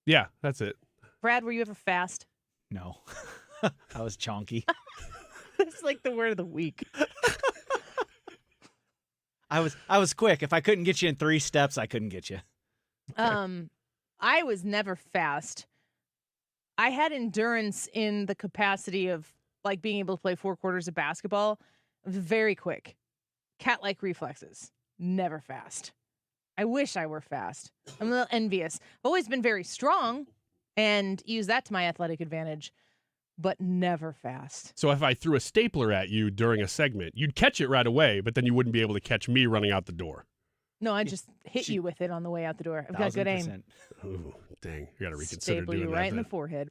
Yeah, that's it. Brad, were you ever fast? No. I was chonky. It's like the word of the week. I was quick. If I couldn't get you in 3 steps, I couldn't get you. I was never fast. I had endurance in the capacity of like being able to play 4 quarters of basketball. Very quick. Cat-like reflexes. Never fast. I wish I were fast. I'm a little envious. I've always been very strong and use that to my athletic advantage, but never fast. So if I threw a stapler at you during a segment, you'd catch it right away, but then you wouldn't be able to catch me running out the door. No, I just hit you with it on the way out the door. I've got good aim. Ooh, dang. You got to reconsider Staple doing you that. right in then. the forehead.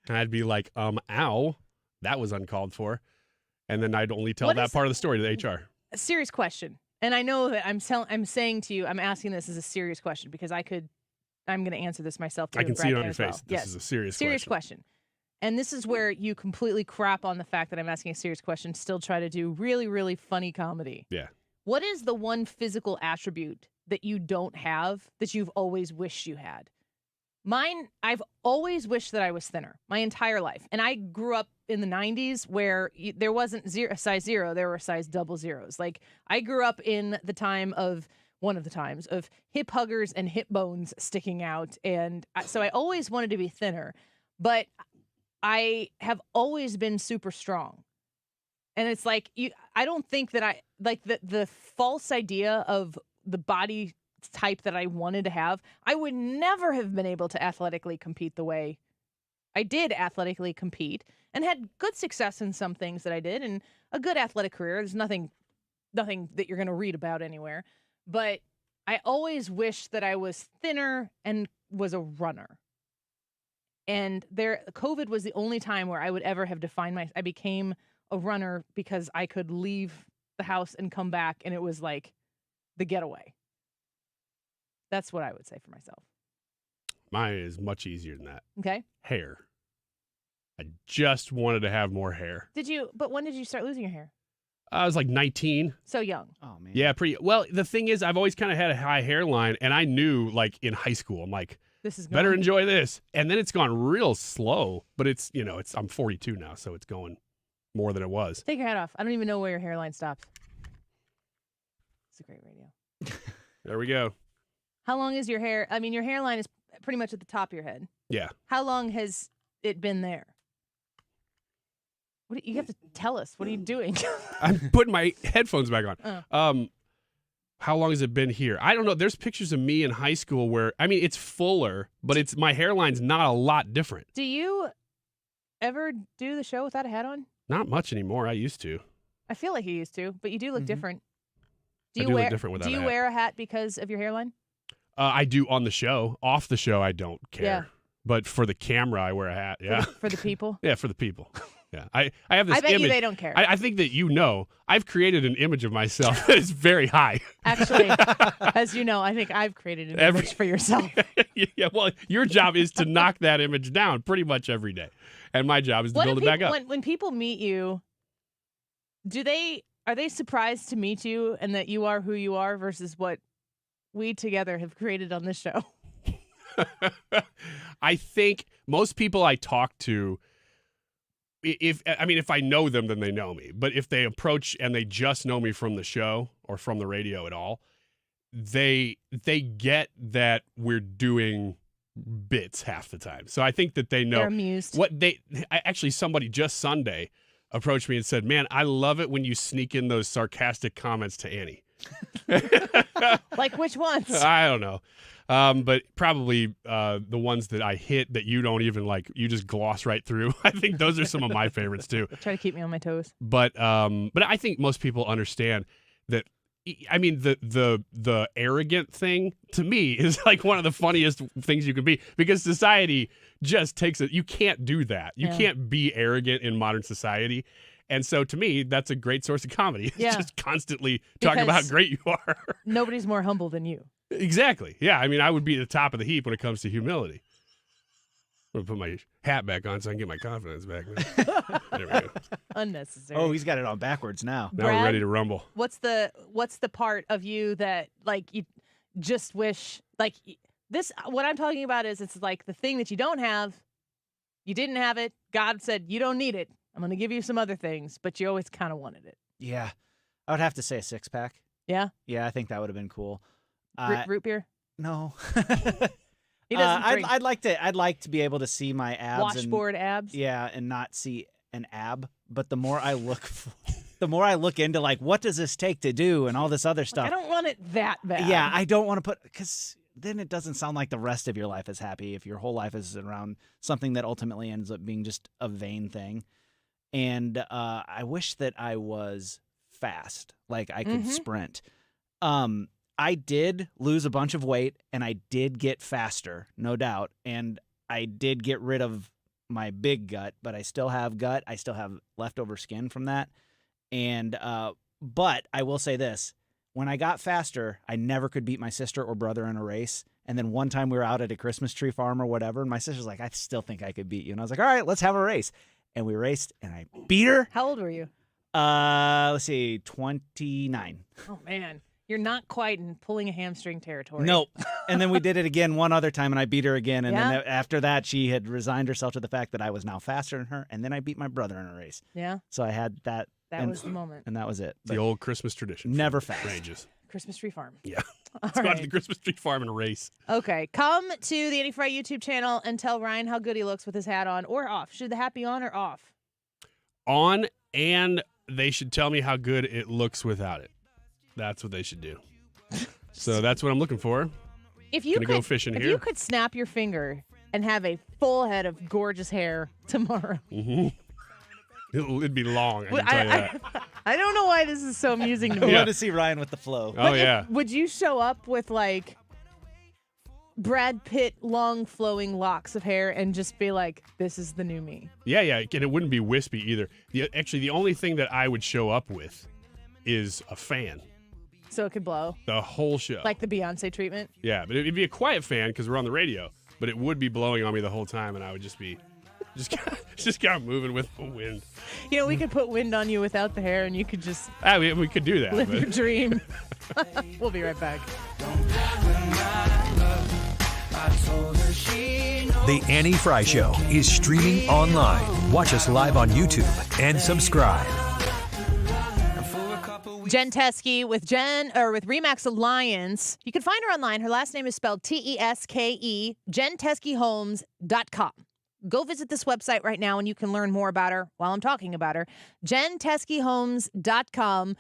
And I'd be like, ow, that was uncalled for. And then I'd only tell What that is- part of the story to the HR. A serious question. And I know that I'm saying to you, I'm asking this as a serious question because I'm going to answer this myself too. I can and see it Brad on your as well. face. This Yes. is a serious question. And this is where you completely crap on the fact that I'm asking a serious question, still try to do really, really funny comedy. Yeah. What is the one physical attribute that you don't have that you've always wished you had? Mine, I've always wished that I was thinner my entire life. And I grew up in the 90s where there wasn't a size 0, there were size 00s. Like, I grew up in the time of, one of the times, of hip huggers and hip bones sticking out. And so I always wanted to be thinner. But I have always been super strong. And it's like, I don't think that I, like the false idea of the body type that I wanted to have, I would never have been able to athletically compete the way I did athletically compete and had good success in some things that I did and a good athletic career. There's nothing that you're going to read about anywhere. But I always wished that I was thinner and was a runner. And COVID was the only time where I would ever have defined I became a runner because I could leave the house and come back, and it was like the getaway. That's what I would say for myself. Mine is much easier than that. Okay. Hair. I just wanted to have more hair. But when did you start losing your hair? I was like 19. So young. Oh, man. Yeah, pretty. Well, the thing is, I've always kind of had a high hairline, and I knew, like, in high school, I'm like, this is better gone. enjoy this. And then it's gone real slow, but it's, I'm 42 now, so it's going more than it was. Take your hat off. I don't even know where your hairline stops. It's a great radio. There we go. How long is your hair? I mean, your hairline is pretty much at the top of your head. Yeah. How long has it been there? You have to tell us. What are you doing? I'm putting my headphones back on. Oh. How long has it been here? I don't know. There's pictures of me in high school where, I mean, it's fuller, but my hairline's not a lot different. Do you ever do the show without a hat on? Not much anymore. I used to. I feel like you used to, but you do look different. I do look different without Do a you hat. wear a hat because of your hairline? I do on the show. Off the show, I don't care. Yeah. But for the camera, I wear a hat. Yeah. For the people? Yeah, for the people. Yeah. I have this I bet image. you they don't care. I think that I've created an image of myself that is very high. Actually, as you know, I think I've created an image for yourself. Yeah, well, your job is to knock that image down pretty much every day. And my job is to build it back up. When people meet you, are they surprised to meet you and that you are who you are versus what we together have created on this show? I think most people I talk to, if I know them, then they know me. But if they approach and they just know me from the show or from the radio at all, they get that we're doing bits half the time. So I think that they know. They're amused. Actually, somebody just Sunday approached me and said, "Man, I love it when you sneak in those sarcastic comments to Annie." Like which ones? I don't know. But probably the ones that I hit that you don't even like, you just gloss right through. I think those are some of my favorites too. Try to keep me on my toes. But I think most people understand that. I mean, the arrogant thing to me is like one of the funniest things you can be, because society just takes it. You can't do that. You can't be arrogant in modern society. And so to me, that's a great source of comedy. It's just constantly talking about how great you are. Nobody's more humble than you. Exactly. Yeah. I mean, I would be at the top of the heap when it comes to humility. I'm going to put my hat back on so I can get my confidence back. There we go. Unnecessary. Oh, he's got it on backwards now. Now we're ready to rumble. What's the part of you that like you just wish like this? What I'm talking about is it's like the thing that you don't have. You didn't have it. God said you don't need it. I'm going to give you some other things, but you always kind of wanted it. Yeah. I would have to say a 6-pack. Yeah? Yeah, I think that would have been cool. Root beer? No. He doesn't drink. I'd like to be able to see my abs. Washboard abs? Yeah, and not see an ab. But the more I look into like, what does this take to do and all this other stuff. I don't want it that bad. Yeah, I don't want to put, because then it doesn't sound like the rest of your life is happy if your whole life is around something that ultimately ends up being just a vain thing. And I wish that I was fast, like I could sprint. I did lose a bunch of weight, and I did get faster, no doubt. And I did get rid of my big gut, but I still have gut. I still have leftover skin from that. And but I will say this. When I got faster, I never could beat my sister or brother in a race. And then one time we were out at a Christmas tree farm or whatever, and my sister's like, I still think I could beat you. And I was like, all right, let's have a race. And we raced, and I beat her. How old were you? Let's see, 29. Oh, man. You're not quite in pulling a hamstring territory. Nope. And then we did it again one other time, and I beat her again. And Yeah? then after that, she had resigned herself to the fact that I was now faster than her. And then I beat my brother in a race. Yeah? So I had that. That was the moment. And that was it. The old Christmas tradition. Never fast. Ranges. Christmas tree farm. Yeah. All Let's go out right. to the Christmas tree farm and race. Okay. Come to the Annie Fry YouTube channel and tell Ryan how good he looks with his hat on or off. Should the hat be on or off? On, and they should tell me how good it looks without it. That's what they should do. So that's what I'm looking for. If you Gonna go fishing if here. you could snap your finger and have a full head of gorgeous hair tomorrow. Mm-hmm. It'd be long, I Well, can tell you that. I don't know why this is so amusing to I me. want to see Ryan with the flow. Oh, yeah. Would you show up with like Brad Pitt long flowing locks of hair and just be like, this is the new me. Yeah, and it wouldn't be wispy either. The only thing that I would show up with is a fan. So it could blow. The whole show. Like the Beyonce treatment? Yeah, but it'd be a quiet fan because we're on the radio, but it would be blowing on me the whole time, and I would just be just kind of moving with the wind. You know, we could put wind on you without the hair, and you could just we could do that. live your dream. We'll be right back. The Annie Fry Show is streaming online. Watch us live on YouTube and subscribe. Jen Teske with Remax Alliance. You can find her online. Her last name is spelled Teske, jenteskehomes.com. Go visit this website right now and you can learn more about her while I'm talking about her. jenteskehomes.com.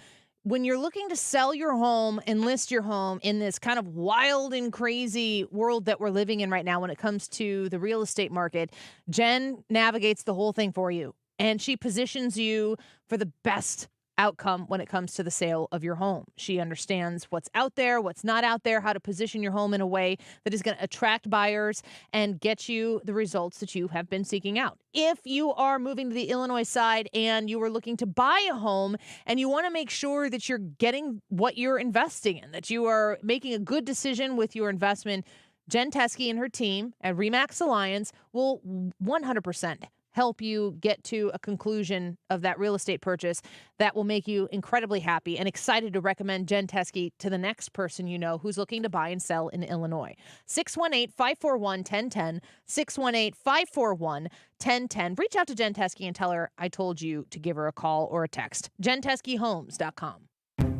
When you're looking to sell your home and list your home in this kind of wild and crazy world that we're living in right now when it comes to the real estate market, Jen navigates the whole thing for you. And she positions you for the best outcome when it comes to the sale of your home. She understands what's out there, what's not out there, how to position your home in a way that is going to attract buyers and get you the results that you have been seeking out. If you are moving to the Illinois side and you are looking to buy a home and you want to make sure that you're getting what you're investing in, that you are making a good decision with your investment, Jen Teske and her team at Remax Alliance will 100% help you get to a conclusion of that real estate purchase that will make you incredibly happy and excited to recommend Jen Teske to the next person you know who's looking to buy and sell in Illinois. 618-541-1010, 618-541-1010. Reach out to Jen Teske and tell her I told you to give her a call or a text. jenteskehomes.com.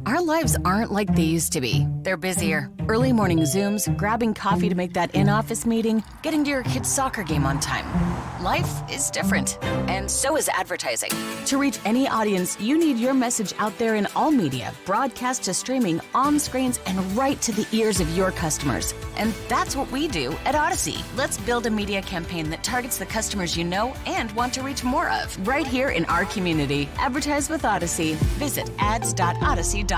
Our lives aren't like they used to be. They're busier. Early morning Zooms, grabbing coffee to make that in-office meeting, getting to your kid's soccer game on time. Life is different, and so is advertising. To reach any audience, you need your message out there in all media, broadcast to streaming, on screens, and right to the ears of your customers. And that's what we do at Odyssey. Let's build a media campaign that targets the customers you know and want to reach more of. Right here in our community. Advertise with Odyssey. Visit ads.odyssey.com.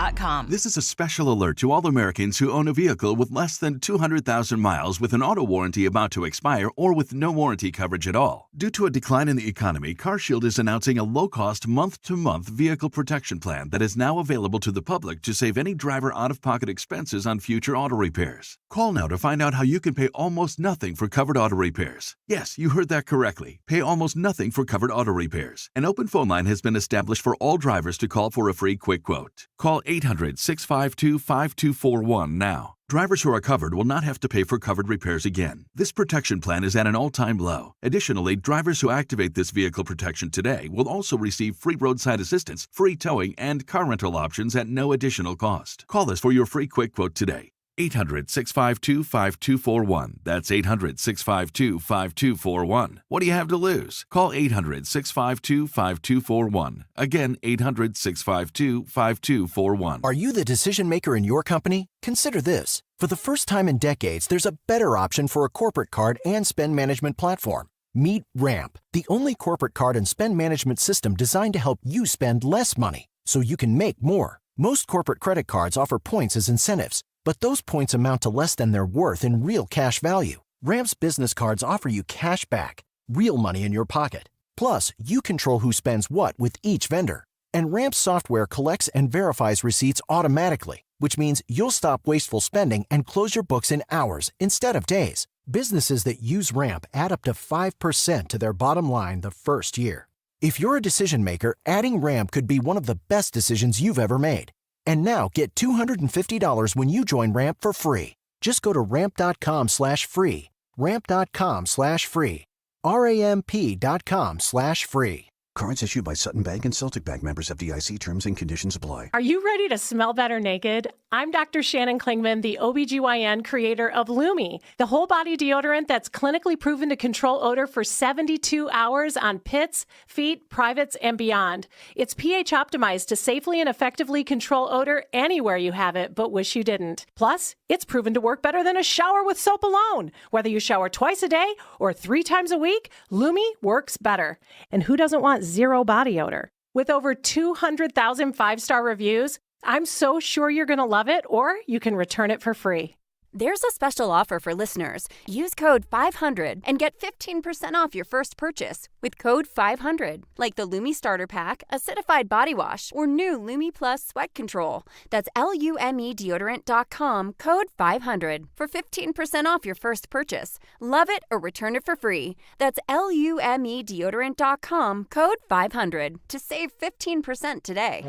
This is a special alert to all Americans who own a vehicle with less than 200,000 miles with an auto warranty about to expire or with no warranty coverage at all. Due to a decline in the economy, CarShield is announcing a low-cost month-to-month vehicle protection plan that is now available to the public to save any driver out-of-pocket expenses on future auto repairs. Call now to find out how you can pay almost nothing for covered auto repairs. Yes, you heard that correctly. Pay almost nothing for covered auto repairs. An open phone line has been established for all drivers to call for a free quick quote. Call 800-652-5241 now. Drivers who are covered will not have to pay for covered repairs again. This protection plan is at an all-time low. Additionally, drivers who activate this vehicle protection today will also receive free roadside assistance, free towing, and car rental options at no additional cost. Call us for your free quick quote today. 800-652-5241. That's 800-652-5241. What do you have to lose? Call 800-652-5241. Again, 800-652-5241. Are you the decision maker in your company? Consider this. For the first time in decades, there's a better option for a corporate card and spend management platform. Meet Ramp, the only corporate card and spend management system designed to help you spend less money so you can make more. Most corporate credit cards offer points as incentives, but those points amount to less than their worth in real cash value. Ramp's business cards offer you cash back, real money in your pocket. Plus, you control who spends what with each vendor. And Ramp's software collects and verifies receipts automatically, which means you'll stop wasteful spending and close your books in hours instead of days. Businesses that use Ramp add up to 5% to their bottom line the first year. If you're a decision maker, adding Ramp could be one of the best decisions you've ever made. And now get $250 when you join Ramp for free. Just go to ramp.com/free. Ramp.com/free. RAMP.com/free. Cards issued by Sutton Bank and Celtic Bank, members of FDIC. Terms and conditions apply. Are you ready to smell better naked? I'm Dr. Shannon Klingman, the OBGYN creator of Lumi, the whole body deodorant that's clinically proven to control odor for 72 hours on pits, feet, privates, and beyond. It's pH optimized to safely and effectively control odor anywhere you have it, but wish you didn't. Plus, it's proven to work better than a shower with soap alone. Whether you shower twice a day or 3 times a week, Lumi works better. And who doesn't want zero body odor? With over 200,000 5-star reviews, I'm so sure you're going to love it, or you can return it for free. There's a special offer for listeners. Use code 500 and get 15% off your first purchase with code 500, like the Lumi Starter Pack, Acidified Body Wash, or new Lumi Plus Sweat Control. That's LUMEdeodorant.com, code 500 for 15% off your first purchase. Love it or return it for free. That's LUMEdeodorant.com, code 500 to save 15% today.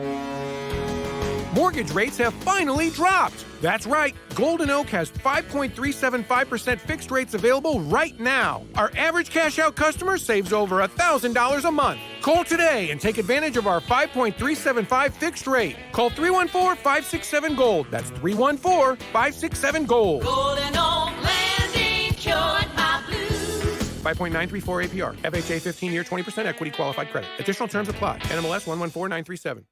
Mortgage rates have finally dropped. That's right. Golden Oak has 5.375% fixed rates available right now. Our average cash-out customer saves over $1,000 a month. Call today and take advantage of our 5.375 fixed rate. Call 314-567-GOLD. That's 314-567-GOLD. Golden Oak Lending cured my blues. 5.934 APR. FHA 15-year 20% equity qualified credit. Additional terms apply. NMLS 114937.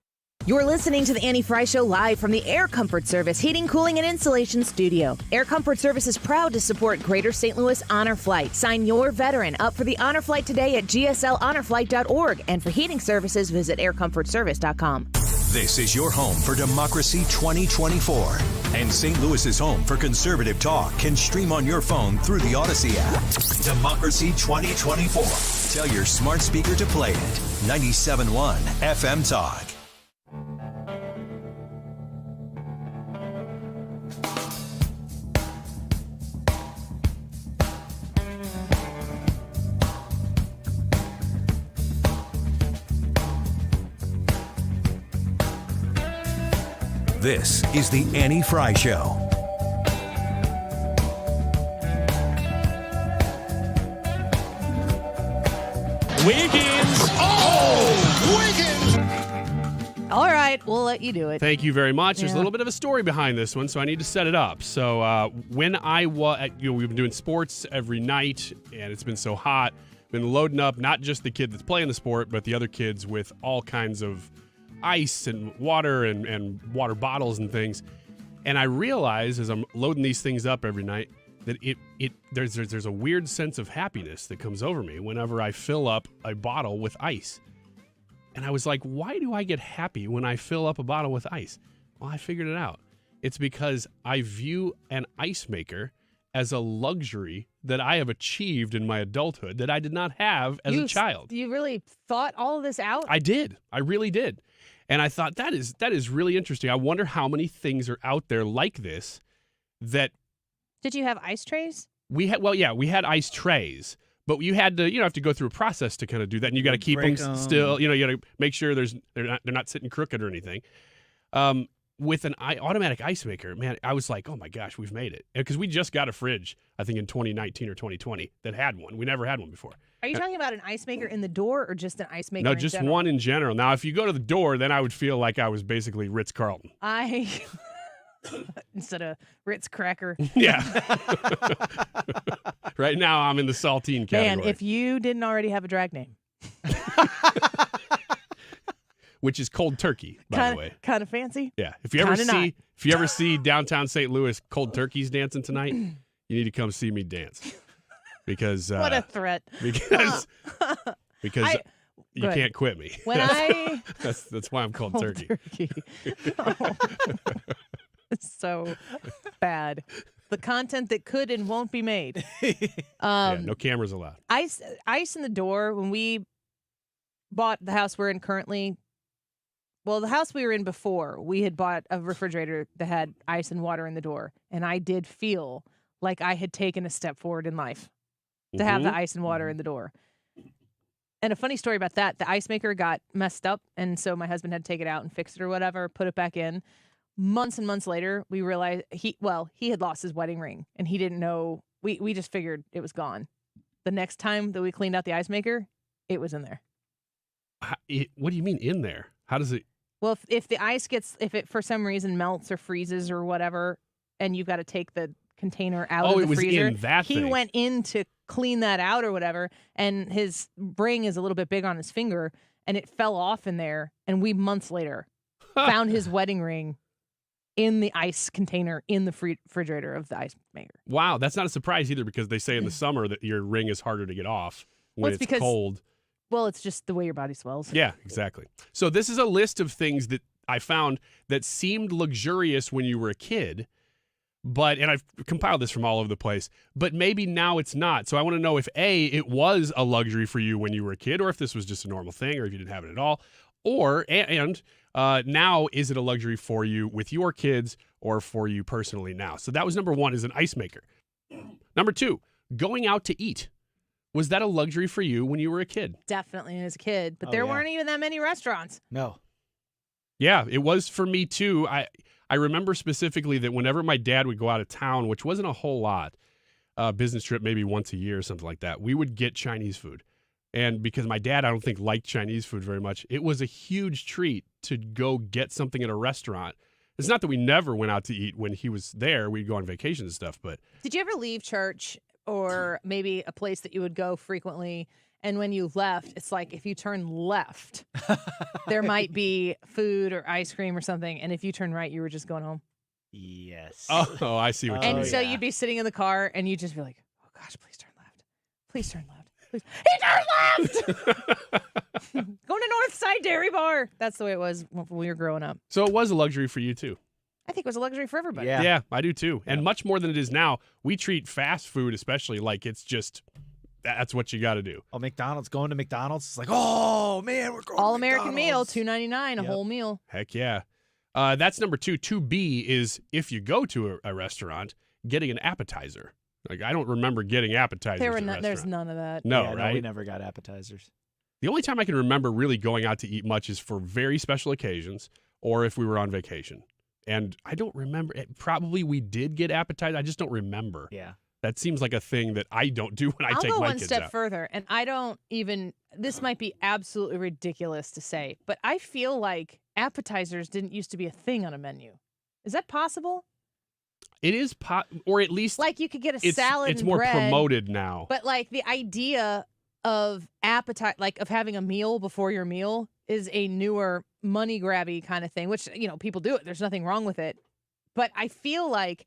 You're listening to the Annie Fry Show live from the Air Comfort Service Heating, Cooling, and Insulation Studio. Air Comfort Service is proud to support Greater St. Louis Honor Flight. Sign your veteran up for the Honor Flight today at gslhonorflight.org. And for heating services, visit aircomfortservice.com. This is your home for Democracy 2024. And St. Louis's home for conservative talk can stream on your phone through the Odyssey app. Democracy 2024. Tell your smart speaker to play it. 97.1 FM Talk. This is the Annie Fry Show. Wiggins! Oh! Wiggins! All right, we'll let you do it. Thank you very much. There's a Yeah. little bit of a story behind this one, so I need to set it up. So when I was, we've been doing sports every night, and it's been so hot. Been loading up not just the kid that's playing the sport, but the other kids with all kinds of ice and water and water bottles and things. And I realize as I'm loading these things up every night that there's a weird sense of happiness that comes over me whenever I fill up a bottle with ice. And I was like, why do I get happy when I fill up a bottle with ice? Well, I figured it out. It's because I view an ice maker as a luxury that I have achieved in my adulthood that I did not have as a child. You really thought all of this out? I did. I really did. And I thought that is really interesting. I wonder how many things are out there like this that Did you have ice trays? we had. Well, yeah, we had ice trays, but you had to, have to go through a process to kind of do that, and you got to keep them Break 'em. still. You got to make sure they're not sitting crooked or anything. With an automatic ice maker, man, I was like, oh my gosh, we've made it, because we just got a fridge, I think in 2019 or 2020 that had one. We never had one before. Are you talking about an ice maker in the door or just an ice maker No, in just general? one in general. Now, if you go to the door, then I would feel like I was basically Ritz-Carlton. Instead of Ritz Cracker. Yeah. Right now, I'm in the saltine category. Man, if you didn't already have a drag name. Which is Cold Turkey, by the way. Kind of fancy? Yeah. If you ever see downtown St. Louis Cold Turkeys dancing tonight, you need to come see me dance. Because What a threat. Because you can't quit me. When that's why I'm called Cold Turkey. Oh. It's so bad. The content that could and won't be made. Yeah, no cameras allowed. Ice in the door when we bought the house we're in currently. Well, the house we were in before, we had bought a refrigerator that had ice and water in the door, and I did feel like I had taken a step forward in life to have the ice and water in the door. And a funny story about that, the ice maker got messed up, and so my husband had to take it out and fix it or whatever, put it back in. Months and months later, we realized he had lost his wedding ring, and he didn't know. We just figured it was gone. The next time that we cleaned out the ice maker, it was in there. What do you mean in there? How does it? Well, if the ice if it for some reason melts or freezes or whatever, and you've got to take the container out of the freezer. Oh, it was in that he thing. went in to clean that out or whatever, and his ring is a little bit big on his finger, and it fell off in there, and we months later found his wedding ring in the ice container in the refrigerator of the ice maker. Wow, that's not a surprise either, because they say in the summer that your ring is harder to get off when it's cold. Well, it's just the way your body swells. Yeah, exactly. So this is a list of things that I found that seemed luxurious when you were a kid, and I've compiled this from all over the place, but maybe now it's not. So I want to know if A, it was a luxury for you when you were a kid, or if this was just a normal thing, or if you didn't have it at all, or, and now is it a luxury for you with your kids or for you personally now? So that was number 1, is an ice maker. Number 2, going out to eat. Was that a luxury for you when you were a kid? Definitely as a kid, but there weren't even that many restaurants. No. Yeah, it was for me too. I remember specifically that whenever my dad would go out of town, which wasn't a whole lot, business trip maybe once a year or something like that, we would get Chinese food. And because my dad, I don't think, liked Chinese food very much, it was a huge treat to go get something at a restaurant. It's not that we never went out to eat when he was there. We'd go on vacation and stuff, but... Did you ever leave church or maybe a place that you would go frequently, and when you left, it's like if you turn left, there might be food or ice cream or something, and if you turn right, you were just going home? Yes. Oh, I see what you mean. And so you'd be sitting in the car, and you'd just be like, oh gosh, please turn left. Please turn left. Please. He turned left! Going to Northside Dairy Bar. That's the way it was when we were growing up. So it was a luxury for you too. I think it was a luxury for everybody. Yeah, I do too. And much more than it is now. We treat fast food especially like it's just, that's what you got to do. Oh, McDonald's, going to McDonald's. It's like, oh, man, we're going All to American meal, McDonald's. $2.99, a whole meal. Heck yeah. That's number 2. 2B is if you go to a restaurant, getting an appetizer. Like, I don't remember getting appetizers at a restaurant. There's none of that. No, Yeah, right? No, we never got appetizers. The only time I can remember really going out to eat much is for very special occasions or if we were on vacation. And I don't remember. Probably we did get appetizers. I just don't remember. Yeah. That seems like a thing that I don't do when I take my kids out. I'll go one step further, and I don't even, this might be absolutely ridiculous to say, but I feel like appetizers didn't used to be a thing on a menu. Is that possible? It is, or at least like you could get a salad It's and more bread, promoted now. But like the idea of like of having a meal before your meal is a newer money grabby kind of thing, which, people do it. There's nothing wrong with it. But I feel like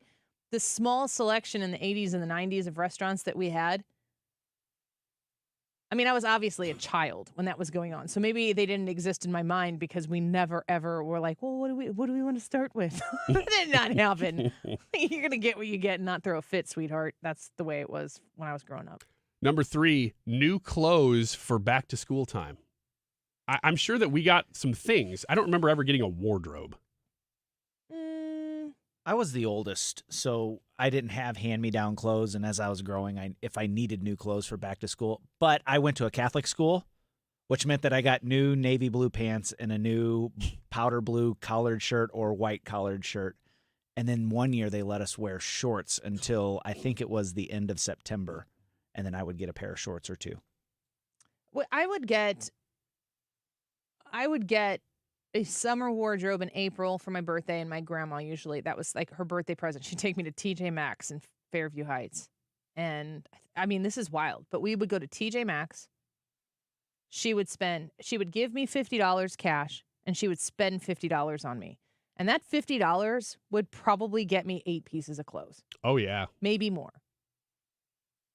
the small selection in the 80s and the 90s of restaurants that we had, I mean, I was obviously a child when that was going on. So maybe they didn't exist in my mind because we never, ever were like, well, what do we want to start with? That did not happen. You're going to get what you get and not throw a fit, sweetheart. That's the way it was when I was growing up. Number 3, new clothes for back to school time. I'm sure that we got some things. I don't remember ever getting a wardrobe. I was the oldest, so I didn't have hand-me-down clothes, and as I was growing, if I needed new clothes for back to school. But I went to a Catholic school, which meant that I got new navy blue pants and a new powder blue collared shirt or white collared shirt. And then one year they let us wear shorts until I think it was the end of September, and then I would get a pair of shorts or two. Well, I would get a summer wardrobe in April for my birthday, and my grandma usually, that was like her birthday present. She'd take me to TJ Maxx in Fairview Heights. And I mean, this is wild, but we would go to TJ Maxx. She would give me $50 cash, and she would spend $50 on me. And that $50 would probably get me 8 pieces of clothes. Oh, yeah. Maybe more.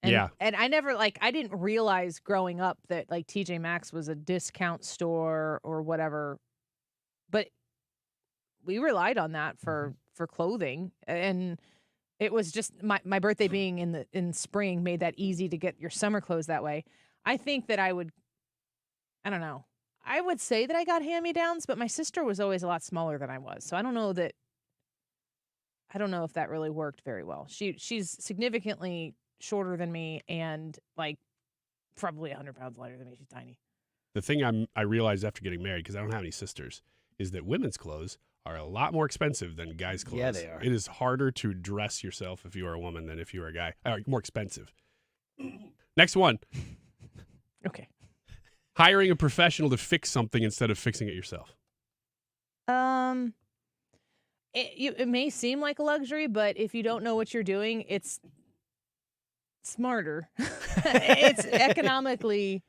Yeah. And I never, I didn't realize growing up that, TJ Maxx was a discount store or whatever. But we relied on that for clothing. And it was just my birthday being in spring made that easy to get your summer clothes that way. I think that I don't know. I would say that I got hand-me-downs, but my sister was always a lot smaller than I was. So I don't know if that really worked very well. She's significantly shorter than me and probably 100 pounds lighter than me. She's tiny. The thing I realized after getting married, because I don't have any sisters, is that women's clothes are a lot more expensive than guys' clothes. Yeah, they are. It is harder to dress yourself if you are a woman than if you are a guy. More expensive. Next one. Okay. Hiring a professional to fix something instead of fixing it yourself. It may seem like a luxury, but if you don't know what you're doing, it's smarter. It's economically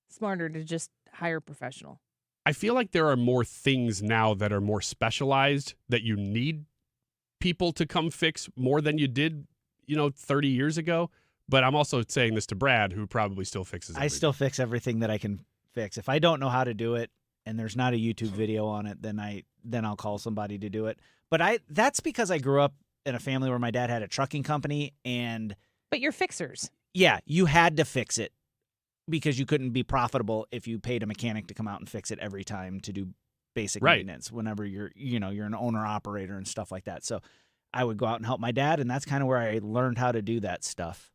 smarter to just hire a professional. I feel like there are more things now that are more specialized that you need people to come fix more than you did, 30 years ago. But I'm also saying this to Brad, who probably still fixes everything. I still fix everything that I can fix. If I don't know how to do it and there's not a YouTube video on it, then I'll call somebody to do it. But that's because I grew up in a family where my dad had a trucking company, and But you're fixers. yeah, you had to fix it because you couldn't be profitable if you paid a mechanic to come out and fix it every time to do basic Right. maintenance whenever you're an owner operator and stuff like that. So I would go out and help my dad, and that's kind of where I learned how to do that stuff.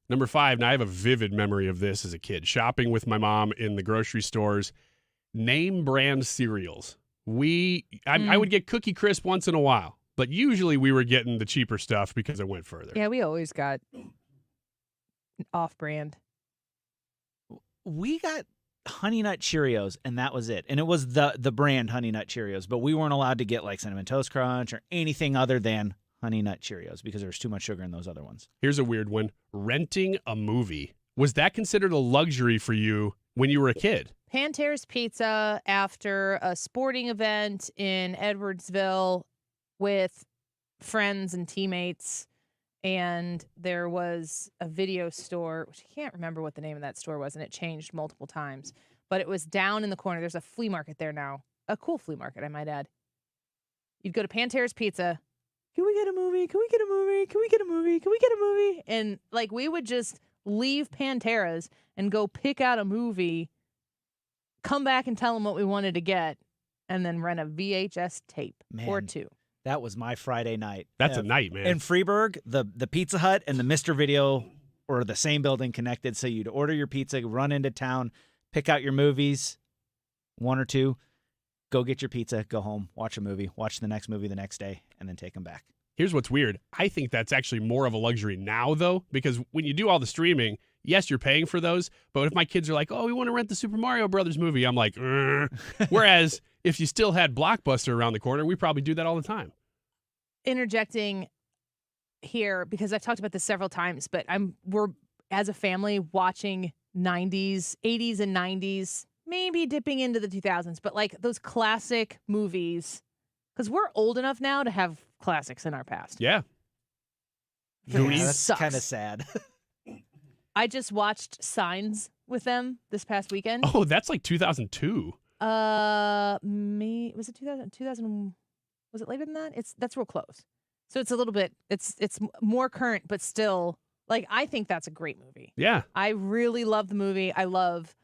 Number 5, now I have a vivid memory of this as a kid, shopping with my mom in the grocery stores, name brand cereals. I would get Cookie Crisp once in a while, but usually we were getting the cheaper stuff because it went further. Yeah, we always got off-brand. We got Honey Nut Cheerios, and that was it. And it was the brand Honey Nut Cheerios, but we weren't allowed to get like Cinnamon Toast Crunch or anything other than Honey Nut Cheerios because there was too much sugar in those other ones. Here's a weird one. Renting a movie. Was that considered a luxury for you when you were a kid? Pantere's Pizza after a sporting event in Edwardsville with friends and teammates. And there was a video store, which I can't remember what the name of that store was, and it changed multiple times. But it was down in the corner. There's a flea market there now. A cool flea market, I might add. You'd go to Pantere's Pizza. Can we get a movie? Can we get a movie? Can we get a movie? Can we get a movie? And like we would just leave Pantera's and go pick out a movie, come back and tell them what we wanted to get, and then rent a VHS tape or two. That was my Friday night. That's a night, man. In Freeburg, the Pizza Hut and the Mr. Video were the same building connected. So you'd order your pizza, run into town, pick out your movies, one or two, go get your pizza, go home, watch a movie, watch the next movie the next day, and then take them back. Here's what's weird. I think that's actually more of a luxury now, though, because when you do all the streaming, yes, you're paying for those. But if my kids are like, oh, we want to rent the Super Mario Brothers movie, I'm like, whereas if you still had Blockbuster around the corner, we probably do that all the time. Interjecting here, because I've talked about this several times, but we're, as a family, watching 80s and 90s, maybe dipping into the 2000s, but like those classic movies, because we're old enough now to have classics in our past. Yeah. Goonies. That's Sucks. kind of sad. I just watched Signs with them this past weekend. Oh, that's like 2002. Was it 2000? Was it later than that? That's real close. So it's a little bit. It's more current, but still, like I think that's a great movie. Yeah. I really love the movie. I love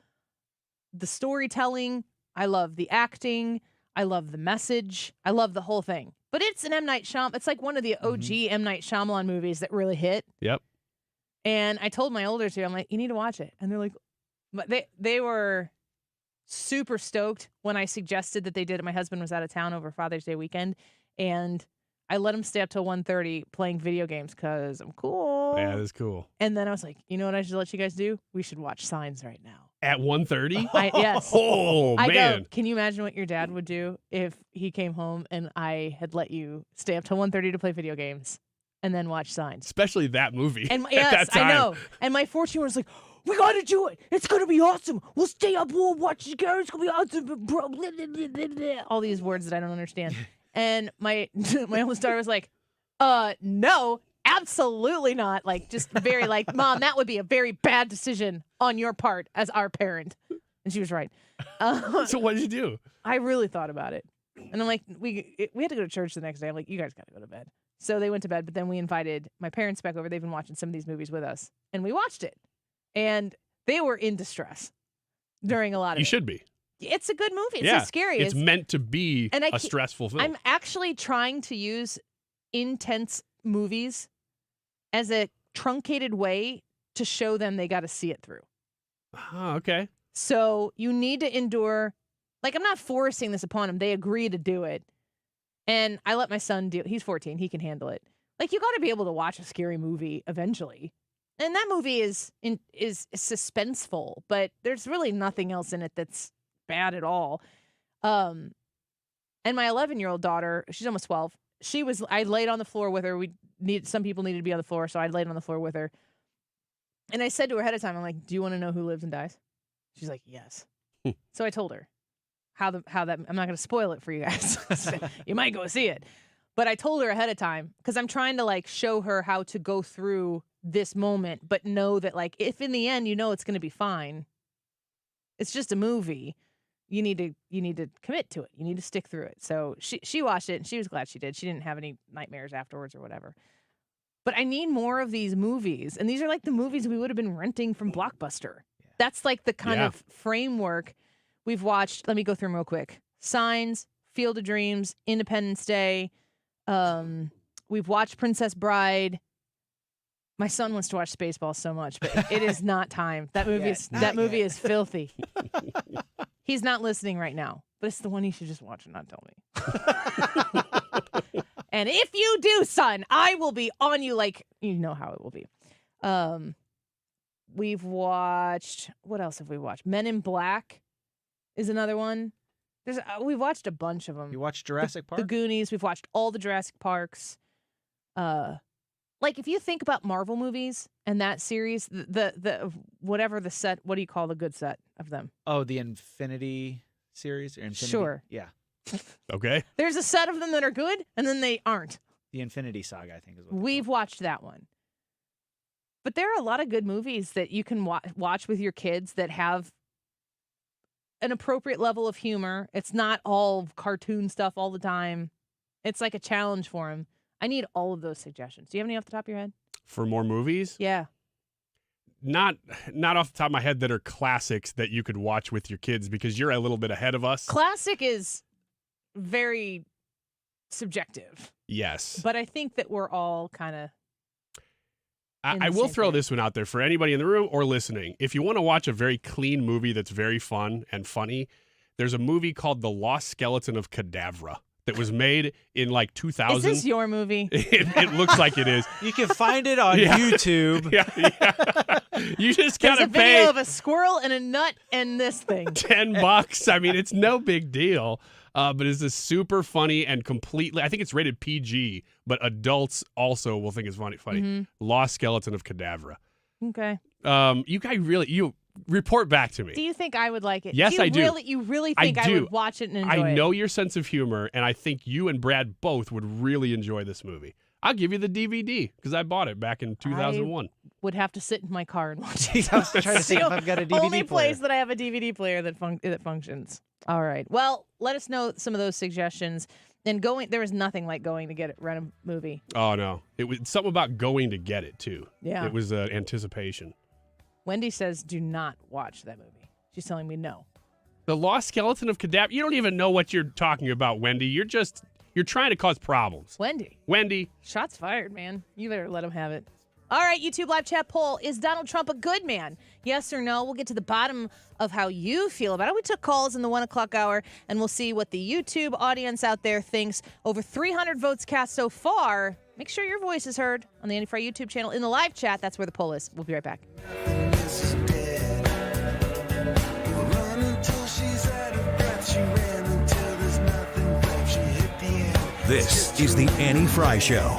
the storytelling. I love the acting. I love the message. I love the whole thing. But it's an M. Night Shyamalan. It's like one of the OG M. Night Shyamalan movies that really hit. Yep. And I told my older two, I'm like, you need to watch it. And they're like, but they were super stoked when I suggested that they did it. My husband was out of town over Father's Day weekend, and I let him stay up till 1:30 playing video games because I'm cool. Yeah, that's cool. And then I was like, you know what I should let you guys do? We should watch Signs right now. At 1:30? Yes. Oh, I man. go, can you imagine what your dad would do if he came home and I had let you stay up till 1:30 to play video games and then watch Signs? Especially that movie. And at yes, that time. I know. And my 14-year-old's like, we gotta do it. It's gonna be awesome. We'll stay up. We'll watch the game. It's gonna be awesome, bro. Blah, blah, blah, blah, blah. All these words that I don't understand. And my oldest daughter was like, no, absolutely not. Like, just very like, Mom, that would be a very bad decision on your part as our parent. And she was right. So what did you do? I really thought about it. And I'm like, we had to go to church the next day. I'm like, you guys got to go to bed. So they went to bed, but then we invited my parents back over. They've been watching some of these movies with us. And we watched it. And they were in distress during a lot of it. You should be. It's a good movie. It's yeah. so scary. It's meant to be a stressful film. I'm actually trying to use intense movies as a truncated way to show them they got to see it through. Oh, okay. So you need to endure. Like, I'm not forcing this upon them. They agree to do it. And I let my son do it. He's 14. He can handle it. Like, you got to be able to watch a scary movie eventually. And that movie is suspenseful, but there's really nothing else in it that's bad at all. And my 11-year-old daughter, she's almost 12. I laid on the floor with her. Some people needed to be on the floor, so I laid on the floor with her. And I said to her ahead of time, I'm like, do you want to know who lives and dies? She's like, yes. So I told her how that, I'm not going to spoil it for you guys. You might go see it. But I told her ahead of time because I'm trying to like show her how to go through this moment, but know that like if in the end you know it's going to be fine, it's just a movie. you need to commit to it. You need to stick through it. So she watched it, and she was glad she did. She didn't have any nightmares afterwards or whatever. But I need more of these movies, and these are like the movies we would have been renting from Blockbuster. That's like the kind of framework we've watched. Let me go through them real quick. Signs, Field of Dreams, Independence Day. We've watched Princess Bride. My son wants to watch Spaceballs so much, but it is not time. That movie is filthy. He's not listening right now, but it's the one he should just watch and not tell me. And if you do, son, I will be on you like you know how it will be. We've watched, what else have we watched? Men in Black is another one. We've watched a bunch of them. You watched Jurassic Park? The Goonies. We've watched all the Jurassic Parks. Like if you think about Marvel movies and that series, the whatever the set, what do you call the good set of them? Oh, the Infinity series? Or Infinity? Sure. Yeah. Okay. There's a set of them that are good, and then they aren't. The Infinity Saga, I think, is what We've watched that one. But there are a lot of good movies that you can watch with your kids that have an appropriate level of humor. It's not all cartoon stuff all the time. It's like a challenge for them. I need all of those suggestions. Do you have any off the top of your head? For more movies? Yeah. Not off the top of my head that are classics that you could watch with your kids because you're a little bit ahead of us. Classic is very subjective. Yes. But I think that we're all kind of... I will throw this one out there for anybody in the room or listening. If you want to watch a very clean movie that's very fun and funny, there's a movie called The Lost Skeleton of Cadavra that was made in like 2000. Is this your movie? It looks like it is. You can find it on YouTube. Yeah. You just gotta There's a pay video of a squirrel and a nut and this thing. $10. I mean, it's no big deal. But it's a super funny and completely, I think it's rated PG, but adults also will think it's funny. Mhm. Lost Skeleton of Cadavra. Okay. You guys you report back to me. Do you think I would like it? Yes, I do. You really think I would watch it and enjoy it? I know your sense of humor, and I think you and Brad both would really enjoy this movie. I'll give you the DVD because I bought it back in 2001. Would have to sit in my car and watch it. I was trying to see if I've got a DVD Only player. place that I have a DVD player that functions. All right. Well, let us know some of those suggestions. And there was nothing like going to rent a movie. Oh, no. It was something about going to get it, too. Yeah. It was anticipation. Wendy says do not watch that movie. She's telling me no. The Lost Skeleton of Cadavra. You don't even know what you're talking about, Wendy. You're trying to cause problems. Wendy. Shots fired, man. You better let him have it. All right, YouTube live chat poll. Is Donald Trump a good man? Yes or no? We'll get to the bottom of how you feel about it. We took calls in the 1 o'clock hour, and we'll see what the YouTube audience out there thinks. Over 300 votes cast so far. Make sure your voice is heard on the Andy Fry YouTube channel. In the live chat, that's where the poll is. We'll be right back. This is the Annie Fry Show.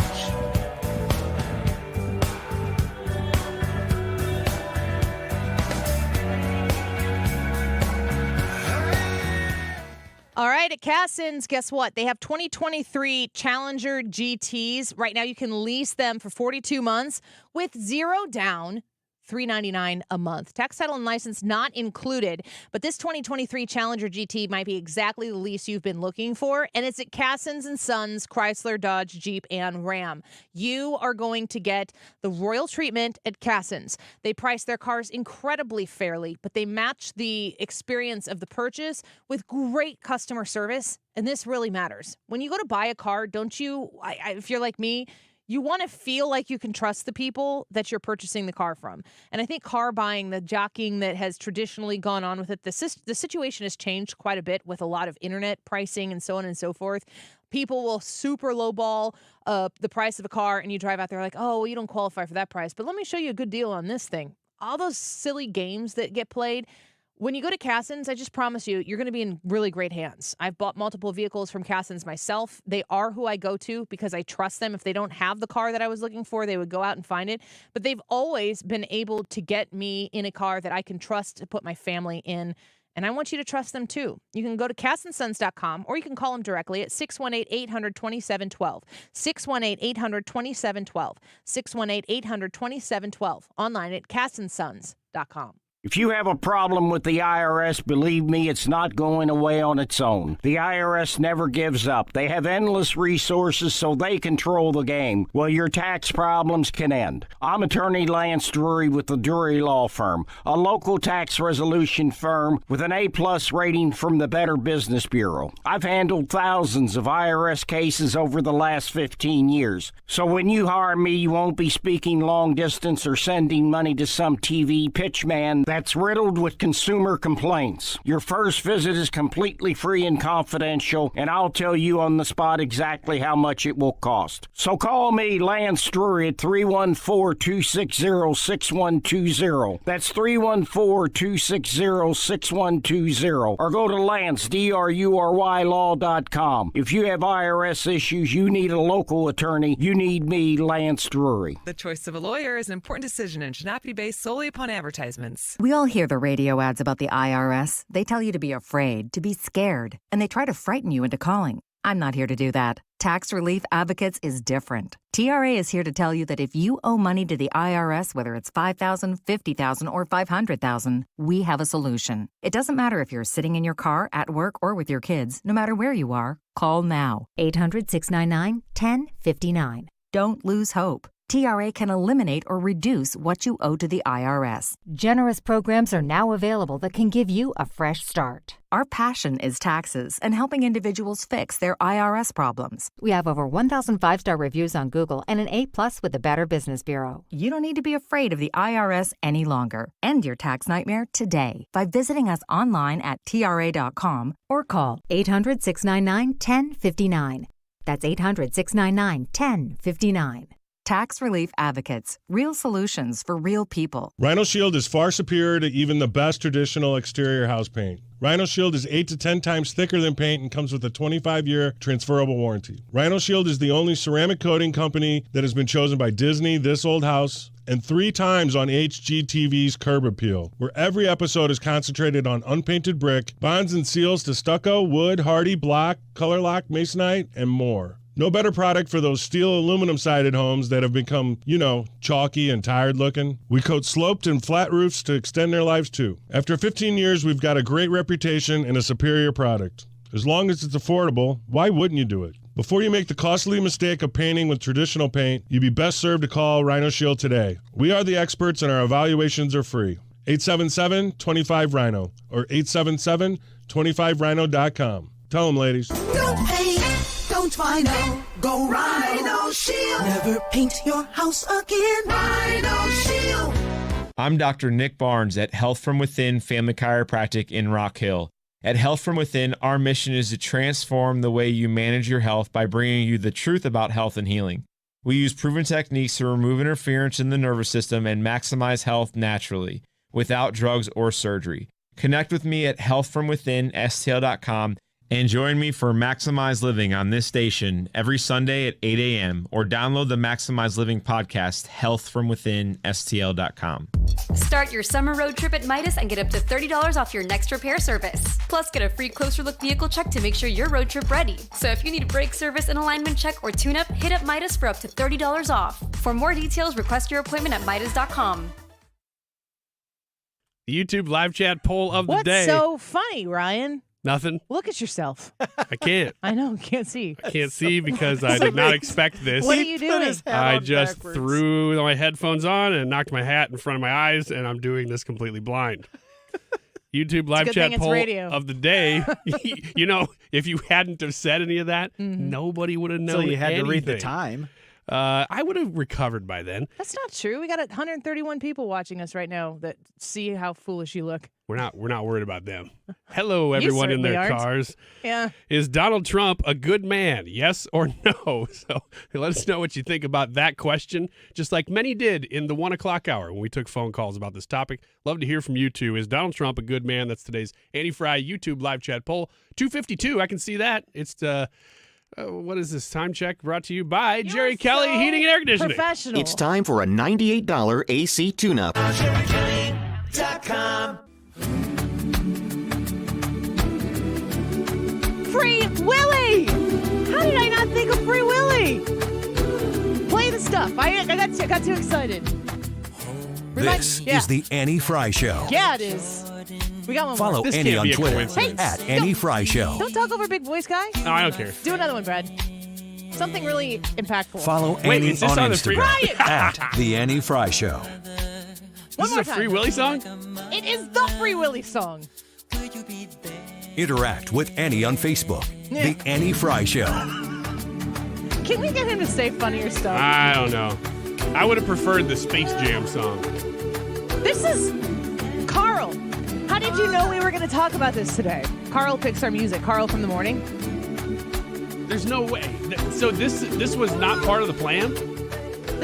All right, at Cassins, guess what? They have 2023 Challenger GTs. Right now, you can lease them for 42 months with zero down. $399 a month. Tax, title, and license not included, but this 2023 Challenger GT might be exactly the lease you've been looking for, and it's at Cassins & Sons, Chrysler, Dodge, Jeep, and Ram. You are going to get the royal treatment at Cassins. They price their cars incredibly fairly, but they match the experience of the purchase with great customer service, and this really matters. When you go to buy a car, don't you, if you're like me, you want to feel like you can trust the people that you're purchasing the car from. And I think car buying, the jockeying that has traditionally gone on with it, the situation has changed quite a bit with a lot of internet pricing and so on and so forth. People will super lowball the price of a car, and you drive out there like, oh, well, you don't qualify for that price, but let me show you a good deal on this thing. All those silly games that get played. When you go to Cassins, I just promise you, you're going to be in really great hands. I've bought multiple vehicles from Cassins myself. They are who I go to because I trust them. If they don't have the car that I was looking for, they would go out and find it. But they've always been able to get me in a car that I can trust to put my family in. And I want you to trust them too. You can go to CassinsSons.com or you can call them directly at 618-800-2712. 618-800-2712. 618-800-2712. Online at CassinsSons.com. If you have a problem with the IRS, believe me, it's not going away on its own. The IRS never gives up. They have endless resources, so they control the game. Well, your tax problems can end. I'm attorney Lance Drury with the Drury Law Firm, a local tax resolution firm with an A-plus rating from the Better Business Bureau. I've handled thousands of IRS cases over the last 15 years. So when you hire me, you won't be speaking long distance or sending money to some TV pitchman that's riddled with consumer complaints. Your first visit is completely free and confidential, and I'll tell you on the spot exactly how much it will cost. So call me, Lance Drury, at 314-260-6120. That's 314-260-6120. Or go to Lance, DRURYlaw.com. If you have IRS issues, you need a local attorney, you need me, Lance Drury. The choice of a lawyer is an important decision and should not be based solely upon advertisements. We all hear the radio ads about the IRS. They tell you to be afraid, to be scared, and they try to frighten you into calling. I'm not here to do that. Tax Relief Advocates is different. TRA is here to tell you that if you owe money to the IRS, whether it's $5,000, $50,000, or $500,000, we have a solution. It doesn't matter if you're sitting in your car, at work, or with your kids. No matter where you are, call now. 800-699-1059. Don't lose hope. TRA can eliminate or reduce what you owe to the IRS. Generous programs are now available that can give you a fresh start. Our passion is taxes and helping individuals fix their IRS problems. We have over 1,000 5-star reviews on Google and an A+ with the Better Business Bureau. You don't need to be afraid of the IRS any longer. End your tax nightmare today by visiting us online at TRA.com or call 800-699-1059. That's 800-699-1059. Tax Relief Advocates. Real solutions for real people. Rhino Shield is far superior to even the best traditional exterior house paint. Rhino Shield is 8 to 10 times thicker than paint and comes with a 25-year transferable warranty. Rhino Shield is the only ceramic coating company that has been chosen by Disney, This Old House, and 3 times on HGTV's Curb Appeal, where every episode is concentrated on unpainted brick, bonds and seals to stucco, wood, hardy, block, color lock, masonite, and more. No better product for those steel aluminum-sided homes that have become, chalky and tired looking. We coat sloped and flat roofs to extend their lives too. After 15 years, we've got a great reputation and a superior product. As long as it's affordable, why wouldn't you do it? Before you make the costly mistake of painting with traditional paint, you'd be best served to call Rhino Shield today. We are the experts and our evaluations are free. 877-25-RHINO or 877-25rhino.com. Tell them, ladies. Don't paint, don't Rhino, go Rhino Shield. Never paint your house again. Rhino Shield. I'm Dr. Nick Barnes at Health From Within Family Chiropractic in Rock Hill. At Health From Within, our mission is to transform the way you manage your health by bringing you the truth about health and healing. We use proven techniques to remove interference in the nervous system and maximize health naturally, without drugs or surgery. Connect with me at healthfromwithinstl.com and join me for Maximize Living on this station every Sunday at 8 a.m. or download the Maximize Living podcast, healthfromwithinstl.com. Start your summer road trip at Midas and get up to $30 off your next repair service. Plus, get a free closer look vehicle check to make sure you're road trip ready. So if you need a brake service, an alignment check, or tune-up, hit up Midas for up to $30 off. For more details, request your appointment at Midas.com. YouTube live chat poll of the day. What's so funny, Ryan? Nothing. Look at yourself. I can't. I know, can't see. I can't see because I did not expect this. What are you doing? I just threw my headphones on and knocked my hat in front of my eyes, and I'm doing this completely blind. YouTube live chat poll of the day. If you hadn't have said any of that, nobody would have known. So you had anything. to read the time. I would have recovered by then. That's not true. We got 131 people watching us right now that see how foolish you look. We're not worried about them. Hello, everyone in their cars. Yeah. Is Donald Trump a good man? Yes or no? So let us know what you think about that question, just like many did in the 1 o'clock hour when we took phone calls about this topic. Love to hear from you too. Is Donald Trump a good man? That's today's Andy Fry YouTube live chat poll. 252. I can see that. It's what is this time check brought to you by Jerry Kelly Heating and Air Conditioning. Professional. It's time for a $98 AC tune-up. JerryKelly.com. Free Willy! How did I not think of Free Willy? Play the stuff. I got too excited. Remind- is the Annie Fry Show. Yeah, it is. We got one Follow more. This Annie can't on be a Twitter coincidence. at Annie Fry Show. Don't talk over big voice guy. No, I don't care. Do another one, Brad. Something really impactful. Follow Wait, Annie is this on on the free- Instagram at the Annie Fry Show. This is a Free Willy song? It is the Free Willy song. Interact with Annie on Facebook. Yeah. The Annie Fry Show. Can we get him to say funnier stuff? I don't know. I would have preferred the Space Jam song. This is Carl. How did you know we were going to talk about this today? Carl picks our music. Carl from the morning. There's no way. So this was not part of the plan?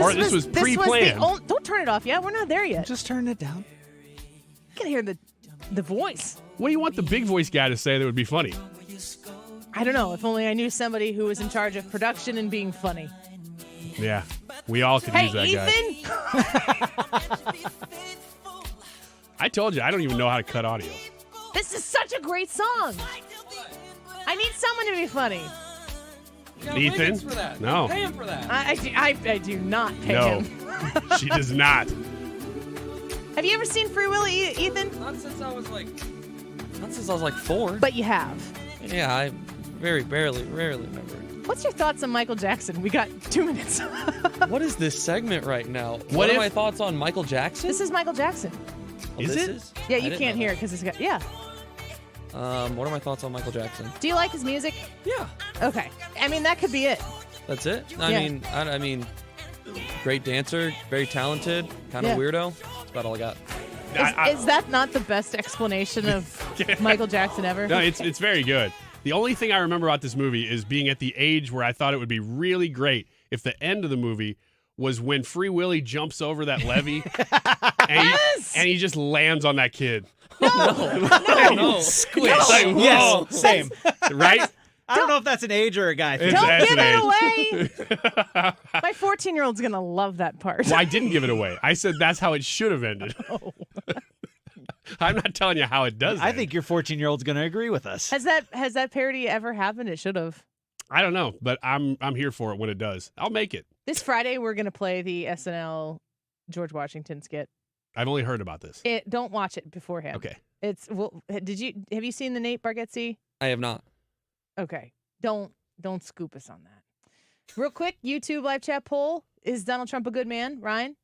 Or this was pre-planned? Don't turn it off yet. We're not there yet. Just turn it down. You can hear the voice. What do you want the big voice guy to say that would be funny? I don't know. If only I knew somebody who was in charge of production and being funny. Yeah, we all could use that guy. Ethan! I told you, I don't even know how to cut audio. This is such a great song. I need someone to be funny. Ethan? No. Pay him for that. I do not pay No, him. she does not. Have you ever seen Free Willy, Ethan? Not since I was like 4. But you have. Yeah, I rarely remember. What's your thoughts on Michael Jackson? We got 2 minutes. What is this segment right now? What What if- are my thoughts on Michael Jackson? This is Michael Jackson. Oh, Is this it? Yeah, I you didn't can't know hear that. it because it's got, yeah. What are my thoughts on Michael Jackson? Do you like his music? Yeah. Okay. I mean, that could be it. That's it? Yeah. I mean, great dancer, very talented, kind of Yeah. weirdo. That's about all I got. Is that not the best explanation of Michael Jackson ever? No, it's very good. The only thing I remember about this movie is being at the age where I thought it would be really great if the end of the movie was when Free Willy jumps over that levee and he just lands on that kid. No. Squish. It's like, whoa. Yes, same. Right? I don't know if that's an age or a guy thing. Don't That's give an it away. My 14-year-old's going to love that part. Well, I didn't give it away. I said that's how it should have ended. I'm not telling you how it does. I end. think your 14-year-old's going to agree with us. Has that parody ever happened? It should have. I don't know, but I'm here for it when it does. I'll make it. This Friday, we're going to play the SNL George Washington skit. I've only heard about this. Don't watch it beforehand. Okay. Have you seen the Nate Bargatze? I have not. Okay. Don't scoop us on that. Real quick, YouTube live chat poll. Is Donald Trump a good man? Ryan?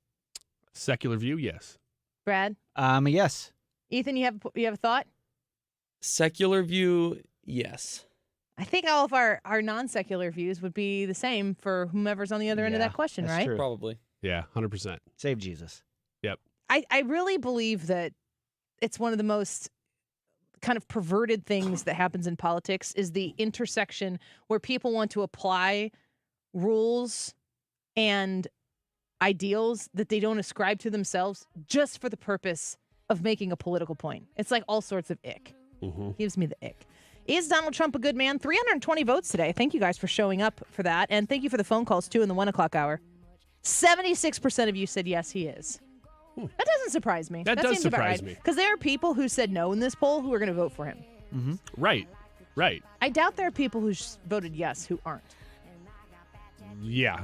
Secular view, yes. Brad? Yes. Ethan, you have a thought? Secular view, yes. I think all of our non-secular views would be the same for whomever's on the other end of that question, that's right? true. Probably. Yeah, 100%. Save Jesus. Yep. I really believe that it's one of the most kind of perverted things that happens in politics is the intersection where people want to apply rules and ideals that they don't ascribe to themselves just for the purpose of making a political point. It's like all sorts of ick. Gives me the ick. Is Donald Trump a good man? 320 votes today. Thank you guys for showing up for that. And thank you for the phone calls, too, in the 1 o'clock hour. 76% of you said yes, he is. That doesn't surprise me. That does seems about surprise right. me. Because there are people who said no in this poll who are going to vote for him. Right. I doubt there are people who voted yes who aren't. Yeah,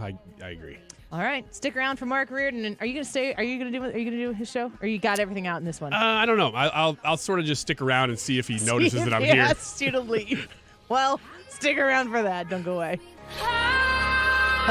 I agree. All right, stick around for Mark Reardon. And are you going to stay? Are you going to do his show? Or you got everything out in this one? I don't know. I'll sort of just stick around and see if he notices that I'm He here. asks you to leave. Well, stick around for that. Don't go away.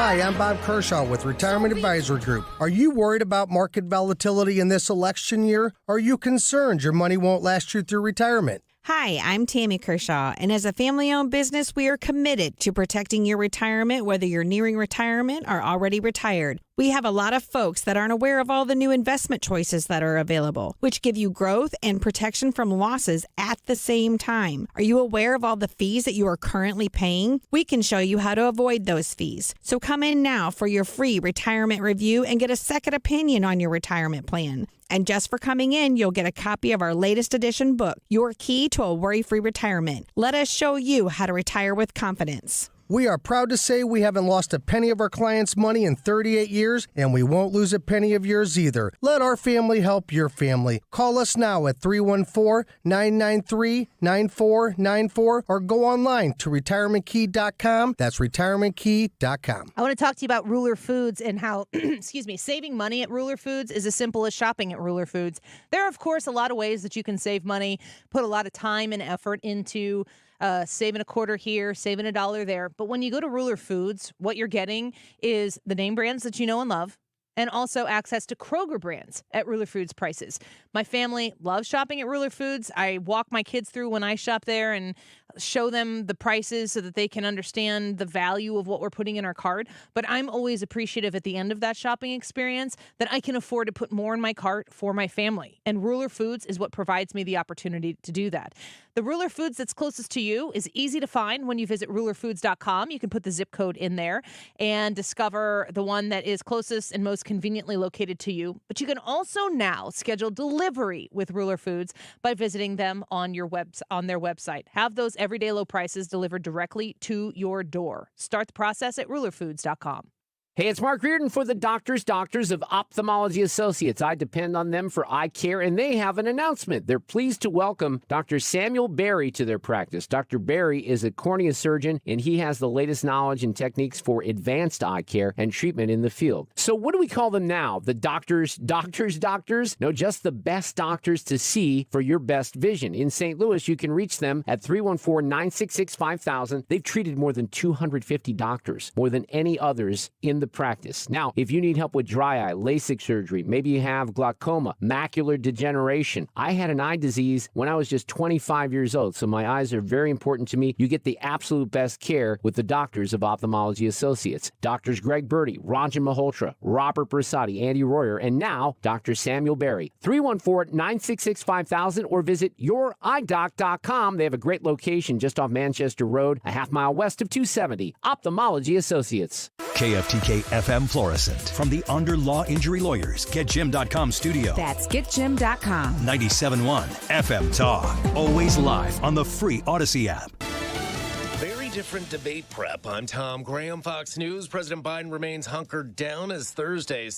Hi, I'm Bob Kershaw with Retirement Advisory Group. Are you worried about market volatility in this election year? Are you concerned your money won't last you through retirement? Hi, I'm Tammy Kershaw, and as a family-owned business, we are committed to protecting your retirement, whether you're nearing retirement or already retired. We have a lot of folks that aren't aware of all the new investment choices that are available, which give you growth and protection from losses at the same time. Are you aware of all the fees that you are currently paying? We can show you how to avoid those fees. So come in now for your free retirement review and get a second opinion on your retirement plan. And just for coming in, you'll get a copy of our latest edition book, Your Key to a Worry-Free Retirement. Let us show you how to retire with confidence. We are proud to say we haven't lost a penny of our clients' money in 38 years, and we won't lose a penny of yours either. Let our family help your family. Call us now at 314-993-9494 or go online to retirementkey.com. That's retirementkey.com. I want to talk to you about Ruler Foods and how, saving money at Ruler Foods is as simple as shopping at Ruler Foods. There are, of course, a lot of ways that you can save money, put a lot of time and effort into saving a quarter here, saving $1 there. But when you go to Ruler Foods, what you're getting is the name brands that you know and love, and also access to Kroger brands at Ruler Foods prices. My family loves shopping at Ruler Foods. I walk my kids through when I shop there and show them the prices so that they can understand the value of what we're putting in our cart. But I'm always appreciative at the end of that shopping experience that I can afford to put more in my cart for my family. And Ruler Foods is what provides me the opportunity to do that. The Ruler Foods that's closest to you is easy to find when you visit rulerfoods.com. You can put the zip code in there and discover the one that is closest and most conveniently located to you. But you can also now schedule delivery with Ruler Foods by visiting them on their website. Have those everyday low prices delivered directly to your door. Start the process at rulerfoods.com. Hey, it's Mark Reardon for the Doctors of Ophthalmology Associates. I depend on them for eye care, and they have an announcement. They're pleased to welcome Dr. Samuel Berry to their practice. Dr. Berry is a cornea surgeon, and he has the latest knowledge and techniques for advanced eye care and treatment in the field. So what do we call them now? The doctors? No, just the best doctors to see for your best vision. In St. Louis, you can reach them at 314-966-5000. They've treated more than 250 doctors, more than any others in the practice. Now, if you need help with dry eye, LASIK surgery, maybe you have glaucoma, macular degeneration. I had an eye disease when I was just 25 years old, so my eyes are very important to me. You get the absolute best care with the Doctors of Ophthalmology Associates. Doctors Greg Birdie, Ranjan Malhotra, Robert Bersati, Andy Royer, and now Dr. Samuel Berry. 314-966-5000 or visit youridoc.com. They have a great location just off Manchester Road, a half mile west of 270. Ophthalmology Associates. KFTK FM Florissant. From the Under Law Injury Lawyers, GetJim.com studio. That's GetJim.com. 97.1 FM Talk. Always live on the free Odyssey app. Very different debate prep. I'm Tom Graham, Fox News. President Biden remains hunkered down as Thursday